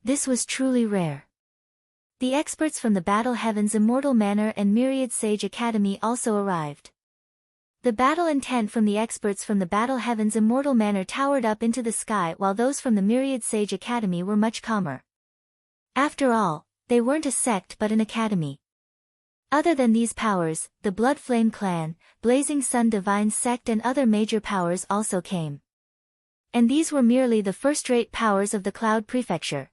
This was truly rare. The experts from the Battle Heaven's Immortal Manor and Myriad Sage Academy also arrived. The battle intent from the experts from the Battle Heaven's Immortal Manor towered up into the sky while those from the Myriad Sage Academy were much calmer. After all, they weren't a sect but an academy. Other than these powers, the Blood Flame Clan, Blazing Sun Divine Sect and other major powers also came. And these were merely the first-rate powers of the Cloud Prefecture.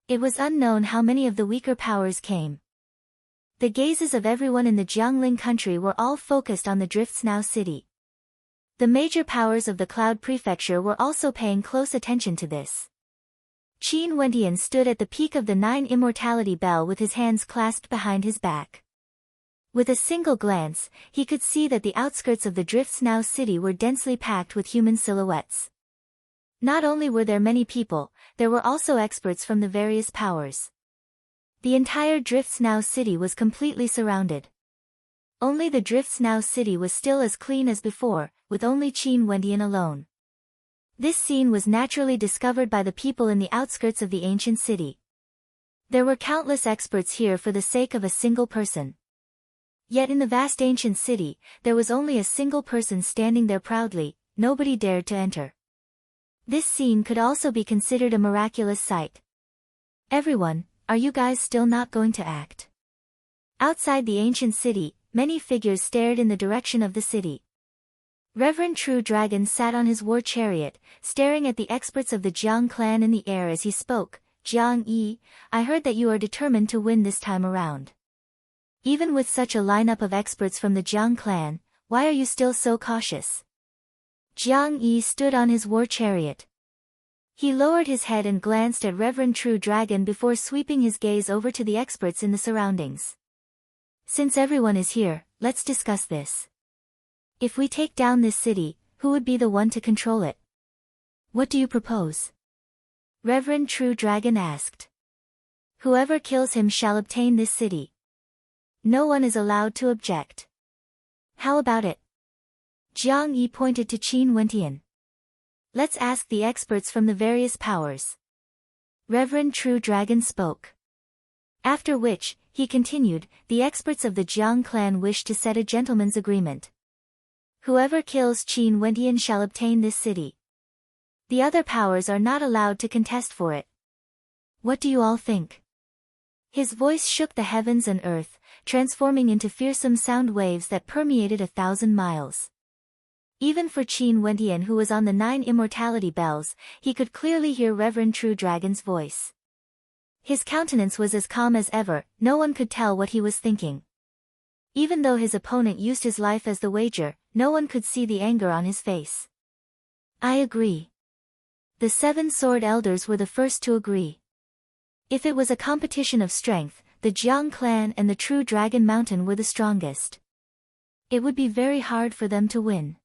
It was unknown how many of the weaker powers came. The gazes of everyone in the Jiangling country were all focused on the Driftsnow city. The major powers of the Cloud Prefecture were also paying close attention to this. Qin Wendian stood at the peak of the 9 Immortality Bell with his hands clasped behind his back. With a single glance, he could see that the outskirts of the Driftsnow city were densely packed with human silhouettes. Not only were there many people, there were also experts from the various powers. The entire Driftsnow city was completely surrounded. Only the Driftsnow city was still as clean as before, with only Qin Wendian alone. This scene was naturally discovered by the people in the outskirts of the ancient city. There were countless experts here for the sake of a single person. Yet in the vast ancient city, there was only a single person standing there proudly, nobody dared to enter. This scene could also be considered a miraculous sight. Everyone, are you guys still not going to act? Outside the ancient city, many figures stared in the direction of the city. Reverend True Dragon sat on his war chariot, staring at the experts of the Jiang clan in the air as he spoke. Jiang Yi, I heard that you are determined to win this time around. Even with such a lineup of experts from the Jiang clan, why are you still so cautious? Jiang Yi stood on his war chariot. He lowered his head and glanced at Reverend True Dragon before sweeping his gaze over to the experts in the surroundings. Since everyone is here, let's discuss this. If we take down this city, who would be the one to control it? What do you propose? Reverend True Dragon asked. Whoever kills him shall obtain this city. No one is allowed to object. How about it? Jiang Yi pointed to Qin Wendian. Let's ask the experts from the various powers. Reverend True Dragon spoke. After which, he continued, the experts of the Jiang clan wish to set a gentleman's agreement. Whoever kills Qin Wendian shall obtain this city. The other powers are not allowed to contest for it. What do you all think? His voice shook the heavens and earth, transforming into fearsome sound waves that permeated 1,000 miles. Even for Qin Wendian, who was on the 9 immortality bells, he could clearly hear Reverend True Dragon's voice. His countenance was as calm as ever, no one could tell what he was thinking. Even though his opponent used his life as the wager, no one could see the anger on his face. I agree. The 7 sword elders were the first to agree. If it was a competition of strength, the Jiang clan and the True Dragon Mountain were the strongest. It would be very hard for them to win.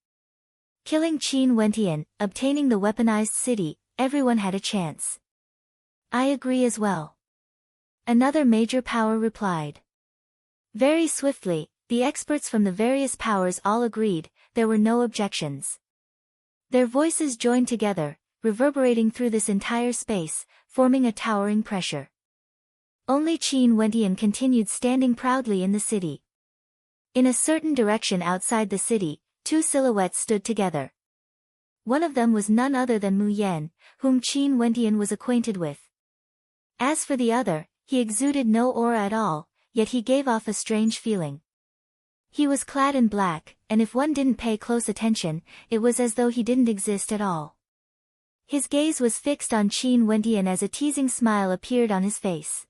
Killing Qin Wendian, obtaining the weaponized city, everyone had a chance. I agree as well. Another major power replied. Very swiftly, the experts from the various powers all agreed, there were no objections. Their voices joined together, reverberating through this entire space, forming a towering pressure. Only Qin Wendian continued standing proudly in the city. In a certain direction outside the city, two silhouettes stood together. One of them was none other than Mu Yan, whom Qin Wendian was acquainted with. As for the other, he exuded no aura at all, yet he gave off a strange feeling. He was clad in black, and if one didn't pay close attention, it was as though he didn't exist at all. His gaze was fixed on Qin Wendian as a teasing smile appeared on his face.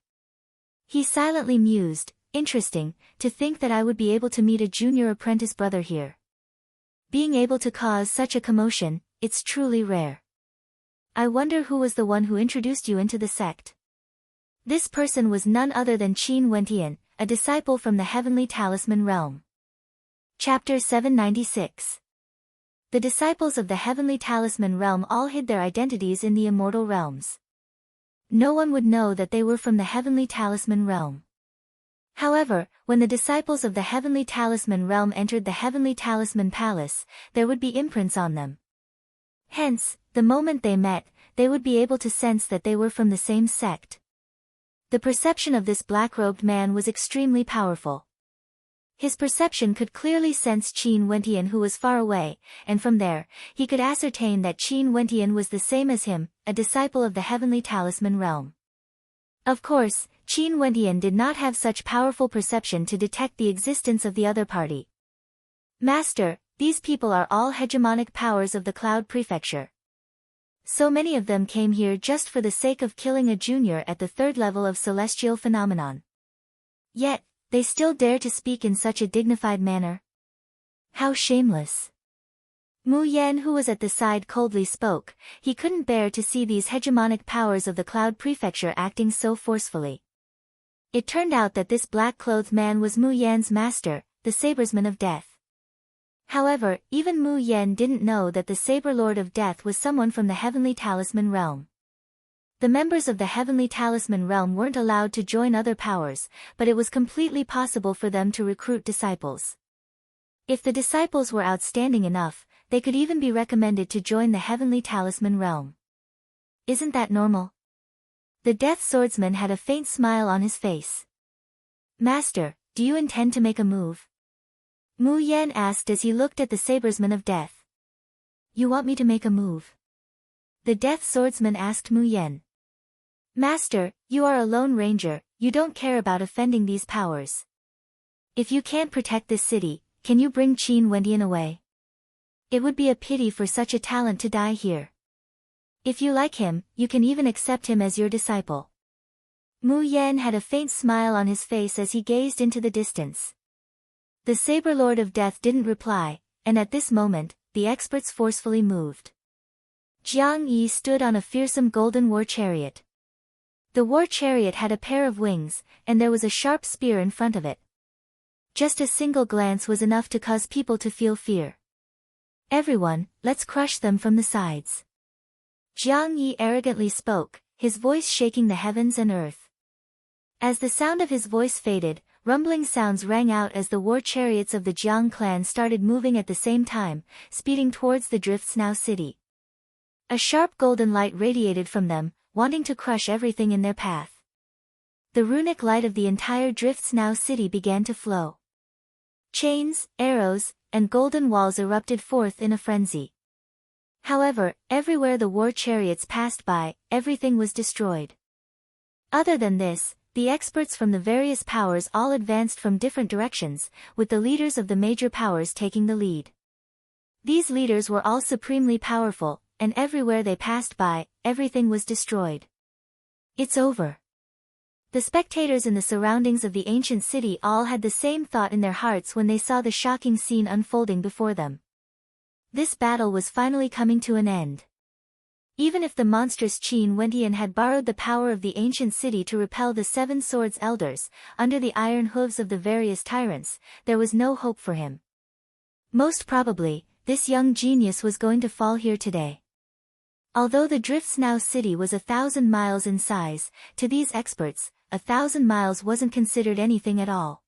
He silently mused, interesting, to think that I would be able to meet a junior apprentice brother here. Being able to cause such a commotion, it's truly rare. I wonder who was the one who introduced you into the sect. This person was none other than Qin Wendian, a disciple from the Heavenly Talisman Realm. Chapter 796. The disciples of the Heavenly Talisman Realm all hid their identities in the immortal realms. No one would know that they were from the Heavenly Talisman Realm. However, when the disciples of the Heavenly Talisman Realm entered the Heavenly Talisman Palace, there would be imprints on them. Hence, the moment they met, they would be able to sense that they were from the same sect. The perception of this black-robed man was extremely powerful. His perception could clearly sense Qin Wendian, who was far away, and from there, he could ascertain that Qin Wendian was the same as him, a disciple of the Heavenly Talisman Realm. Of course, Qin Wendian did not have such powerful perception to detect the existence of the other party. Master, these people are all hegemonic powers of the Cloud Prefecture. So many of them came here just for the sake of killing a junior at the third level of celestial phenomenon. Yet, they still dare to speak in such a dignified manner. How shameless. Mu Yan, who was at the side, coldly spoke. He couldn't bear to see these hegemonic powers of the Cloud Prefecture acting so forcefully. It turned out that this black-clothed man was Mu Yan's master, the Sabersman of Death. However, even Mu Yan didn't know that the Saber Lord of Death was someone from the Heavenly Talisman Realm. The members of the Heavenly Talisman Realm weren't allowed to join other powers, but it was completely possible for them to recruit disciples. If the disciples were outstanding enough, they could even be recommended to join the Heavenly Talisman Realm. Isn't that normal? The Death Swordsman had a faint smile on his face. Master, do you intend to make a move? Mu Yan asked as he looked at the Sabersman of Death. You want me to make a move? The Death Swordsman asked Mu Yan. Master, you are a lone ranger, you don't care about offending these powers. If you can't protect this city, can you bring Qin Wendian away? It would be a pity for such a talent to die here. If you like him, you can even accept him as your disciple. Mu Yan had a faint smile on his face as he gazed into the distance. The Saber Lord of Death didn't reply, and at this moment, the experts forcefully moved. Jiang Yi stood on a fearsome golden war chariot. The war chariot had a pair of wings, and there was a sharp spear in front of it. Just a single glance was enough to cause people to feel fear. Everyone, let's crush them from the sides. Jiang Yi arrogantly spoke, his voice shaking the heavens and earth. As the sound of his voice faded, rumbling sounds rang out as the war chariots of the Jiang clan started moving at the same time, speeding towards the Drifts Now city. A sharp golden light radiated from them, wanting to crush everything in their path. The runic light of the entire Drifts Now city began to flow. Chains, arrows, and golden walls erupted forth in a frenzy. However, everywhere the war chariots passed by, everything was destroyed. Other than this, the experts from the various powers all advanced from different directions, with the leaders of the major powers taking the lead. These leaders were all supremely powerful, and everywhere they passed by, everything was destroyed. It's over. The spectators in the surroundings of the ancient city all had the same thought in their hearts when they saw the shocking scene unfolding before them. This battle was finally coming to an end. Even if the monstrous Qin Wendian had borrowed the power of the ancient city to repel the Seven Swords Elders, under the iron hooves of the various tyrants, there was no hope for him. Most probably, this young genius was going to fall here today. Although the Drifts Now city was 1,000 miles in size, to these experts, 1,000 miles wasn't considered anything at all.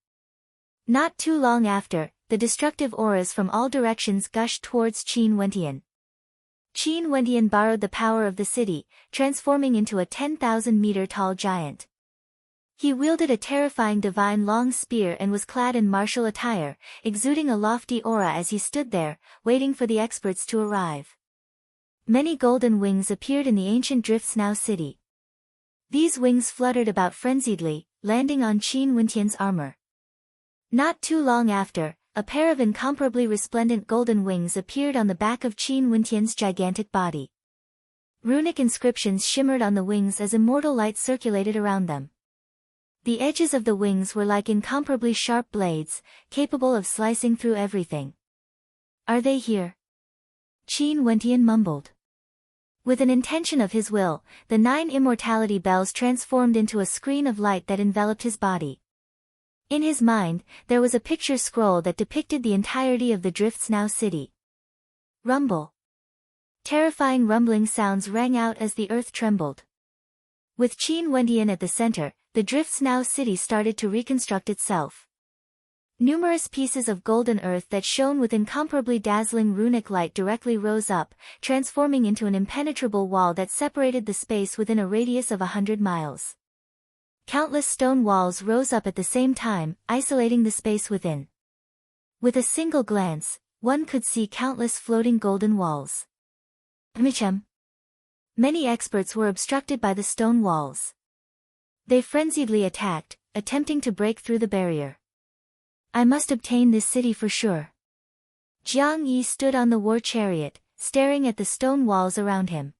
Not too long after, the destructive auras from all directions gushed towards Qin Wendian. Qin Wendian borrowed the power of the city, transforming into a 10,000-meter-tall giant. He wielded a terrifying divine long spear and was clad in martial attire, exuding a lofty aura as he stood there, waiting for the experts to arrive. Many golden wings appeared in the ancient Driftsnow city. These wings fluttered about frenziedly, landing on Qin Wendian's armor. Not too long after, a pair of incomparably resplendent golden wings appeared on the back of Qin Wendian's gigantic body. Runic inscriptions shimmered on the wings as immortal light circulated around them. The edges of the wings were like incomparably sharp blades, capable of slicing through everything. "Are they here?" Qin Wendian mumbled. With an intention of his will, the 9 immortality bells transformed into a screen of light that enveloped his body. In his mind, there was a picture scroll that depicted the entirety of the Driftsnow city. Rumble. Terrifying rumbling sounds rang out as the earth trembled. With Qin Wendian at the center, the Driftsnow city started to reconstruct itself. Numerous pieces of golden earth that shone with incomparably dazzling runic light directly rose up, transforming into an impenetrable wall that separated the space within a radius of 100 miles. Countless stone walls rose up at the same time, isolating the space within. With a single glance, one could see countless floating golden walls. Many experts were obstructed by the stone walls. They frenziedly attacked, attempting to break through the barrier. "I must obtain this city for sure." Jiang Yi stood on the war chariot, staring at the stone walls around him.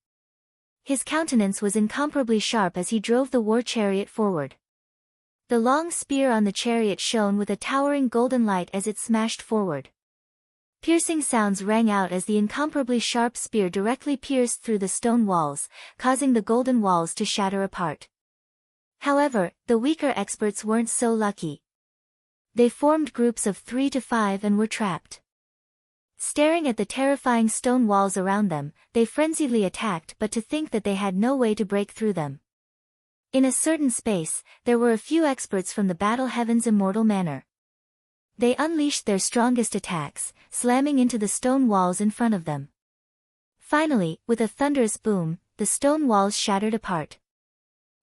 His countenance was incomparably sharp as he drove the war chariot forward. The long spear on the chariot shone with a towering golden light as it smashed forward. Piercing sounds rang out as the incomparably sharp spear directly pierced through the stone walls, causing the golden walls to shatter apart. However, the weaker experts weren't so lucky. They formed groups of 3 to 5 and were trapped. Staring at the terrifying stone walls around them, they frenziedly attacked, but to think that they had no way to break through them. In a certain space, there were a few experts from the Battle Heaven's immortal manor. They unleashed their strongest attacks, slamming into the stone walls in front of them. Finally, with a thunderous boom, the stone walls shattered apart.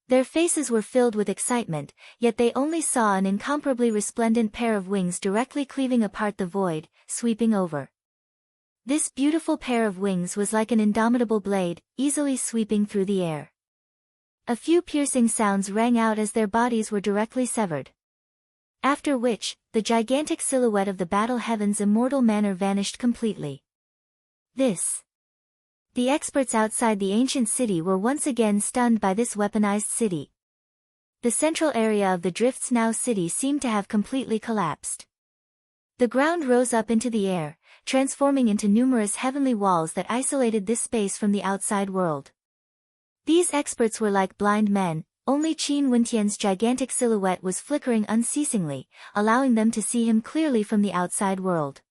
Their faces were filled with excitement, yet they only saw an incomparably resplendent pair of wings directly cleaving apart the void, sweeping over. This beautiful pair of wings was like an indomitable blade, easily sweeping through the air. A few piercing sounds rang out as their bodies were directly severed. After which, the gigantic silhouette of the Battle Heaven's immortal manor vanished completely. The experts outside the ancient city were once again stunned by this weaponized city. The central area of the Driftsnow city seemed to have completely collapsed. The ground rose up into the air, transforming into numerous heavenly walls that isolated this space from the outside world. These experts were like blind men, only Qin Wendian's gigantic silhouette was flickering unceasingly, allowing them to see him clearly from the outside world.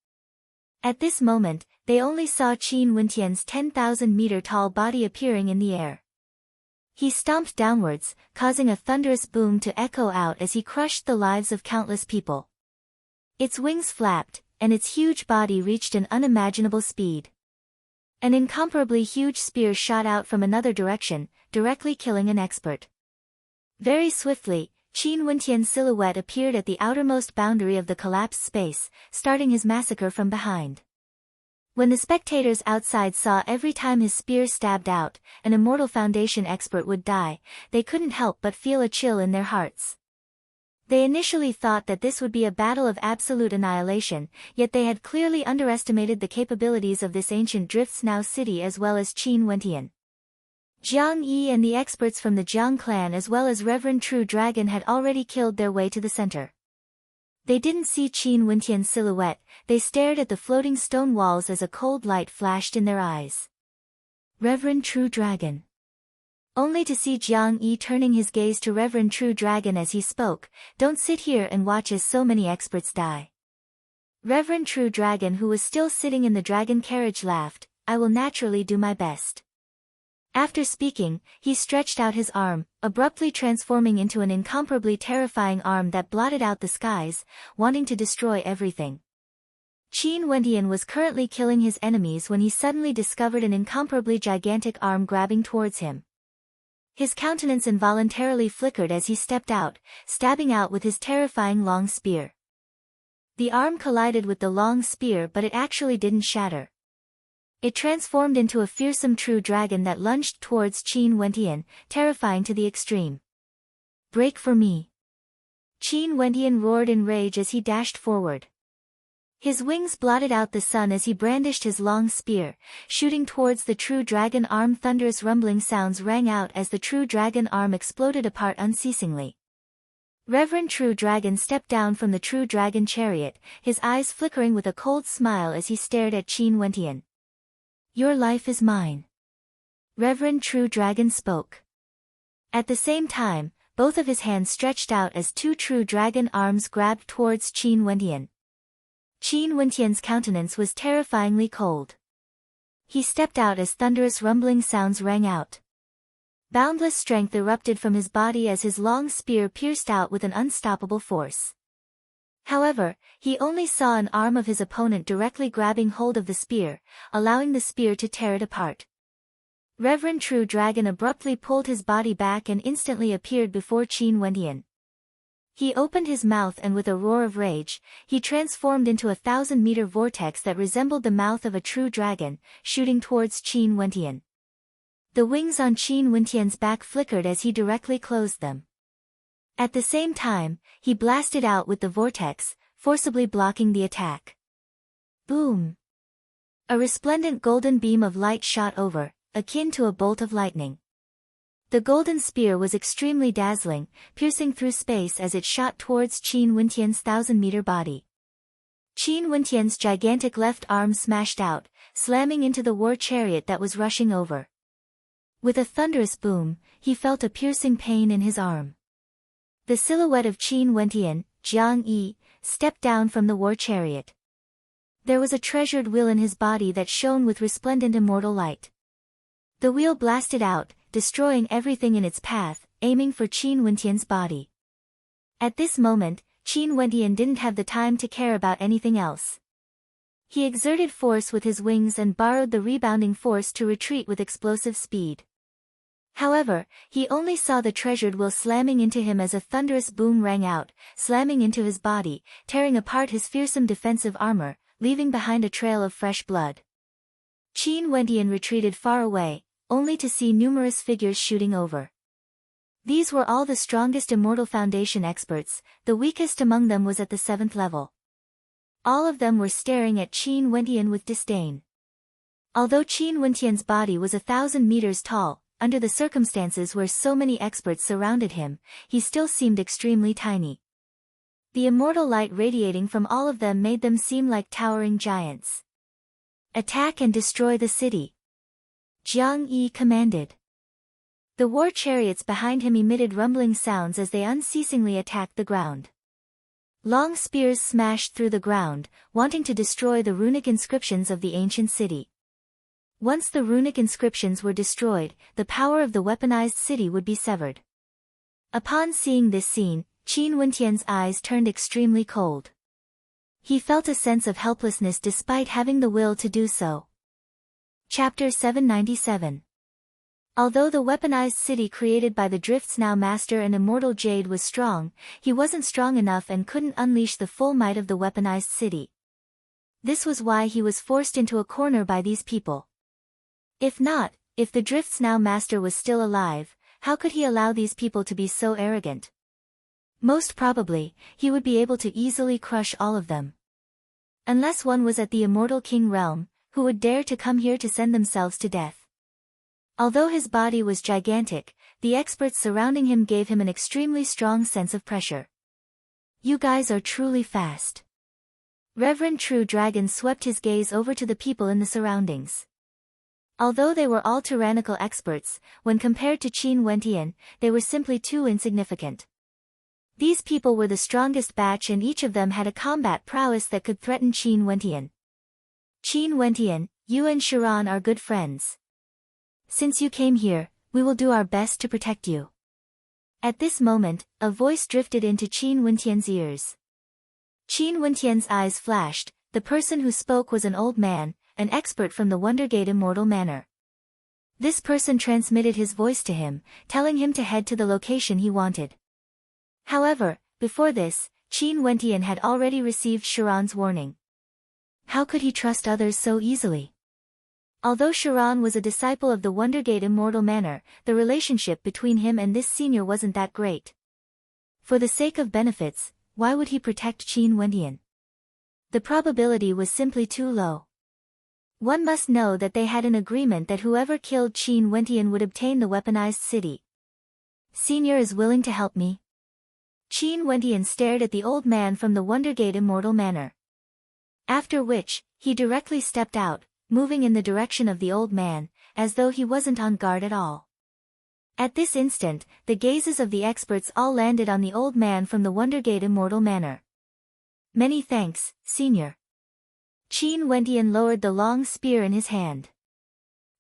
At this moment, they only saw Qin Wendian's 10,000-meter-tall body appearing in the air. He stomped downwards, causing a thunderous boom to echo out as he crushed the lives of countless people. Its wings flapped, and its huge body reached an unimaginable speed. An incomparably huge spear shot out from another direction, directly killing an expert. Very swiftly, Qin Wendian's silhouette appeared at the outermost boundary of the collapsed space, starting his massacre from behind. When the spectators outside saw every time his spear stabbed out, an immortal Foundation expert would die, they couldn't help but feel a chill in their hearts. They initially thought that this would be a battle of absolute annihilation, yet they had clearly underestimated the capabilities of this ancient Driftsnow city as well as Qin Wendian. Jiang Yi and the experts from the Jiang clan as well as Reverend True Dragon had already killed their way to the center. They didn't see Qin Wendian's silhouette, they stared at the floating stone walls as a cold light flashed in their eyes. Reverend True Dragon. Only to see Jiang Yi turning his gaze to Reverend True Dragon as he spoke, "Don't sit here and watch as so many experts die." Reverend True Dragon, who was still sitting in the dragon carriage, laughed, "I will naturally do my best." After speaking, he stretched out his arm, abruptly transforming into an incomparably terrifying arm that blotted out the skies, wanting to destroy everything. Qin Wendian was currently killing his enemies when he suddenly discovered an incomparably gigantic arm grabbing towards him. His countenance involuntarily flickered as he stepped out, stabbing out with his terrifying long spear. The arm collided with the long spear, but it actually didn't shatter. It transformed into a fearsome true dragon that lunged towards Qin Wendian, terrifying to the extreme. "Break for me!" Qin Wendian roared in rage as he dashed forward. His wings blotted out the sun as he brandished his long spear, shooting towards the true dragon arm. Thunderous rumbling sounds rang out as the true dragon arm exploded apart unceasingly. Reverend True Dragon stepped down from the True Dragon chariot, his eyes flickering with a cold smile as he stared at Qin Wendian. "Your life is mine." Reverend True Dragon spoke. At the same time, both of his hands stretched out as two true dragon arms grabbed towards Qin Wendian. Qin Wendian's countenance was terrifyingly cold. He stepped out as thunderous rumbling sounds rang out. Boundless strength erupted from his body as his long spear pierced out with an unstoppable force. However, he only saw an arm of his opponent directly grabbing hold of the spear, allowing the spear to tear it apart. Reverend True Dragon abruptly pulled his body back and instantly appeared before Qin Wendian. He opened his mouth and with a roar of rage, he transformed into a 1,000-meter vortex that resembled the mouth of a true dragon, shooting towards Qin Wendian. The wings on Qin Wendian's back flickered as he directly closed them. At the same time, he blasted out with the vortex, forcibly blocking the attack. Boom! A resplendent golden beam of light shot over, akin to a bolt of lightning. The golden spear was extremely dazzling, piercing through space as it shot towards Qin Wendian's 1,000-meter body. Qin Wendian's gigantic left arm smashed out, slamming into the war chariot that was rushing over. With a thunderous boom, he felt a piercing pain in his arm. The silhouette of Qin Wendian, Jiang Yi, stepped down from the war chariot. There was a treasured wheel in his body that shone with resplendent immortal light. The wheel blasted out, destroying everything in its path, aiming for Qin Wendian's body. At this moment, Qin Wendian didn't have the time to care about anything else. He exerted force with his wings and borrowed the rebounding force to retreat with explosive speed. However, he only saw the treasured wheel slamming into him as a thunderous boom rang out, slamming into his body, tearing apart his fearsome defensive armor, leaving behind a trail of fresh blood. Qin Wendian retreated far away, only to see numerous figures shooting over. These were all the strongest Immortal Foundation experts, the weakest among them was at the 7th level. All of them were staring at Qin Wendian with disdain. Although Qin Wendian's body was 1,000 meters tall, under the circumstances where so many experts surrounded him, he still seemed extremely tiny. The immortal light radiating from all of them made them seem like towering giants. "Attack and destroy the city," Jiang Yi commanded. The war chariots behind him emitted rumbling sounds as they unceasingly attacked the ground. Long spears smashed through the ground, wanting to destroy the runic inscriptions of the ancient city. Once the runic inscriptions were destroyed, the power of the weaponized city would be severed. Upon seeing this scene, Qin Wendian's eyes turned extremely cold. He felt a sense of helplessness despite having the will to do so. Chapter 797. Although the weaponized city created by the Drift's Now Master and Immortal Jade was strong, he wasn't strong enough and couldn't unleash the full might of the weaponized city. This was why he was forced into a corner by these people. If the Drift's Now Master was still alive, how could he allow these people to be so arrogant? Most probably, he would be able to easily crush all of them. Unless one was at the Immortal King realm, who would dare to come here to send themselves to death. Although his body was gigantic, the experts surrounding him gave him an extremely strong sense of pressure. "You guys are truly fast." Reverend True Dragon swept his gaze over to the people in the surroundings. Although they were all tyrannical experts, when compared to Qin Wendian, they were simply too insignificant. These people were the strongest batch and each of them had a combat prowess that could threaten Qin Wendian. "Qin Wendian, you and Sharon are good friends. Since you came here, we will do our best to protect you." At this moment, a voice drifted into Qin Wendian's ears. Qin Wendian's eyes flashed, The person who spoke was an old man, an expert from the Wondergate Immortal Manor. This person transmitted his voice to him, telling him to head to the location he wanted. However, before this, Qin Wentian had already received Sharon's warning. How could he trust others so easily? Although Sharon was a disciple of the Wondergate Immortal Manor, the relationship between him and this senior wasn't that great. For the sake of benefits, why would he protect Qin Wentian? The probability was simply too low. One must know that they had an agreement that whoever killed Qin Wentian would obtain the weaponized city. Senior is willing to help me? Qin Wentian stared at the old man from the Wondergate Immortal Manor. After which, he directly stepped out, moving in the direction of the old man, as though he wasn't on guard at all. At this instant, the gazes of the experts all landed on the old man from the Wondergate Immortal Manor. Many thanks, Senior. Qin Wentian lowered the long spear in his hand.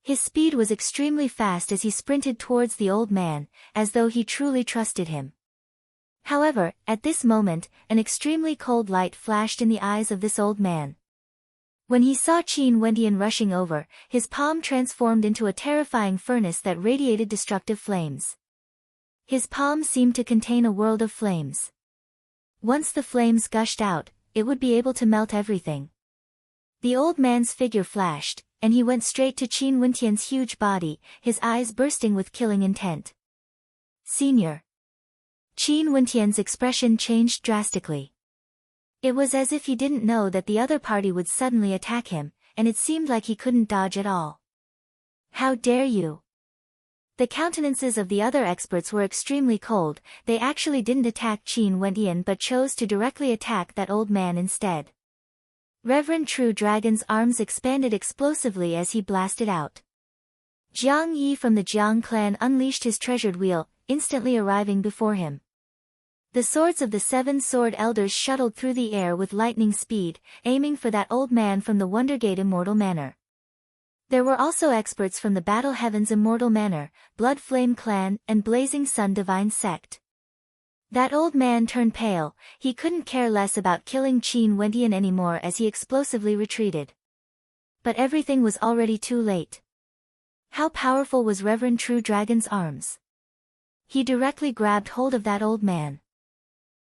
His speed was extremely fast as he sprinted towards the old man, as though he truly trusted him. However, at this moment, an extremely cold light flashed in the eyes of this old man. When he saw Qin Wentian rushing over, his palm transformed into a terrifying furnace that radiated destructive flames. His palm seemed to contain a world of flames. Once the flames gushed out, it would be able to melt everything. The old man's figure flashed, and he went straight to Qin Wentian's huge body, his eyes bursting with killing intent. Senior. Qin Wentian's expression changed drastically. It was as if he didn't know that the other party would suddenly attack him, and it seemed like he couldn't dodge at all. How dare you? The countenances of the other experts were extremely cold. They actually didn't attack Qin Wentian but chose to directly attack that old man instead. Reverend True Dragon's arms expanded explosively as he blasted out. Jiang Yi from the Jiang clan unleashed his treasured wheel, instantly arriving before him. The swords of the seven sword elders shuttled through the air with lightning speed, aiming for that old man from the Wondergate Immortal Manor. There were also experts from the Battle Heaven's Immortal Manor, Blood Flame Clan, and Blazing Sun Divine Sect. That old man turned pale. He couldn't care less about killing Qin Wentian anymore as he explosively retreated. But everything was already too late. How powerful was Reverend True Dragon's arms? He directly grabbed hold of that old man.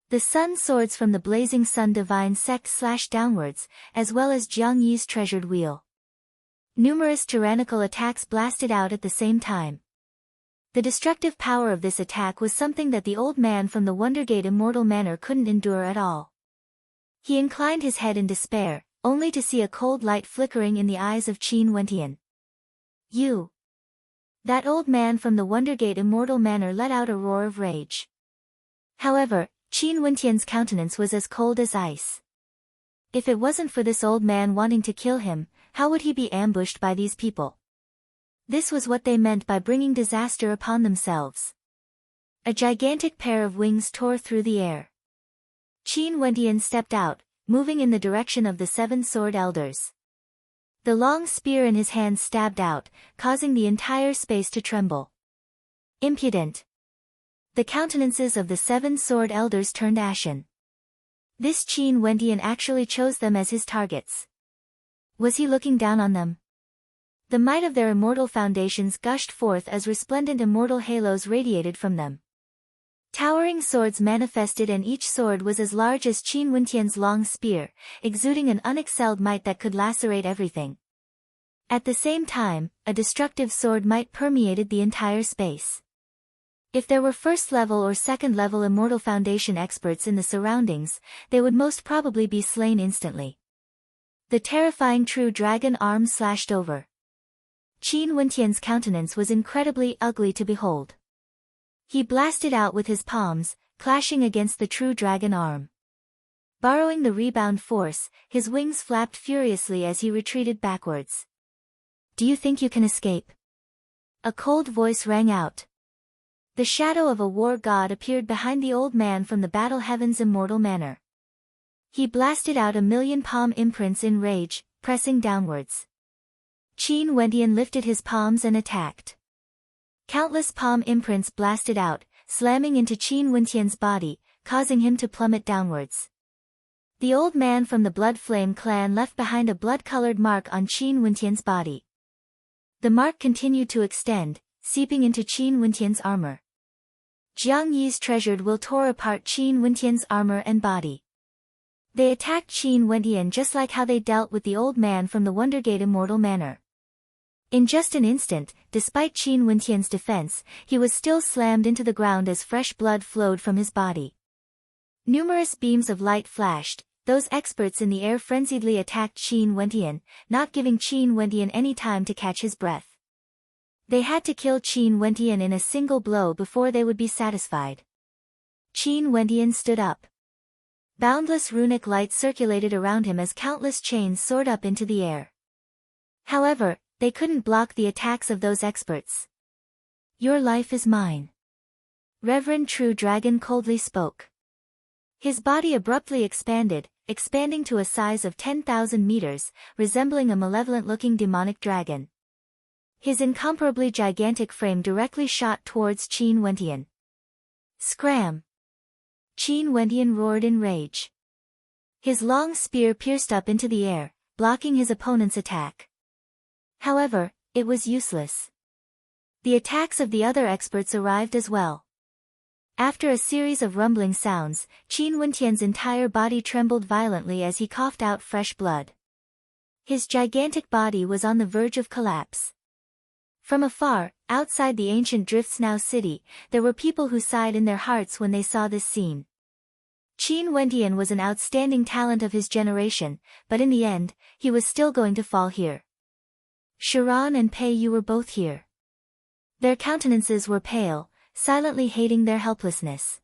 The sun swords from the Blazing Sun Divine Sect slashed downwards, as well as Jiang Yi's treasured wheel. Numerous tyrannical attacks blasted out at the same time. The destructive power of this attack was something that the old man from the Wondergate Immortal Manor couldn't endure at all. He inclined his head in despair, only to see a cold light flickering in the eyes of Qin Wentian. You! That old man from the Wondergate Immortal Manor let out a roar of rage. However, Qin Wentian's countenance was as cold as ice. If it wasn't for this old man wanting to kill him, how would he be ambushed by these people? This was what they meant by bringing disaster upon themselves. A gigantic pair of wings tore through the air. Qin Wentian stepped out, moving in the direction of the seven sword elders. The long spear in his hand stabbed out, causing the entire space to tremble. Impudent! The countenances of the seven sword elders turned ashen. This Qin Wentian actually chose them as his targets. Was he looking down on them? The might of their immortal foundations gushed forth as resplendent immortal halos radiated from them. Towering swords manifested, and each sword was as large as Qin Wentian's long spear, exuding an unexcelled might that could lacerate everything. At the same time, a destructive sword might permeated the entire space. If there were first-level or second-level Immortal Foundation experts in the surroundings, they would most probably be slain instantly. The terrifying True Dragon arm slashed over. Qin Wentian's countenance was incredibly ugly to behold. He blasted out with his palms, clashing against the True Dragon arm. Borrowing the rebound force, his wings flapped furiously as he retreated backwards. Do you think you can escape? A cold voice rang out. The shadow of a war god appeared behind the old man from the Battle Heaven's Immortal Manor. He blasted out 1,000,000 palm imprints in rage, pressing downwards. Qin Wentian lifted his palms and attacked. Countless palm imprints blasted out, slamming into Qin Wentian's body, causing him to plummet downwards. The old man from the Blood Flame clan left behind a blood-colored mark on Qin Wentian's body. The mark continued to extend, seeping into Qin Wentian's armor. Jiang Yi's treasured will tore apart Qin Wentian's armor and body. They attacked Qin Wentian just like how they dealt with the old man from the Wondergate Immortal Manor. In just an instant, despite Qin Wentian's defense, he was still slammed into the ground as fresh blood flowed from his body. Numerous beams of light flashed. Those experts in the air frenziedly attacked Qin Wentian, not giving Qin Wentian any time to catch his breath. They had to kill Qin Wentian in a single blow before they would be satisfied. Qin Wentian stood up. Boundless runic light circulated around him as countless chains soared up into the air. However, they couldn't block the attacks of those experts. "Your life is mine." Reverend True Dragon coldly spoke. His body abruptly expanding to a size of 10,000 meters, resembling a malevolent-looking demonic dragon. His incomparably gigantic frame directly shot towards Qin Wentian. Scram! Qin Wentian roared in rage. His long spear pierced up into the air, blocking his opponent's attack. However, it was useless. The attacks of the other experts arrived as well. After a series of rumbling sounds, Qin Wentian's entire body trembled violently as he coughed out fresh blood. His gigantic body was on the verge of collapse. From afar, outside the ancient Drift Snow city, there were people who sighed in their hearts when they saw this scene. Qin Wentian was an outstanding talent of his generation, but in the end, he was still going to fall here. Sharon and Pei Yu were both here. Their countenances were pale, silently hating their helplessness.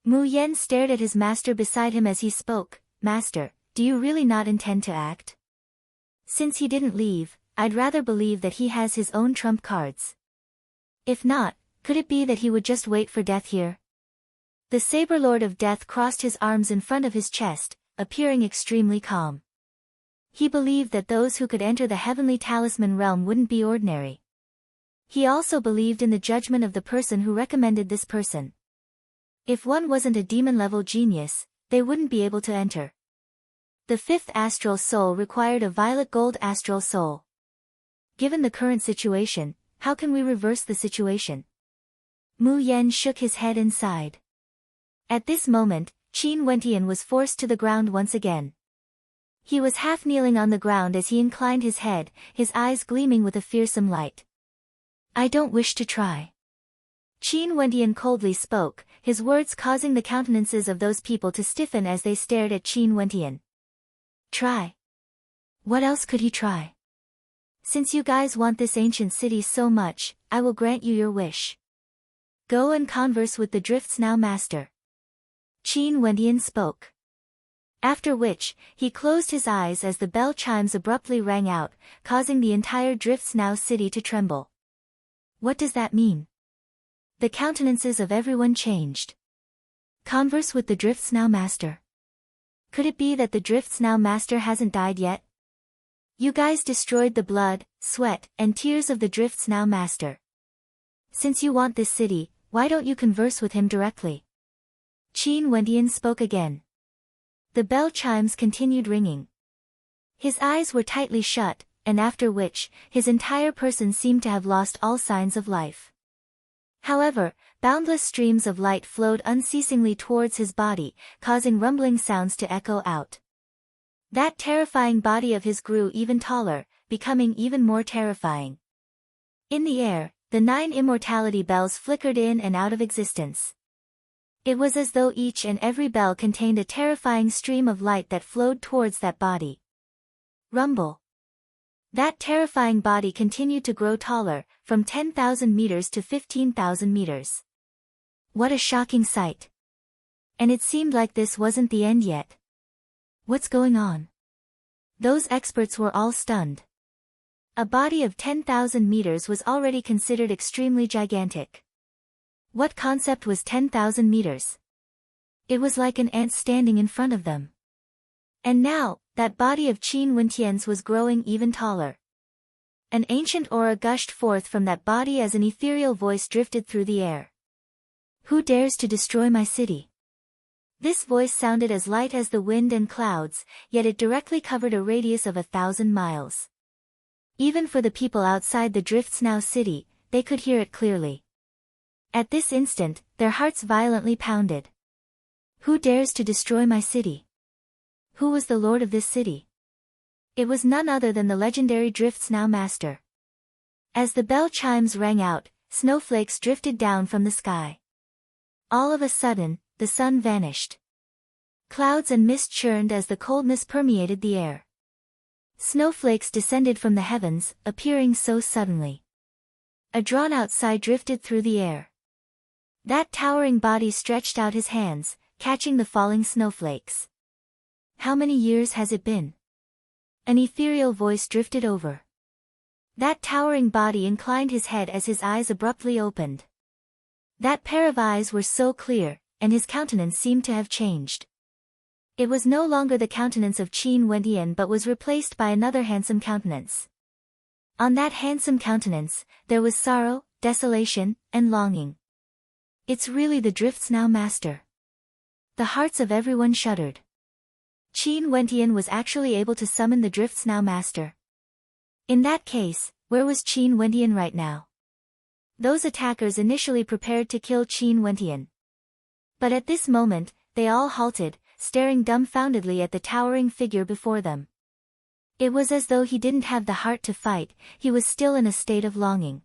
Mu Yen stared at his master beside him as he spoke. "Master, do you really not intend to act? Since he didn't leave, I'd rather believe that he has his own trump cards. If not, could it be that he would just wait for death here?" The Saber Lord of Death crossed his arms in front of his chest, appearing extremely calm. He believed that those who could enter the Heavenly Talisman realm wouldn't be ordinary. He also believed in the judgment of the person who recommended this person. If one wasn't a demon-level genius, they wouldn't be able to enter. The fifth astral soul required a violet gold astral soul. Given the current situation, how can we reverse the situation? Mu Yen shook his head and sighed. At this moment, Qin Wentian was forced to the ground once again. He was half kneeling on the ground as he inclined his head, his eyes gleaming with a fearsome light. "I don't wish to try." Qin Wentian coldly spoke, his words causing the countenances of those people to stiffen as they stared at Qin Wentian. Try? What else could he try? Since you guys want this ancient city so much, I will grant you your wish. Go and converse with the Drift Snow Master. Qin Wentian spoke. After which, he closed his eyes as the bell chimes abruptly rang out, causing the entire Drift Snow city to tremble. What does that mean? The countenances of everyone changed. Converse with the Drift Snow Master. Could it be that the Drift Snow Master hasn't died yet? You guys destroyed the blood, sweat, and tears of the Drift Snow Master. Since you want this city, why don't you converse with him directly? Qin Wentian spoke again. The bell chimes continued ringing. His eyes were tightly shut, and after which, his entire person seemed to have lost all signs of life. However, boundless streams of light flowed unceasingly towards his body, causing rumbling sounds to echo out. That terrifying body of his grew even taller, becoming even more terrifying. In the air, the 9 immortality bells flickered in and out of existence. It was as though each and every bell contained a terrifying stream of light that flowed towards that body. Rumble. That terrifying body continued to grow taller, from 10,000 meters to 15,000 meters. What a shocking sight. And it seemed like this wasn't the end yet. What's going on? Those experts were all stunned. A body of 10,000 meters was already considered extremely gigantic. What concept was 10,000 meters? It was like an ant standing in front of them. And now, that body of Qin Wentian's was growing even taller. An ancient aura gushed forth from that body as an ethereal voice drifted through the air. Who dares to destroy my city? This voice sounded as light as the wind and clouds, yet it directly covered a radius of 1,000 miles. Even for the people outside the Drifts Now city, they could hear it clearly. At this instant, their hearts violently pounded. Who dares to destroy my city? Who was the lord of this city? It was none other than the legendary Drifts Now master. As the bell chimes rang out, snowflakes drifted down from the sky. All of a sudden, the sun vanished. Clouds and mist churned as the coldness permeated the air. Snowflakes descended from the heavens, appearing so suddenly. A drawn-out sigh drifted through the air. That towering body stretched out his hands, catching the falling snowflakes. How many years has it been? An ethereal voice drifted over. That towering body inclined his head as his eyes abruptly opened. That pair of eyes were so clear, and his countenance seemed to have changed. It was no longer the countenance of Qin Wendian but was replaced by another handsome countenance. On that handsome countenance, there was sorrow, desolation, and longing. It's really the Drifts Now master. The hearts of everyone shuddered. Qin Wendian was actually able to summon the Drifts Now master. In that case, where was Qin Wendian right now? Those attackers initially prepared to kill Qin Wendian. But at this moment, they all halted, staring dumbfoundedly at the towering figure before them. It was as though he didn't have the heart to fight, he was still in a state of longing.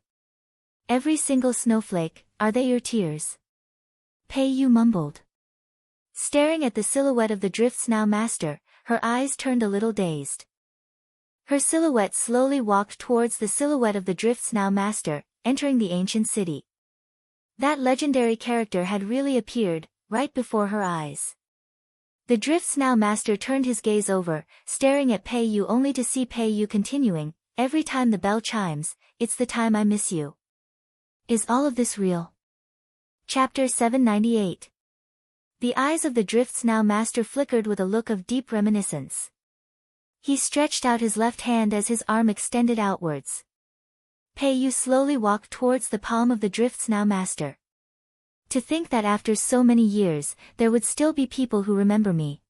Every single snowflake, are they your tears? Pei Yu mumbled. Staring at the silhouette of the Drifts Now master, her eyes turned a little dazed. Her silhouette slowly walked towards the silhouette of the Drifts Now master, entering the ancient city. That legendary character had really appeared, right before her eyes. The Drifts Now master turned his gaze over, staring at Pei Yu only to see Pei Yu continuing, every time the bell chimes, it's the time I miss you. Is all of this real? Chapter 798. The eyes of the Drifts Now master flickered with a look of deep reminiscence. He stretched out his left hand as his arm extended outwards. Pei Yu slowly walked towards the palm of the Drifts Now master. To think that after so many years, there would still be people who remember me.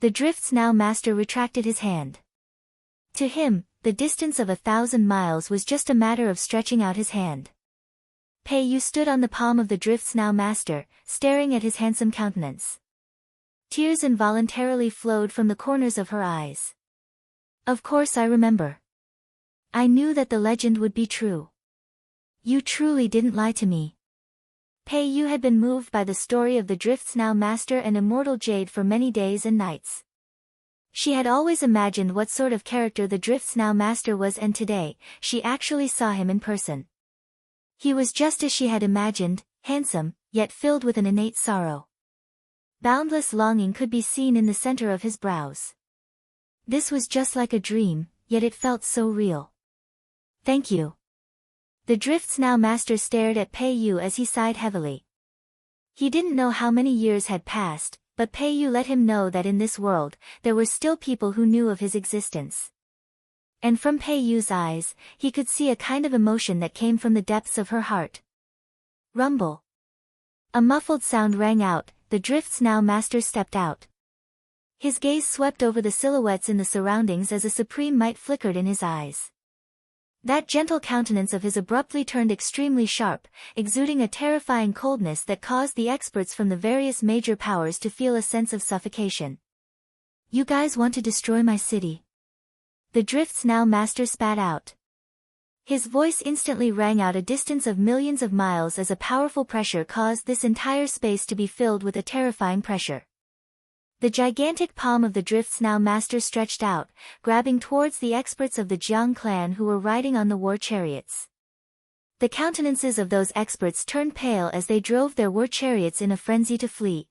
The Drifts Now master retracted his hand. To him, the distance of 1,000 miles was just a matter of stretching out his hand. Pei Yu stood on the palm of the Drifts Now master, staring at his handsome countenance. Tears involuntarily flowed from the corners of her eyes. Of course I remember. I knew that the legend would be true. You truly didn't lie to me. Pei Yu had been moved by the story of the Drifts Now master and immortal Jade for many days and nights. She had always imagined what sort of character the Drifts Now master was, and today, she actually saw him in person. He was just as she had imagined, handsome, yet filled with an innate sorrow. Boundless longing could be seen in the center of his brows. This was just like a dream, yet it felt so real. Thank you. The Drifts Now master stared at Pei Yu as he sighed heavily. He didn't know how many years had passed, but Pei Yu let him know that in this world, there were still people who knew of his existence. And from Pei Yu's eyes, he could see a kind of emotion that came from the depths of her heart. Rumble. A muffled sound rang out, the Drifts Now master stepped out. His gaze swept over the silhouettes in the surroundings as a supreme might flickered in his eyes. That gentle countenance of his abruptly turned extremely sharp, exuding a terrifying coldness that caused the experts from the various major powers to feel a sense of suffocation. You guys want to destroy my city? The Drifts Now master spat out. His voice instantly rang out a distance of millions of miles as a powerful pressure caused this entire space to be filled with a terrifying pressure. The gigantic palm of the Drifts Now master stretched out, grabbing towards the experts of the Jiang clan who were riding on the war chariots. The countenances of those experts turned pale as they drove their war chariots in a frenzy to flee.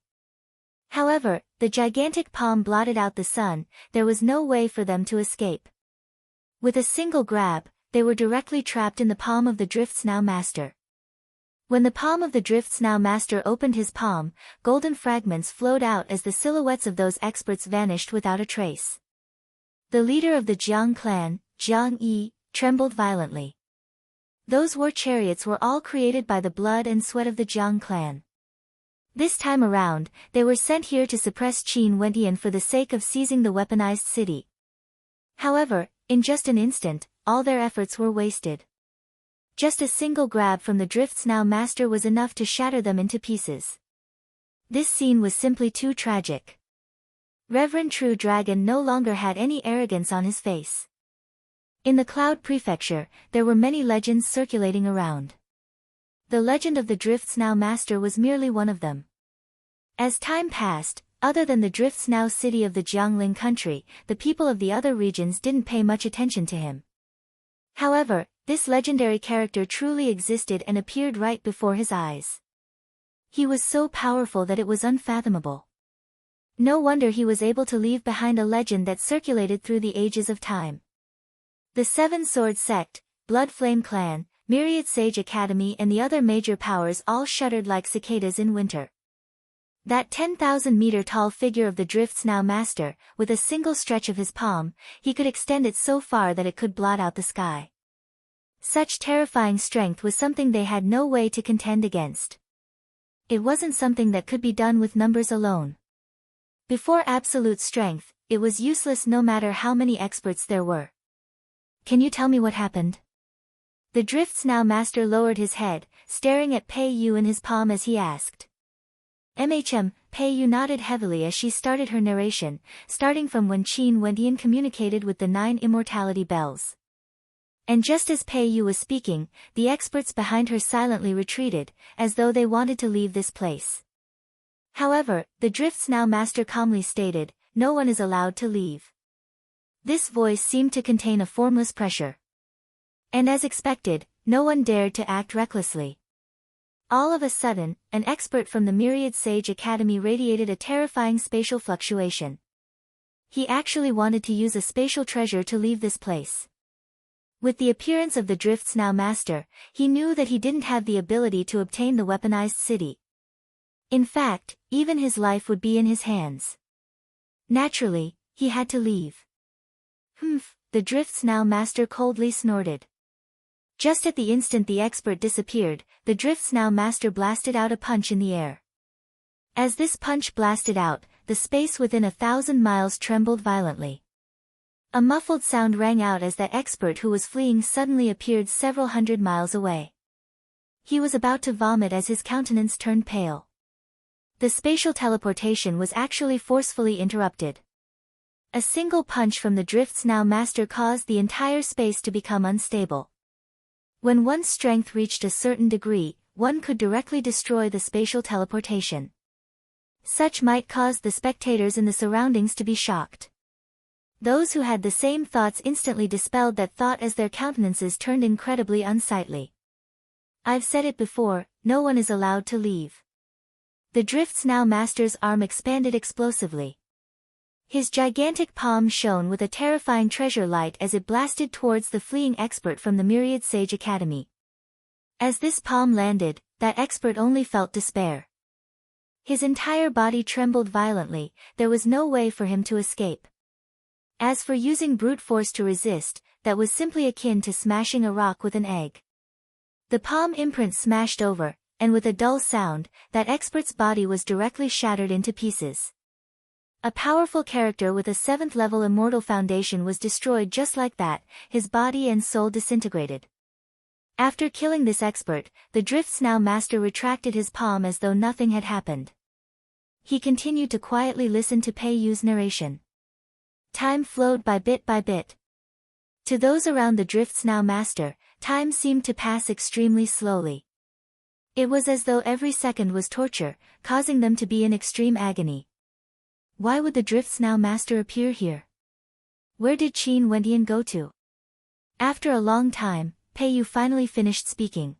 However, the gigantic palm blotted out the sun, there was no way for them to escape. With a single grab, they were directly trapped in the palm of the Drifts Now master. When the palm of the Drifts Now master opened his palm, golden fragments flowed out as the silhouettes of those experts vanished without a trace. The leader of the Jiang clan, Jiang Yi, trembled violently. Those war chariots were all created by the blood and sweat of the Jiang clan. This time around, they were sent here to suppress Qin Wendian for the sake of seizing the weaponized city. However, in just an instant, all their efforts were wasted. Just a single grab from the Drift's Now Master was enough to shatter them into pieces. This scene was simply too tragic. Reverend True Dragon no longer had any arrogance on his face. In the Cloud Prefecture, there were many legends circulating around. The legend of the Drift's Now Master was merely one of them. As time passed, other than the Drift's Now city of the Jiangling country, the people of the other regions didn't pay much attention to him. However, this legendary character truly existed and appeared right before his eyes. He was so powerful that it was unfathomable. No wonder he was able to leave behind a legend that circulated through the ages of time. The Seven Sword Sect, Blood Flame Clan, Myriad Sage Academy and the other major powers all shuddered like cicadas in winter. That 10,000-meter-tall figure of the Drift's Now Master, with a single stretch of his palm, he could extend it so far that it could blot out the sky. Such terrifying strength was something they had no way to contend against. It wasn't something that could be done with numbers alone. Before absolute strength, it was useless no matter how many experts there were. Can you tell me what happened? The Drift's Now Master lowered his head, staring at Pei Yu in his palm as he asked. Pei Yu nodded heavily as she started her narration, starting from when Qin Wendian communicated with the 9 immortality bells. And just as Pei Yu was speaking, the experts behind her silently retreated, as though they wanted to leave this place. However, the Drift's Now Master calmly stated, "No one is allowed to leave." This voice seemed to contain a formless pressure. And as expected, no one dared to act recklessly. All of a sudden, an expert from the Myriad Sage Academy radiated a terrifying spatial fluctuation. He actually wanted to use a spatial treasure to leave this place. With the appearance of the Drift's Now Master, he knew that he didn't have the ability to obtain the weaponized city. In fact, even his life would be in his hands. Naturally, he had to leave. "Humph," the Drift's Now Master coldly snorted. Just at the instant the expert disappeared, the Drift's Now Master blasted out a punch in the air. As this punch blasted out, the space within 1,000 miles trembled violently. A muffled sound rang out as that expert who was fleeing suddenly appeared several hundred miles away. He was about to vomit as his countenance turned pale. The spatial teleportation was actually forcefully interrupted. A single punch from the Drift's Now Master caused the entire space to become unstable. When one's strength reached a certain degree, one could directly destroy the spatial teleportation. Such might cause the spectators in the surroundings to be shocked. Those who had the same thoughts instantly dispelled that thought as their countenances turned incredibly unsightly. I've said it before, no one is allowed to leave. The Drift's Now Master's arm expanded explosively. His gigantic palm shone with a terrifying treasure light as it blasted towards the fleeing expert from the Myriad Sage Academy. As this palm landed, that expert only felt despair. His entire body trembled violently, there was no way for him to escape. As for using brute force to resist, that was simply akin to smashing a rock with an egg. The palm imprint smashed over, and with a dull sound, that expert's body was directly shattered into pieces. A powerful character with a 7th-level immortal foundation was destroyed just like that, his body and soul disintegrated. After killing this expert, the Drift's Now Master retracted his palm as though nothing had happened. He continued to quietly listen to Pei Yu's narration. Time flowed by bit by bit. To those around the Drift's Now Master, time seemed to pass extremely slowly. It was as though every second was torture, causing them to be in extreme agony. Why would the Drift's Now Master appear here? Where did Qin Wendian go to? After a long time, Pei Yu finally finished speaking.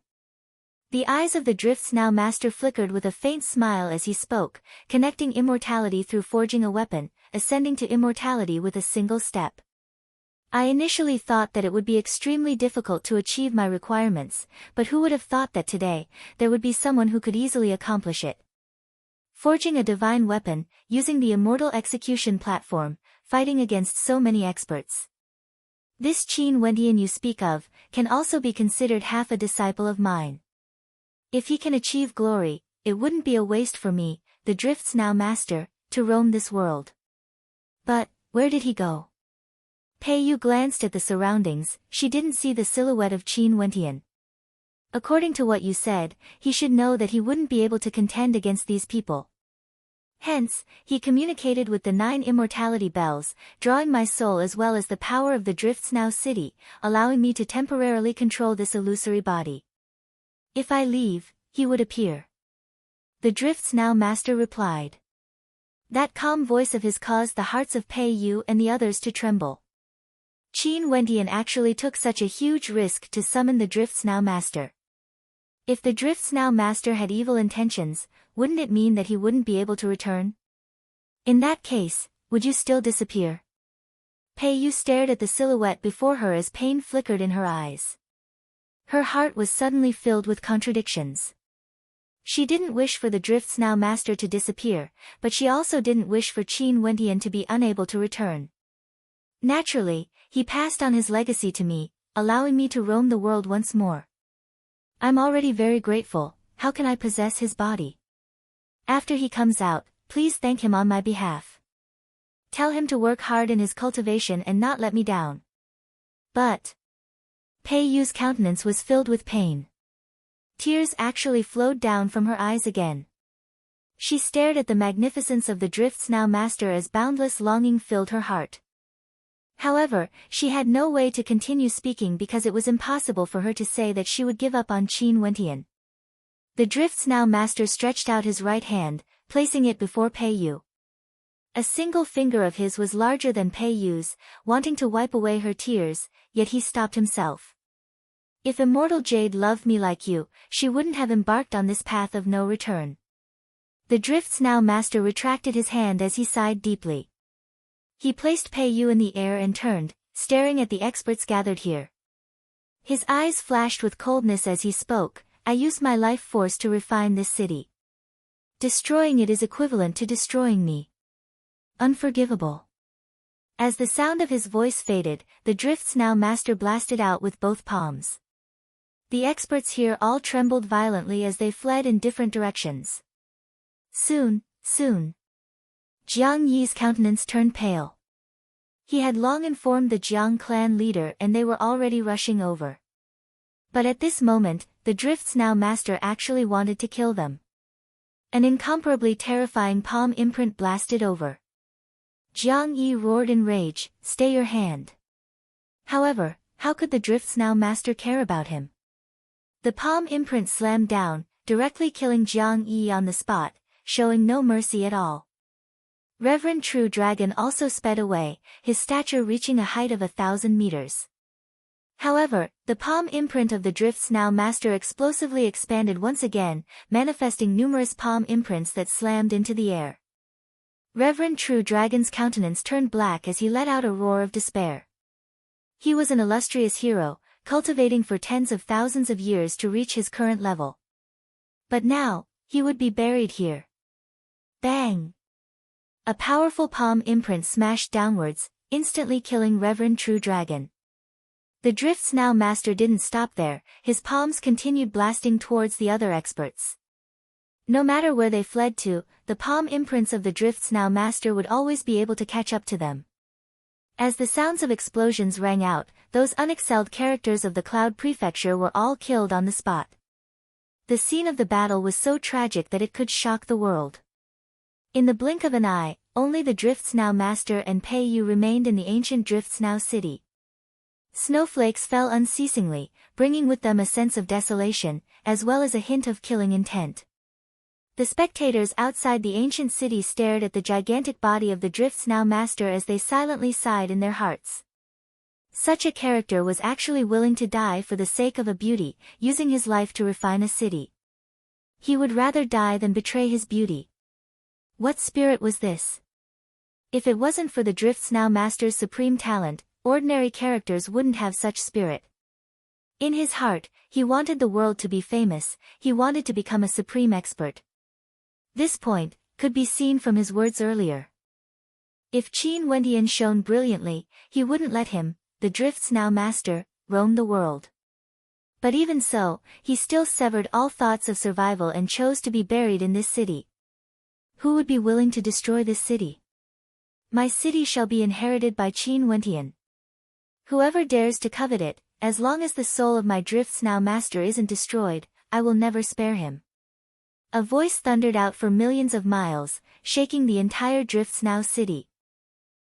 The eyes of the Drift's Now Master flickered with a faint smile as he spoke, connecting immortality through forging a weapon, ascending to immortality with a single step. I initially thought that it would be extremely difficult to achieve my requirements, but who would have thought that today, there would be someone who could easily accomplish it. Forging a divine weapon, using the immortal execution platform, fighting against so many experts. This Qin Wendian you speak of, can also be considered half a disciple of mine. If he can achieve glory, it wouldn't be a waste for me, the Drift's now master, to roam this world. But, where did he go? Pei Yu glanced at the surroundings. She didn't see the silhouette of Qin Wentian. According to what you said, he should know that he wouldn't be able to contend against these people. Hence, he communicated with the 9 immortality bells, drawing my soul as well as the power of the Drift's now city, allowing me to temporarily control this illusory body. If I leave, he would appear. The Drift's now master replied. That calm voice of his caused the hearts of Pei Yu and the others to tremble. Qin Wentian actually took such a huge risk to summon the Drift's now master. If the Drift's now master had evil intentions, wouldn't it mean that he wouldn't be able to return? In that case, would you still disappear? Pei Yu stared at the silhouette before her as pain flickered in her eyes. Her heart was suddenly filled with contradictions. She didn't wish for the Drift's now master to disappear, but she also didn't wish for Qin Wentian to be unable to return. Naturally, he passed on his legacy to me, allowing me to roam the world once more. I'm already very grateful. How can I possess his body? After he comes out, please thank him on my behalf. Tell him to work hard in his cultivation and not let me down. But Pei Yu's countenance was filled with pain. Tears actually flowed down from her eyes again. She stared at the magnificence of the Drift's now master as boundless longing filled her heart. However, she had no way to continue speaking because it was impossible for her to say that she would give up on Qin Wentian. The Drift's now master stretched out his right hand, placing it before Pei Yu. A single finger of his was larger than Pei Yu's, wanting to wipe away her tears, yet he stopped himself. If immortal Jade loved me like you, she wouldn't have embarked on this path of no return. The Drift's now master retracted his hand as he sighed deeply. He placed Pei Yu in the air and turned, staring at the experts gathered here. His eyes flashed with coldness as he spoke. I used my life force to refine this city. Destroying it is equivalent to destroying me. Unforgivable. As the sound of his voice faded, the Drift's now master blasted out with both palms. The experts here all trembled violently as they fled in different directions. Soon. Jiang Yi's countenance turned pale. He had long informed the Jiang clan leader and they were already rushing over. But at this moment, the Drift's now master actually wanted to kill them. An incomparably terrifying palm imprint blasted over. Jiang Yi roared in rage, "Stay your hand." However, how could the Drift's now master care about him? The palm imprint slammed down, directly killing Jiang Yi on the spot, showing no mercy at all. Reverend True Dragon also sped away, his stature reaching a height of 1,000 meters. However, the palm imprint of the Drift's now master explosively expanded once again, manifesting numerous palm imprints that slammed into the air. Reverend True Dragon's countenance turned black as he let out a roar of despair. He was an illustrious hero, cultivating for tens of thousands of years to reach his current level. But now, he would be buried here. Bang! A powerful palm imprint smashed downwards, instantly killing Reverend True Dragon. The Drift's now master didn't stop there, his palms continued blasting towards the other experts. No matter where they fled to, the palm imprints of the Drift's now master would always be able to catch up to them. As the sounds of explosions rang out, those unexcelled characters of the Cloud Prefecture were all killed on the spot. The scene of the battle was so tragic that it could shock the world. In the blink of an eye, only the Drift's now master and Pei Yu remained in the ancient Drift's now city. Snowflakes fell unceasingly, bringing with them a sense of desolation, as well as a hint of killing intent. The spectators outside the ancient city stared at the gigantic body of the Drift's now master as they silently sighed in their hearts. Such a character was actually willing to die for the sake of a beauty, using his life to refine a city. He would rather die than betray his beauty. What spirit was this? If it wasn't for the Drift's now master's supreme talent, ordinary characters wouldn't have such spirit. In his heart, he wanted the world to be famous, he wanted to become a supreme expert. This point could be seen from his words earlier. If Qin Wentian shone brilliantly, he wouldn't let him, the Drift's now master, roam the world. But even so, he still severed all thoughts of survival and chose to be buried in this city. Who would be willing to destroy this city? My city shall be inherited by Qin Wentian. Whoever dares to covet it, as long as the soul of my Drifts Now master isn't destroyed, I will never spare him. A voice thundered out for millions of miles, shaking the entire Drifts Now city.